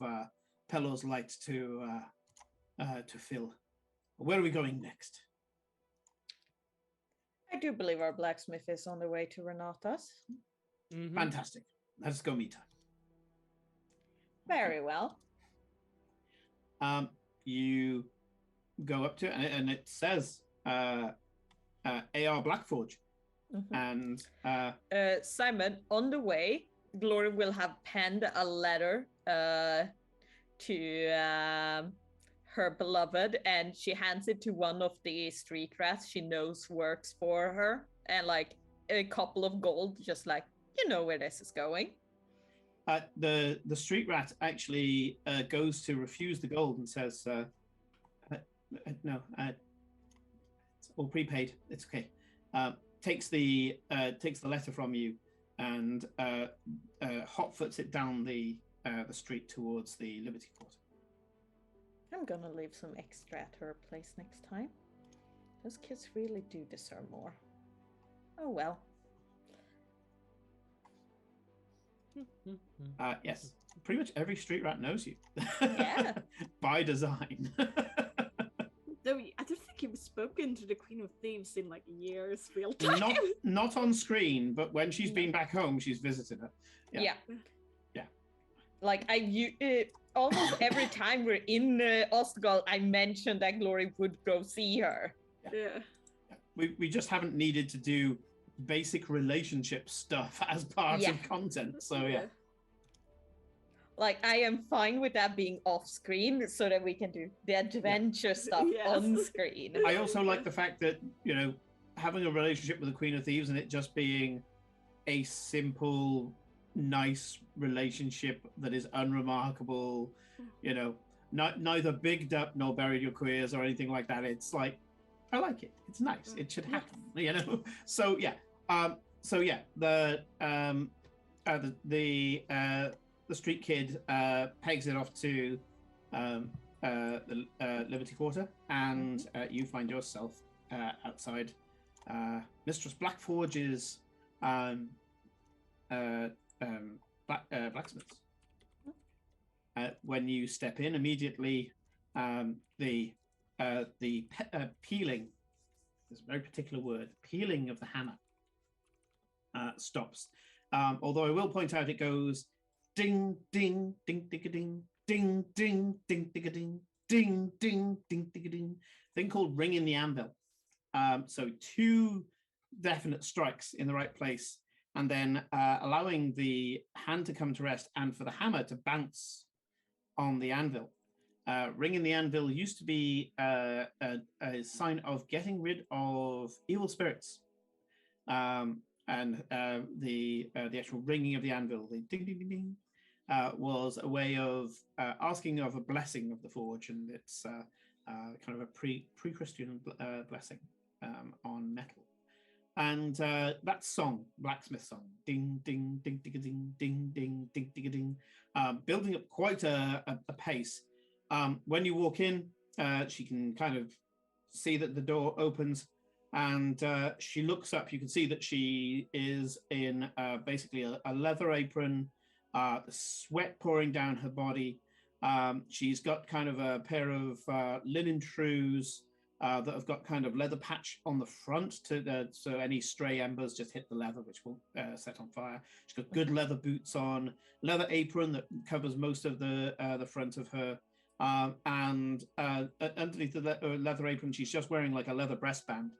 [SPEAKER 1] Pelor's light to fill. Where are we going next?
[SPEAKER 2] I do believe our blacksmith is on the way to Renata's.
[SPEAKER 4] Mhm.
[SPEAKER 1] Fantastic. Let's go meet her.
[SPEAKER 2] Very well.
[SPEAKER 1] You go up to it, and it says AR Blackforge.
[SPEAKER 2] Mhm.
[SPEAKER 1] And
[SPEAKER 2] Simon, on the way, Glory will have penned a letter to her beloved, and she hands it to one of the street rats she knows works for her, and like a couple of gold, just like, you know where this is going.
[SPEAKER 1] the street rat actually goes to refuse the gold and says, "No, it's all prepaid. It's okay." Takes the letter from you and hotfoots it down the street towards the Liberty Quarter.
[SPEAKER 2] I'm gonna leave some extra at her place next time. Those kids really do deserve more. Oh well.
[SPEAKER 1] Yes, pretty much every street rat knows you.
[SPEAKER 2] Yeah.
[SPEAKER 1] By design.
[SPEAKER 3] Though I don't think you've spoken to the Queen of Thieves in like years, real time.
[SPEAKER 1] Not on screen, but when she's been back home, she's visited her.
[SPEAKER 2] Yeah.
[SPEAKER 1] Yeah.
[SPEAKER 2] Like almost every time we're in Ostgold, I mentioned that Glory would go see her.
[SPEAKER 3] Yeah.
[SPEAKER 1] We just haven't needed to do basic relationship stuff as part of content. So yeah.
[SPEAKER 2] Like, I am fine with that being off screen so that we can do the adventure stuff
[SPEAKER 3] Yes.
[SPEAKER 2] on screen.
[SPEAKER 1] I also like the fact that, you know, having a relationship with the Queen of Thieves and it just being a simple, nice relationship that is unremarkable, you know, neither bigged up nor buried your queers or anything like that. It's like, I like it. It's nice. It should happen, you know? So yeah. The street kid pegs it off to the Liberty Quarter, and you find yourself outside Mistress Blackforge's blacksmiths. When you step in, immediately the peeling, this very particular word, peeling of the hammer stops. Although I will point out it goes ding, ding, ding, ding, ding, ding, ding, ding, ding, ding, ding, ding, ding, ding, ding, thing called ringing the anvil. So 2 definite strikes in the right place, and then allowing the hand to come to rest and for the hammer to bounce on the anvil. Ringing the anvil used to be a sign of getting rid of evil spirits. And the actual ringing of the anvil, the ding ding ding ding, was a way of asking of a blessing of the forge, and it's kind of a pre-Christian blessing on metal. And that song, blacksmith song, ding ding ding ding ding ding ding ding ding ding, building up quite a pace. When you walk in, she can kind of see that the door opens. And she looks up. You can see that she is in basically a leather apron, the sweat pouring down her body. She's got kind of a pair of linen trews that have got kind of leather patch on the front, so any stray embers just hit the leather, which will set on fire. She's got good leather boots on, leather apron that covers most of the front of her. And underneath the leather apron, she's just wearing like a leather breastband.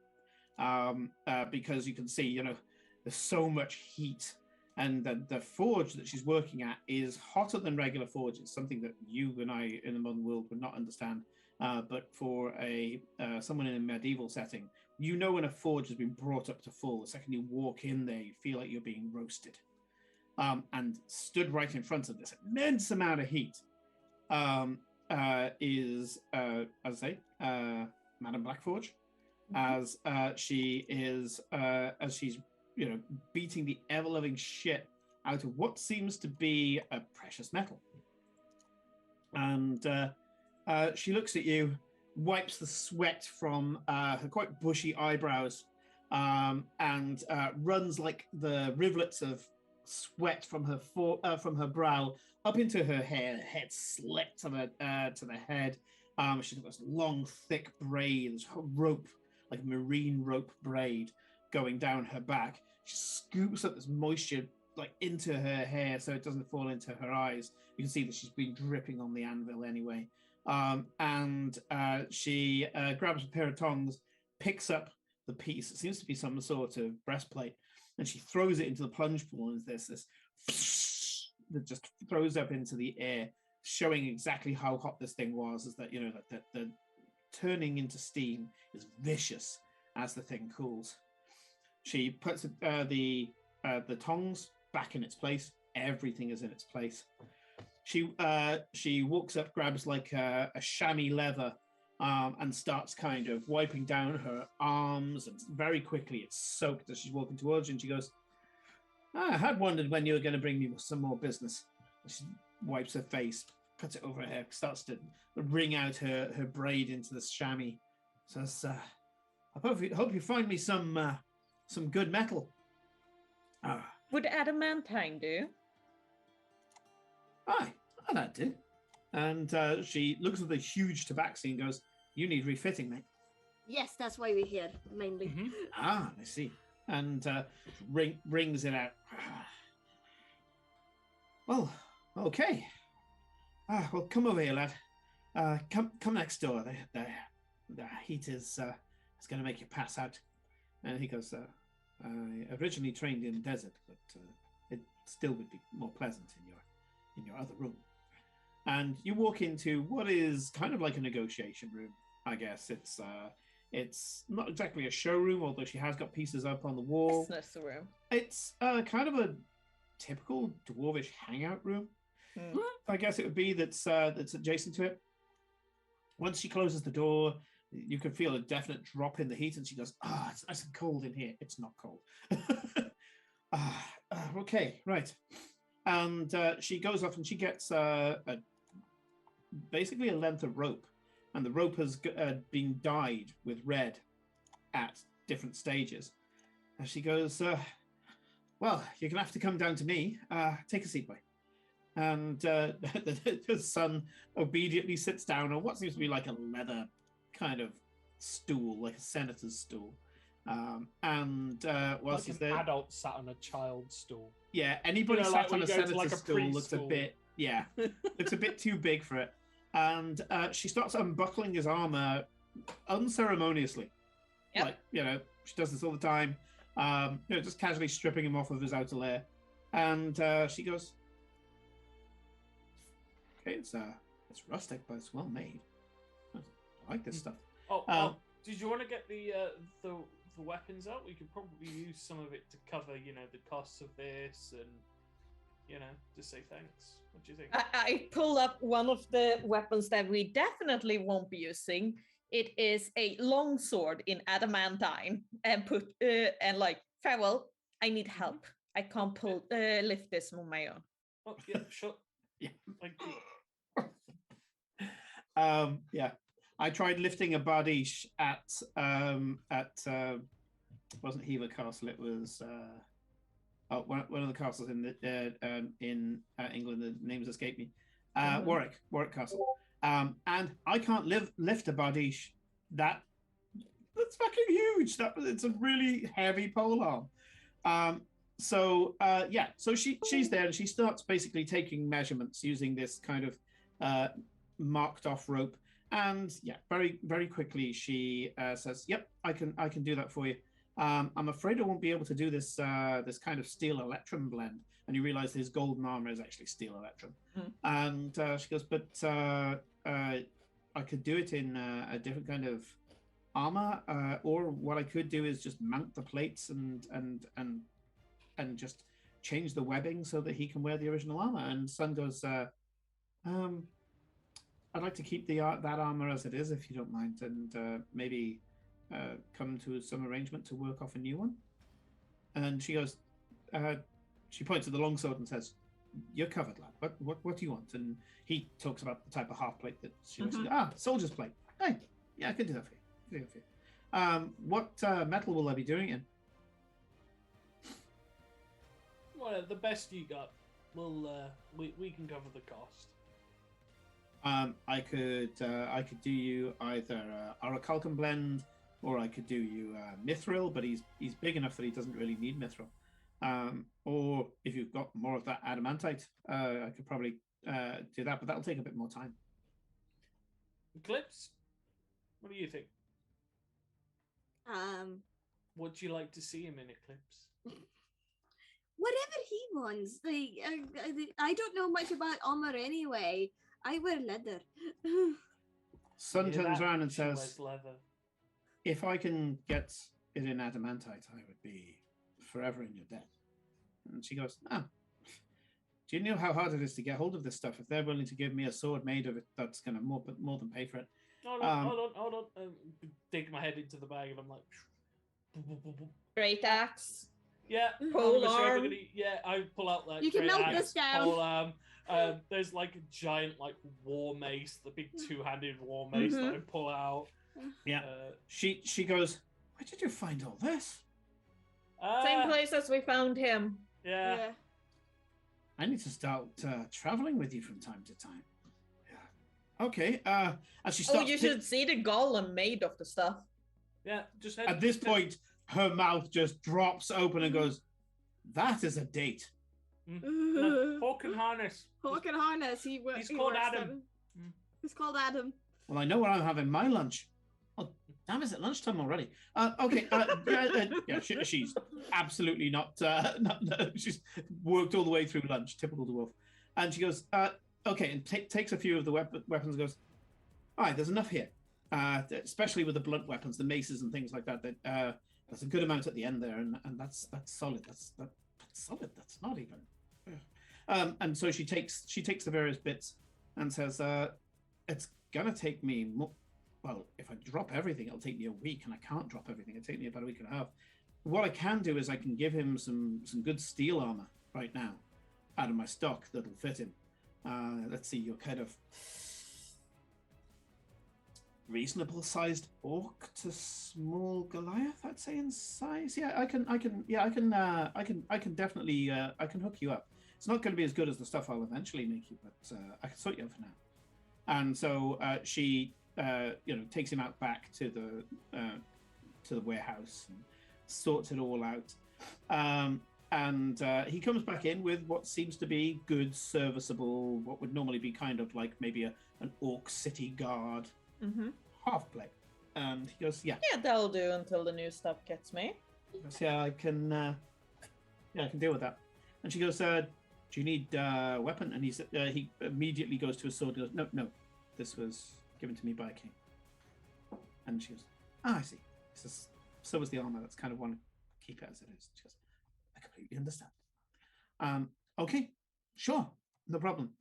[SPEAKER 1] Because you can see, you know, there's so much heat, and the forge that she's working at is hotter than regular forges, something that you and I in the modern world would not understand. But for someone in a medieval setting, you know when a forge has been brought up to full, the second you walk in there, you feel like you're being roasted. And stood right in front of this immense amount of heat is, as I say, Madame Blackforge. As she's beating the ever-loving shit out of what seems to be a precious metal, and she looks at you, wipes the sweat from her quite bushy eyebrows, and runs like the rivulets of sweat from her brow up into her hair. Her head slit to the head. She's got this long, thick braid, this rope, like marine rope braid, going down her back. She scoops up this moisture like into her hair so it doesn't fall into her eyes. You can see that she's been dripping on the anvil anyway. And she grabs a pair of tongs, picks up the piece. It seems to be some sort of breastplate, and she throws it into the plunge pool. And there's this that just throws up into the air, showing exactly how hot this thing was. Is that that the turning into steam is vicious as the thing cools. She puts the tongs back in its place. Everything is in its place. She walks up, grabs like a chamois leather, and starts kind of wiping down her arms, and very quickly it's soaked as she's walking towards you. And she goes, "I had wondered when you were going to bring me some more business." And she wipes her face, puts it over her hair, starts to wring out her braid into the chamois. Says, "I hope you find me some good metal."
[SPEAKER 2] Would adamantine do?
[SPEAKER 1] Aye, that do. And she looks at the huge tabaxi and goes, "You need refitting, mate."
[SPEAKER 3] Yes, that's why we're here mainly.
[SPEAKER 4] Mhm.
[SPEAKER 1] Ah, I see. And rings it out. Well, okay. Well, come over here, lad. Come next door. The heat is going to make you pass out. And he goes, "I originally trained in the desert, but it still would be more pleasant in your other room." And you walk into what is kind of like a negotiation room, I guess. It's not exactly a showroom, although she has got pieces up on the wall.
[SPEAKER 2] Business room.
[SPEAKER 1] It's kind of a typical dwarvish hangout room. I guess it would be that's adjacent to it. Once she closes the door, you can feel a definite drop in the heat, and she goes, "It's nice and cold in here." It's not cold. Okay, right. And she goes off and she gets basically a length of rope, and the rope has been dyed with red at different stages. And she goes, "Well, you're gonna have to come down to me. Take a seat, boy." And the son obediently sits down on what seems to be like a leather kind of stool, like a senator's stool. And whilst
[SPEAKER 4] Like
[SPEAKER 1] he's
[SPEAKER 4] an
[SPEAKER 1] there,
[SPEAKER 4] adult sat on a child's stool.
[SPEAKER 1] yeah, anybody
[SPEAKER 4] like
[SPEAKER 1] sat
[SPEAKER 4] when
[SPEAKER 1] on a
[SPEAKER 4] you go to,
[SPEAKER 1] senator's
[SPEAKER 4] like, a
[SPEAKER 1] stool looks a
[SPEAKER 4] preschool.
[SPEAKER 1] bit, yeah, looks a bit too big for it. And she starts unbuckling his armor unceremoniously.
[SPEAKER 2] Yep.
[SPEAKER 1] Like, she does this all the time. Just casually stripping him off of his outer layer. And she goes, "Okay, it's rustic, but it's well made. I like this stuff."
[SPEAKER 4] Did you want to get the weapons out? We could probably use some of it to cover, the costs of this, and just say thanks. What do you think?
[SPEAKER 2] I pull up one of the weapons that we definitely won't be using. It is a long sword in adamantine, and farewell. I need help. I can't lift this on my own.
[SPEAKER 4] Oh, yeah, sure.
[SPEAKER 1] Yeah.
[SPEAKER 4] Thank you.
[SPEAKER 1] Yeah. I tried lifting a bardiche at wasn't Hever Castle. It was one of the castles in England. The names escape me. Warwick Castle. And I can't lift a bardiche. That's fucking huge. It's a really heavy pole arm. So she's there, and she starts basically taking measurements using this kind of marked off rope. And yeah, very, very quickly she says, "Yep, I can do that for you. I'm afraid I won't be able to do this kind of steel electrum blend." And you realize his golden armor is actually steel electrum. And she goes, "But I could do it in a different kind of armor, or what I could do is just mount the plates and just change the webbing so that he can wear the original armor." And Sun goes, "I'd like to keep that armor as it is, if you don't mind, and maybe come to some arrangement to work off a new one." And she goes, she points at the longsword and says, "You're covered, lad. What do you want?" And he talks about the type of half plate that she wants. Soldier's plate. Hey, yeah, I can do that for you. What metal will I be doing it in?
[SPEAKER 4] Well, the best you got. We can cover the cost.
[SPEAKER 1] I could do you either Aracalcum blend, or I could do you mithril, but he's big enough that he doesn't really need mithril. Or if you've got more of that adamantite, I could probably do that, but that'll take a bit more time.
[SPEAKER 4] Eclipse, what do you think? Would you like to see him in Eclipse?
[SPEAKER 3] Whatever he wants. Like, I don't know much about armor anyway. I wear leather.
[SPEAKER 1] Sun
[SPEAKER 4] Hear
[SPEAKER 1] turns
[SPEAKER 4] that?
[SPEAKER 1] around and
[SPEAKER 4] She wears
[SPEAKER 1] says,
[SPEAKER 4] leather.
[SPEAKER 1] if I can get it in adamantite, I would be forever in your debt. And she goes, do you know how hard it is to get hold of this stuff? If they're willing to give me a sword made of it, that's going to more than pay for it.
[SPEAKER 4] Hold on. Dig my head into the bag and I'm like,
[SPEAKER 2] Great axe.
[SPEAKER 4] yeah,
[SPEAKER 2] Pole
[SPEAKER 4] obviously
[SPEAKER 2] arm.
[SPEAKER 4] I pull out that.
[SPEAKER 3] You can
[SPEAKER 4] great
[SPEAKER 3] melt
[SPEAKER 4] axe,
[SPEAKER 3] this down.
[SPEAKER 4] pole arm. There's like a giant like war mace, the big two-handed war mace that I pull out.
[SPEAKER 1] Yeah. She goes, where did you find all this?
[SPEAKER 2] Same place as we found him.
[SPEAKER 4] Yeah.
[SPEAKER 1] I need to start traveling with you from time to time. Yeah. Okay. And she starts.
[SPEAKER 2] You should see the golem made of the stuff.
[SPEAKER 4] Yeah. Just
[SPEAKER 1] At this point, her mouth just drops open and goes, "That is a date."
[SPEAKER 4] Hawk and harness.
[SPEAKER 3] Hawk and harness. He's
[SPEAKER 4] called Adam.
[SPEAKER 3] He's called Adam.
[SPEAKER 1] Well, I know where I'm having my lunch. Oh, damn! Is it lunchtime already? Okay. She's absolutely not. She's worked all the way through lunch. Typical dwarf. And she goes, "Okay," and takes a few of the weapons. And goes, "All right, there's enough here, especially with the blunt weapons, the maces and things like that. There's a good amount at the end there, and that's solid. That's solid. That's not even." And so she takes the various bits and says, "It's gonna take me well, if I drop everything, it'll take me a week, and I can't drop everything. It'll take me about a week and a half. What I can do is I can give him some good steel armor right now out of my stock that'll fit him. Let's see, you're kind of reasonable sized orc to small Goliath, I'd say, in size. Yeah, I can definitely I can hook you up. It's not going to be as good as the stuff I'll eventually make you, but I can sort you out for now." And so she takes him out back to the warehouse and sorts it all out. And he comes back in with what seems to be good, serviceable, what would normally be kind of like maybe an orc city guard half plate. And he goes, "Yeah,
[SPEAKER 2] that'll do until the new stuff gets made."
[SPEAKER 1] He goes, "Yeah, I can deal with that." And she goes, "Do you need a weapon?" And he immediately goes to his sword and goes, No, this was given to me by a king." And she goes, "I see." He says, "So was the armor. That's kind of one. Keep it as it is." She goes, "I completely understand." Okay, sure, no problem.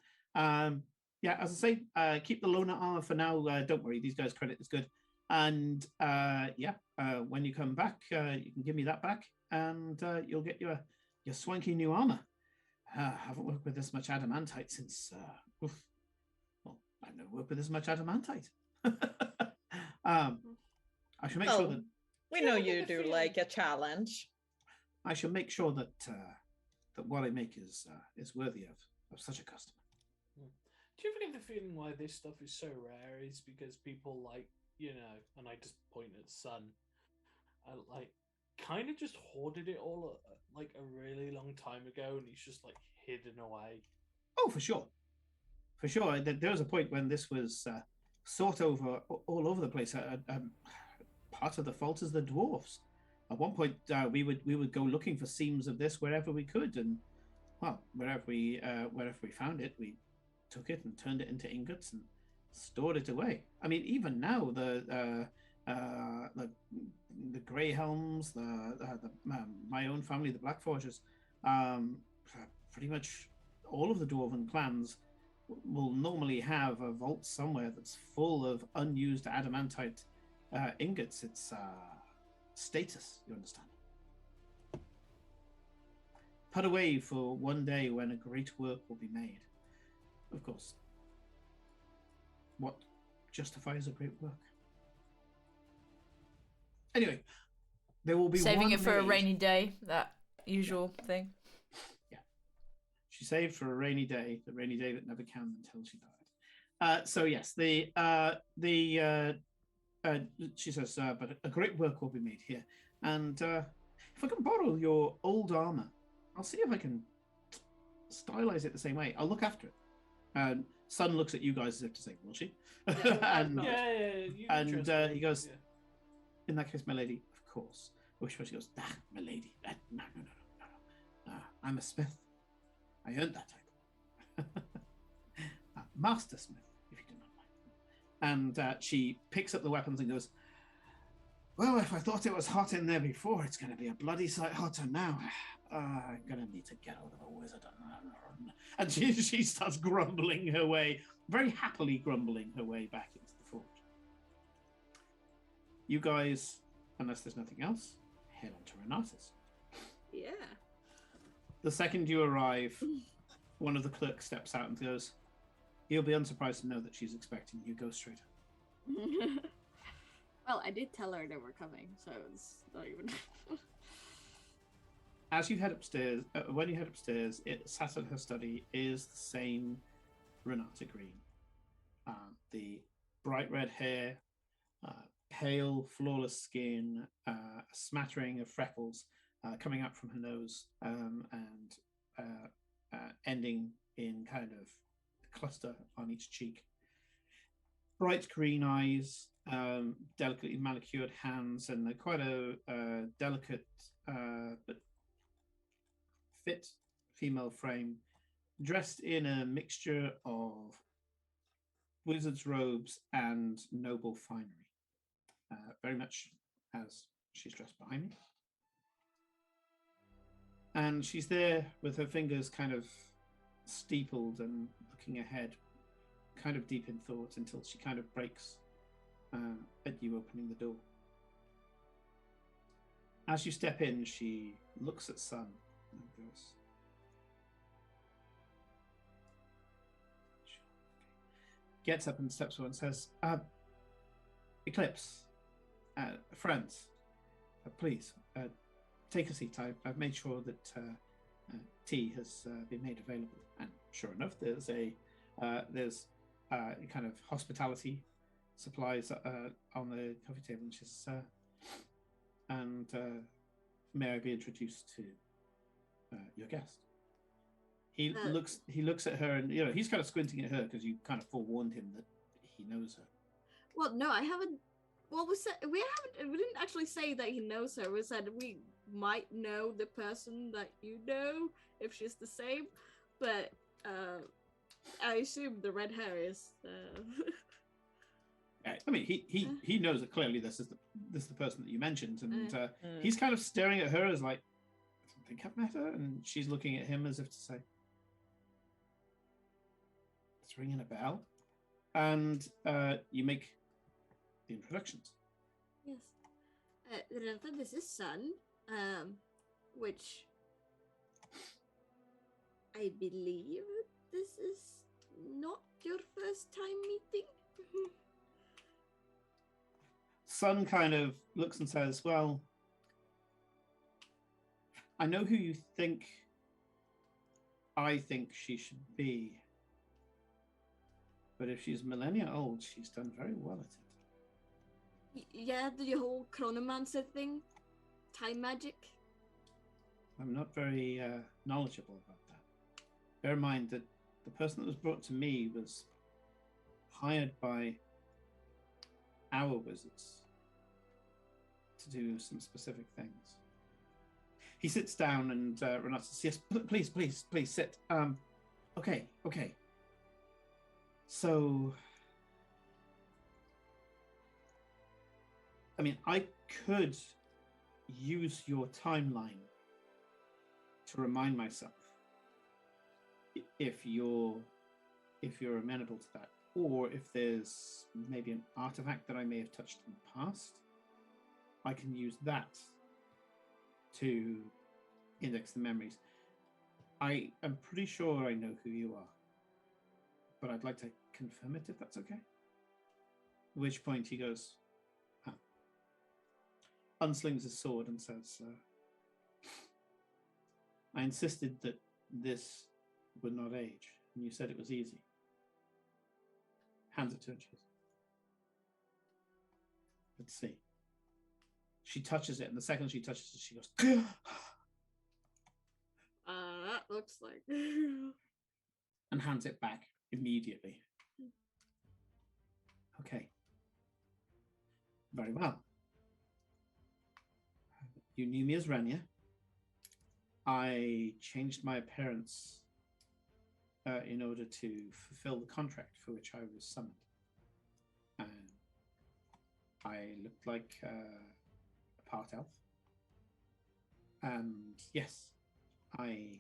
[SPEAKER 1] Yeah, as I say, keep the loner armor for now. Don't worry, these guys' credit is good. And when you come back, you can give me that back, and you'll get your swanky new armor. I haven't worked with this much adamantite since. I've never worked with this much adamantite. I should make sure that
[SPEAKER 2] we know you do like a challenge.
[SPEAKER 1] I shall make sure that what I make is worthy of such a customer.
[SPEAKER 4] Do you ever get the feeling why this stuff is so rare is because people and I just point at Sun, kind of just hoarded it all like a really long time ago, and he's just like hidden away.
[SPEAKER 1] Oh, for sure. There was a point when this was sought over all over the place. Part of the fault is the dwarves. At one point, we would go looking for seams of this wherever we could, and wherever we found it, we took it and turned it into ingots and stored it away. I mean, even now, the Grey Helms, my own family, the Black Forgers, pretty much all of the dwarven clans will normally have a vault somewhere that's full of unused adamantite ingots. It's status, you understand. Put away for one day when a great work will be made. Of course, what justifies a great work? Anyway, there will be
[SPEAKER 5] saving
[SPEAKER 1] one
[SPEAKER 5] it for a
[SPEAKER 1] made.
[SPEAKER 5] rainy day. That usual thing.
[SPEAKER 1] Yeah, she saved for a rainy day, the rainy day that never came until she died. So yes, she says, but a great work will be made here. And if I can borrow your old armor, I'll see if I can stylize it the same way. I'll look after it. And Sun looks at you guys as if to say, will she? And he goes, in that case, my lady, of course. Which she goes, my lady, no. I'm a smith. I earned that title. Master Smith, if you do not mind. And she picks up the weapons and goes, well, if I thought it was hot in there before, it's going to be a bloody sight hotter now. I'm going to need to get hold of a wizard. And she starts grumbling her way, very happily grumbling her way back into the forge. You guys, unless there's nothing else, head on to Renatus.
[SPEAKER 3] Yeah.
[SPEAKER 1] The second you arrive, one of the clerks steps out and goes, you'll be unsurprised to know that she's expecting you. Go straight.
[SPEAKER 3] Well, I did tell her they were coming, so it's not even...
[SPEAKER 1] As you head upstairs, when you head upstairs, sat at her study is the same Renata Green. The bright red hair, pale, flawless skin, a smattering of freckles coming out from her nose, and ending in kind of a cluster on each cheek. Bright green eyes, delicately manicured hands, and quite a delicate but fit female frame, dressed in a mixture of wizard's robes and noble finery, very much as she's dressed behind me. And she's there with her fingers kind of steepled and looking ahead, kind of deep in thought, until she kind of breaks at you opening the door. As you step in, she looks at Sun and goes, gets up and steps forward and says, Eclipse, friends, please, take a seat. I've made sure that tea has been made available. And sure enough, there's kind of hospitality supplies on the coffee table. And she says, may I be introduced to your guest? He looks at her, and he's kind of squinting at her because you kind of forewarned him that he knows her.
[SPEAKER 3] Well, no, I haven't. Well, we didn't actually say that he knows her. We said we might know the person that you know if she's the same, but I assume the red hair is.
[SPEAKER 1] I mean, he knows that clearly this is the person that you mentioned, and he's kind of staring at her as like, I don't think I've met her, and she's looking at him as if to say, it's ringing a bell, and you make the introductions.
[SPEAKER 3] Yes, Renata, this is Sun, which I believe this is not your first time meeting.
[SPEAKER 1] Sun kind of looks and says, well, I know who you think I think she should be. But if she's millennia old, she's done very well at it.
[SPEAKER 3] Yeah, the whole chronomancer thing. Time magic.
[SPEAKER 1] I'm not very knowledgeable about that. Bear in mind that the person that was brought to me was hired by our wizards to do some specific things. He sits down and Renata says, yes, please sit. Okay. So, I mean, I could use your timeline to remind myself if you're amenable to that, or if there's maybe an artifact that I may have touched in the past, I can use that to index the memories. I am pretty sure I know who you are, but I'd like to confirm it if that's okay. At which point he goes, unslings his sword and says, I insisted that this would not age, and you said it was easy. Hands it to her. to see. She touches it, and the second she touches it, she goes,
[SPEAKER 3] That looks like.
[SPEAKER 1] and hands it back immediately. Okay. Very well. You knew me as Rania. I changed my appearance in order to fulfill the contract for which I was summoned. I looked like a part elf. And yes, I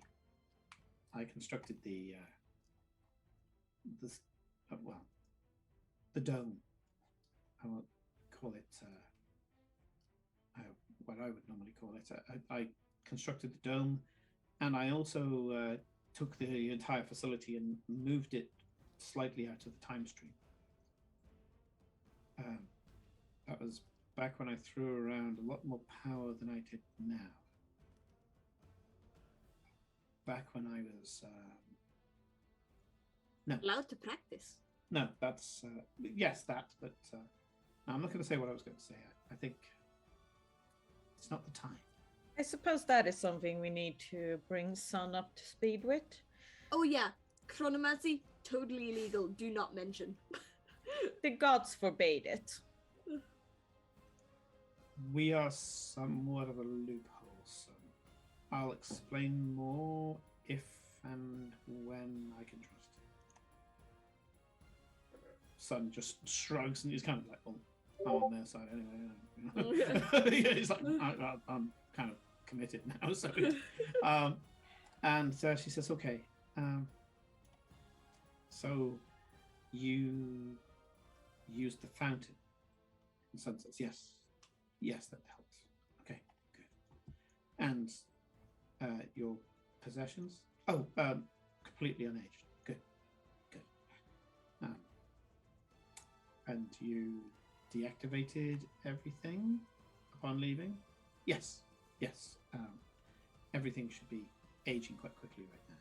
[SPEAKER 1] constructed the dome. I won't call it what I would normally call it. I constructed the dome, and I also took the entire facility and moved it slightly out of the time stream. That was back when I threw around a lot more power than I did now. Back when I was
[SPEAKER 3] Allowed to practice.
[SPEAKER 1] no, that's yes, that. But I'm not going to say what I was going to say. I think it's not the time.
[SPEAKER 2] I suppose that is something we need to bring Sun up to speed with.
[SPEAKER 3] Oh yeah, chronomancy, totally illegal. Do not mention.
[SPEAKER 2] The gods forbade it.
[SPEAKER 1] We are somewhat of a loophole, so I'll explain more if and when I can trust you. Sun just shrugs and he's kind of like, well, I'm on their side anyway. You know? He's like, I'm kind of committed now. So, and she says, okay. So you used the fountain. And Sun says, yes. Yes, that helps. Okay, good. And your possessions? Oh, completely unaged. Good, good. And you deactivated everything upon leaving? Yes, yes. Everything should be aging quite quickly right now.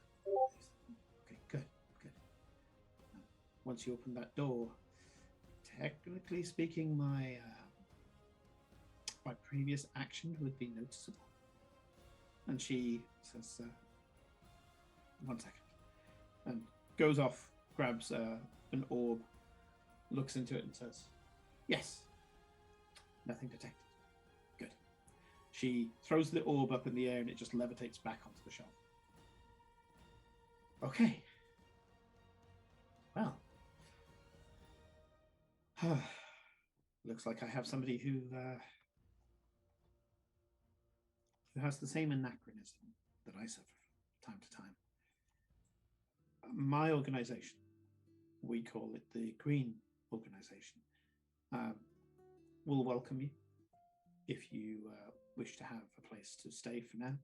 [SPEAKER 1] Okay, good, good. Once you open that door, technically speaking, my previous action would be noticeable. And she says, 1 second. And goes off, grabs an orb, looks into it and says, yes, nothing detected. Good. She throws the orb up in the air and it just levitates back onto the shelf. Okay. Well. Looks like I have somebody who has the same anachronism that I suffer from time to time. My organization, we call it the Green Organization, will welcome you if you wish to have a place to stay for now.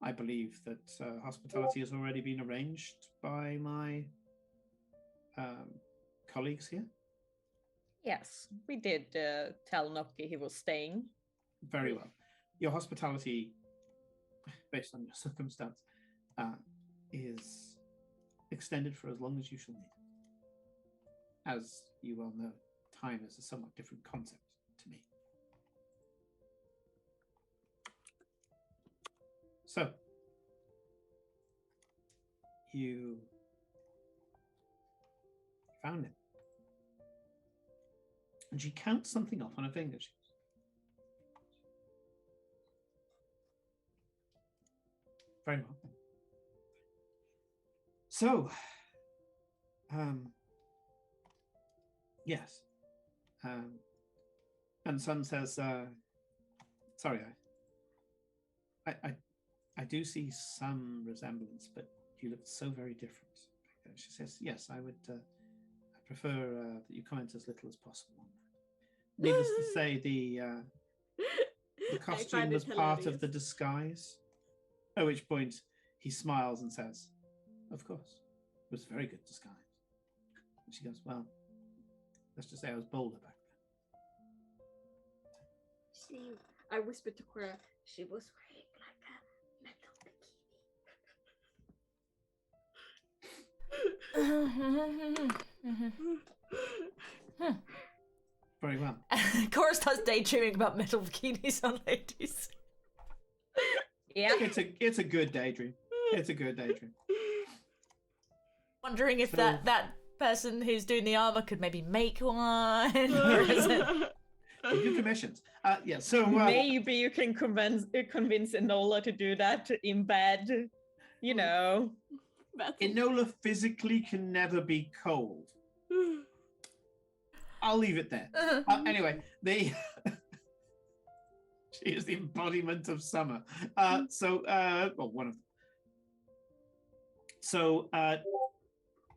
[SPEAKER 1] I believe that hospitality has already been arranged by my colleagues here.
[SPEAKER 2] Yes, we did tell Noki he was staying.
[SPEAKER 1] Very well. Your hospitality, based on your circumstance, is extended for as long as you shall need. As you well know, time is a somewhat different concept to me. So, you found it. And she counts something off on her finger. She goes, very well. So, yes. And Sun says, sorry, I do see some resemblance, but you look so very different. She says, yes, I prefer that you comment as little as possible. Needless to say, the costume was part of the disguise. At which point he smiles and says, of course, it was a very good disguise. And she goes, well, let's just say I was bolder back then.
[SPEAKER 3] I whispered to Cora, she was wearing like a metal bikini.
[SPEAKER 1] Very well.
[SPEAKER 5] Cora starts daydreaming about metal bikinis on ladies.
[SPEAKER 2] Yeah.
[SPEAKER 1] It's a good daydream. It's a good daydream.
[SPEAKER 5] Wondering if
[SPEAKER 1] So-
[SPEAKER 5] that person who's doing the armor could maybe make one. Or is it...
[SPEAKER 1] We do commissions. Yeah. So
[SPEAKER 2] Maybe you can convince Enola to do that in bed. You know.
[SPEAKER 1] Enola physically can never be cold. I'll leave it there. Anyway, she is the embodiment of summer. Well, one of them. So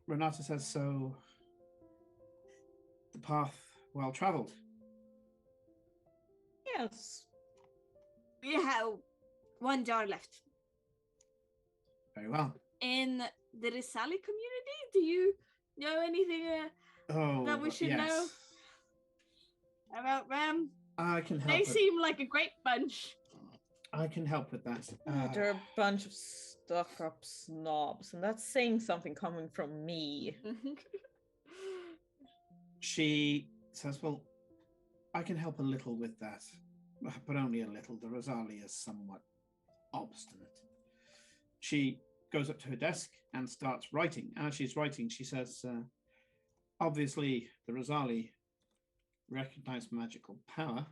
[SPEAKER 1] Renata says, so the path well traveled.
[SPEAKER 2] Yes.
[SPEAKER 3] We have one jar left.
[SPEAKER 1] Very well.
[SPEAKER 3] In the Risali community, do you know anything that we should know about them?
[SPEAKER 1] I can help.
[SPEAKER 3] They
[SPEAKER 1] with,
[SPEAKER 3] seem like a great bunch.
[SPEAKER 1] I can help with that.
[SPEAKER 2] They're a bunch of stuck-up snobs, and that's saying something coming from me.
[SPEAKER 1] She says, well, I can help a little with that, but only a little. The Rosalia is somewhat obstinate. She goes up to her desk and starts writing. As she's writing, she says, obviously, the Rosali recognize magical power,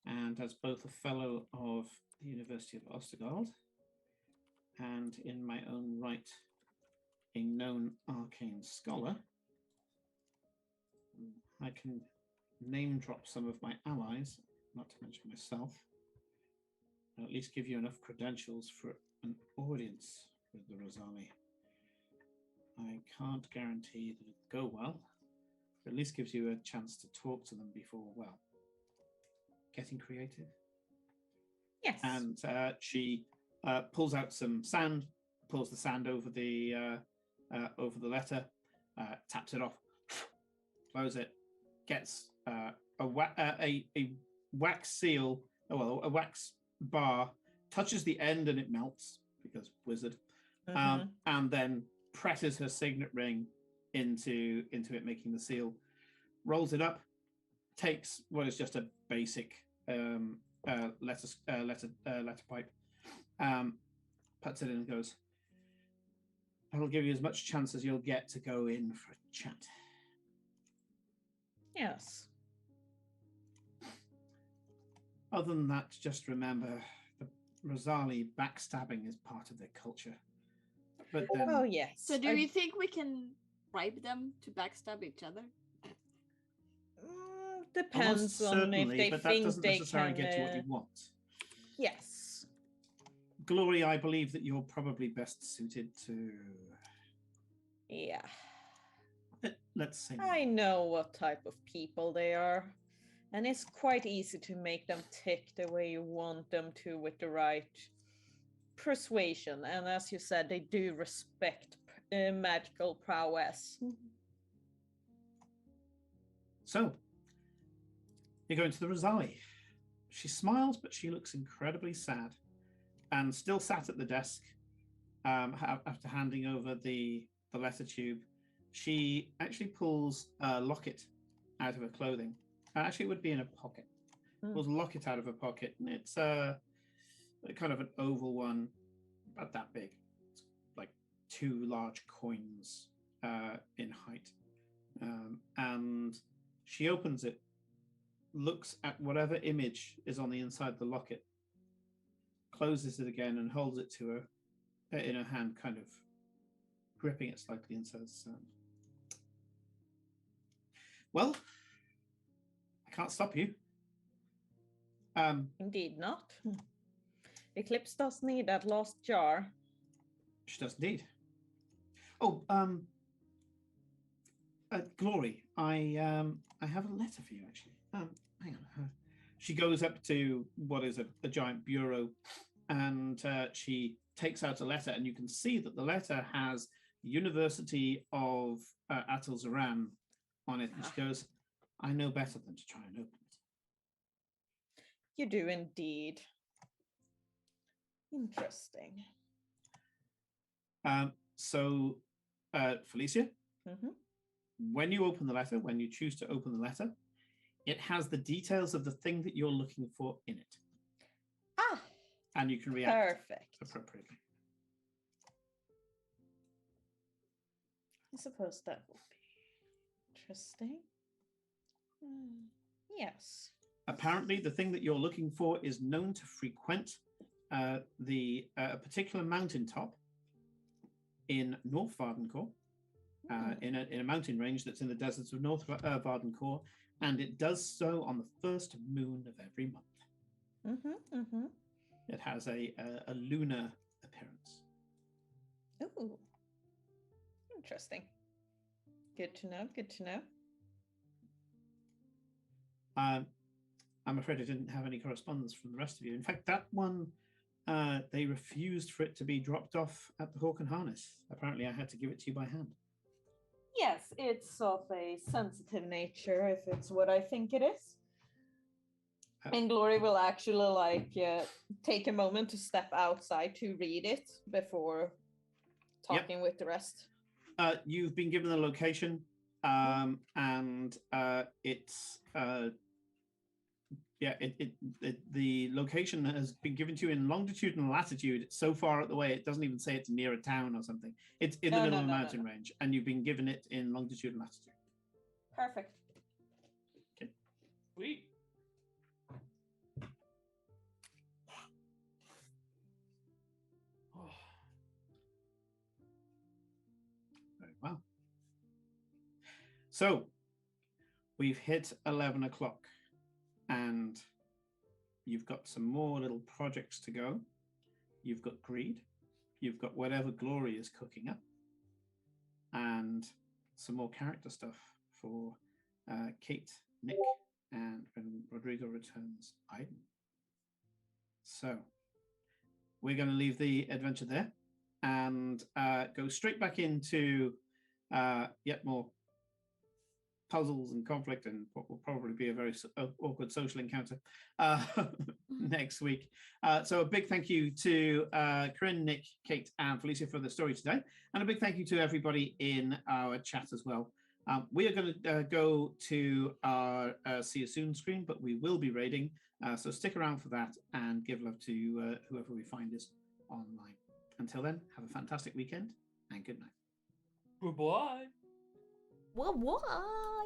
[SPEAKER 1] and as both a fellow of the University of Ostergald and in my own right, a known arcane scholar, I can name drop some of my allies, not to mention myself, and at least give you enough credentials for an audience with the Rosali. I can't guarantee that it'll go well, but at least gives you a chance to talk to them before, well, getting creative.
[SPEAKER 2] Yes.
[SPEAKER 1] And she pulls out some sand, pulls the sand over the letter, taps it off, blows it, gets a wax seal, a wax bar, touches the end and it melts because wizard, and then presses her signet ring into it, making the seal, rolls it up, takes what is just a basic letter pipe, puts it in and goes, that'll give you as much chance as you'll get to go in for a chat.
[SPEAKER 2] Yes.
[SPEAKER 1] Other than that, just remember the Rosali backstabbing is part of their culture. But then,
[SPEAKER 2] Oh yes.
[SPEAKER 3] So do you think we can bribe them to backstab each other?
[SPEAKER 2] Depends on if
[SPEAKER 1] certainly,
[SPEAKER 2] they
[SPEAKER 1] but that
[SPEAKER 2] think
[SPEAKER 1] doesn't
[SPEAKER 2] they
[SPEAKER 1] necessarily
[SPEAKER 2] can.
[SPEAKER 1] get you what you want.
[SPEAKER 2] Yes.
[SPEAKER 1] Glory, I believe that you're probably best suited to.
[SPEAKER 2] Yeah.
[SPEAKER 1] Let's say.
[SPEAKER 2] I know what type of people they are. And it's quite easy to make them tick the way you want them to with the right persuasion. And as you said, they do respect magical prowess.
[SPEAKER 1] So, you're going to the Rosali. She smiles, but she looks incredibly sad. And still sat at the desk, after handing over the letter tube, she actually pulls a locket out of her clothing. Actually, it would be in a pocket. Pulls a locket out of her pocket, and it's a kind of an oval one, about that big. It's like 2 large coins in height. And she opens it, looks at whatever image is on the inside the locket, closes it again and holds it to her in her hand, kind of gripping it slightly, and says, well, I can't stop you.
[SPEAKER 2] Indeed not. Eclipse does need that last jar.
[SPEAKER 1] She does indeed. Oh, Glory, I have a letter for you, actually. Hang on. She goes up to what is a giant bureau, and she takes out a letter, and you can see that the letter has University of Atal-Zaran on it. And she goes, I know better than to try and open it.
[SPEAKER 2] You do indeed. Interesting.
[SPEAKER 1] So, Felicia, when you open the letter, when you choose to open the letter, it has the details of the thing that you're looking for in it.
[SPEAKER 2] Ah,
[SPEAKER 1] And you can react
[SPEAKER 2] perfect.
[SPEAKER 1] appropriately.
[SPEAKER 2] I suppose that will be interesting. Yes.
[SPEAKER 1] Apparently, the thing that you're looking for is known to frequent the particular mountaintop in North Vardencore, in a mountain range that's in the deserts of North Vardencore, and it does so on the first moon of every month. It has a lunar appearance.
[SPEAKER 2] Ooh. Interesting. Good to know. Good to know.
[SPEAKER 1] I'm afraid I didn't have any correspondence from the rest of you. In fact, that one, they refused for it to be dropped off at the Hawk and Harness. Apparently, I had to give it to you by hand.
[SPEAKER 2] Yes, it's of a sensitive nature, if it's what I think it is. And Glory will actually take a moment to step outside to read it before talking with the rest.
[SPEAKER 1] You've been given the location, and it's the location has been given to you in longitude and latitude. It's so far out the way, it doesn't even say it's near a town or something. It's in the middle of a mountain range, and you've been given it in longitude and latitude.
[SPEAKER 2] Perfect.
[SPEAKER 1] Okay.
[SPEAKER 4] Sweet.
[SPEAKER 1] Very well. So we've hit 11 o'clock, and you've got some more little projects to go. You've got greed. You've got whatever Glory is cooking up, and some more character stuff for Kate, Nick, and when Rodrigo returns, Aiden. So we're going to leave the adventure there and go straight back into yet more puzzles and conflict and what will probably be a very awkward social encounter next week. So a big thank you to Corinne, Nick, Kate, and Felicia for the story today. And a big thank you to everybody in our chat as well. We are going to go to our see you soon screen, but we will be raiding. So stick around for that and give love to whoever we find is online. Until then, have a fantastic weekend and good night.
[SPEAKER 4] Goodbye.
[SPEAKER 5] Well, why?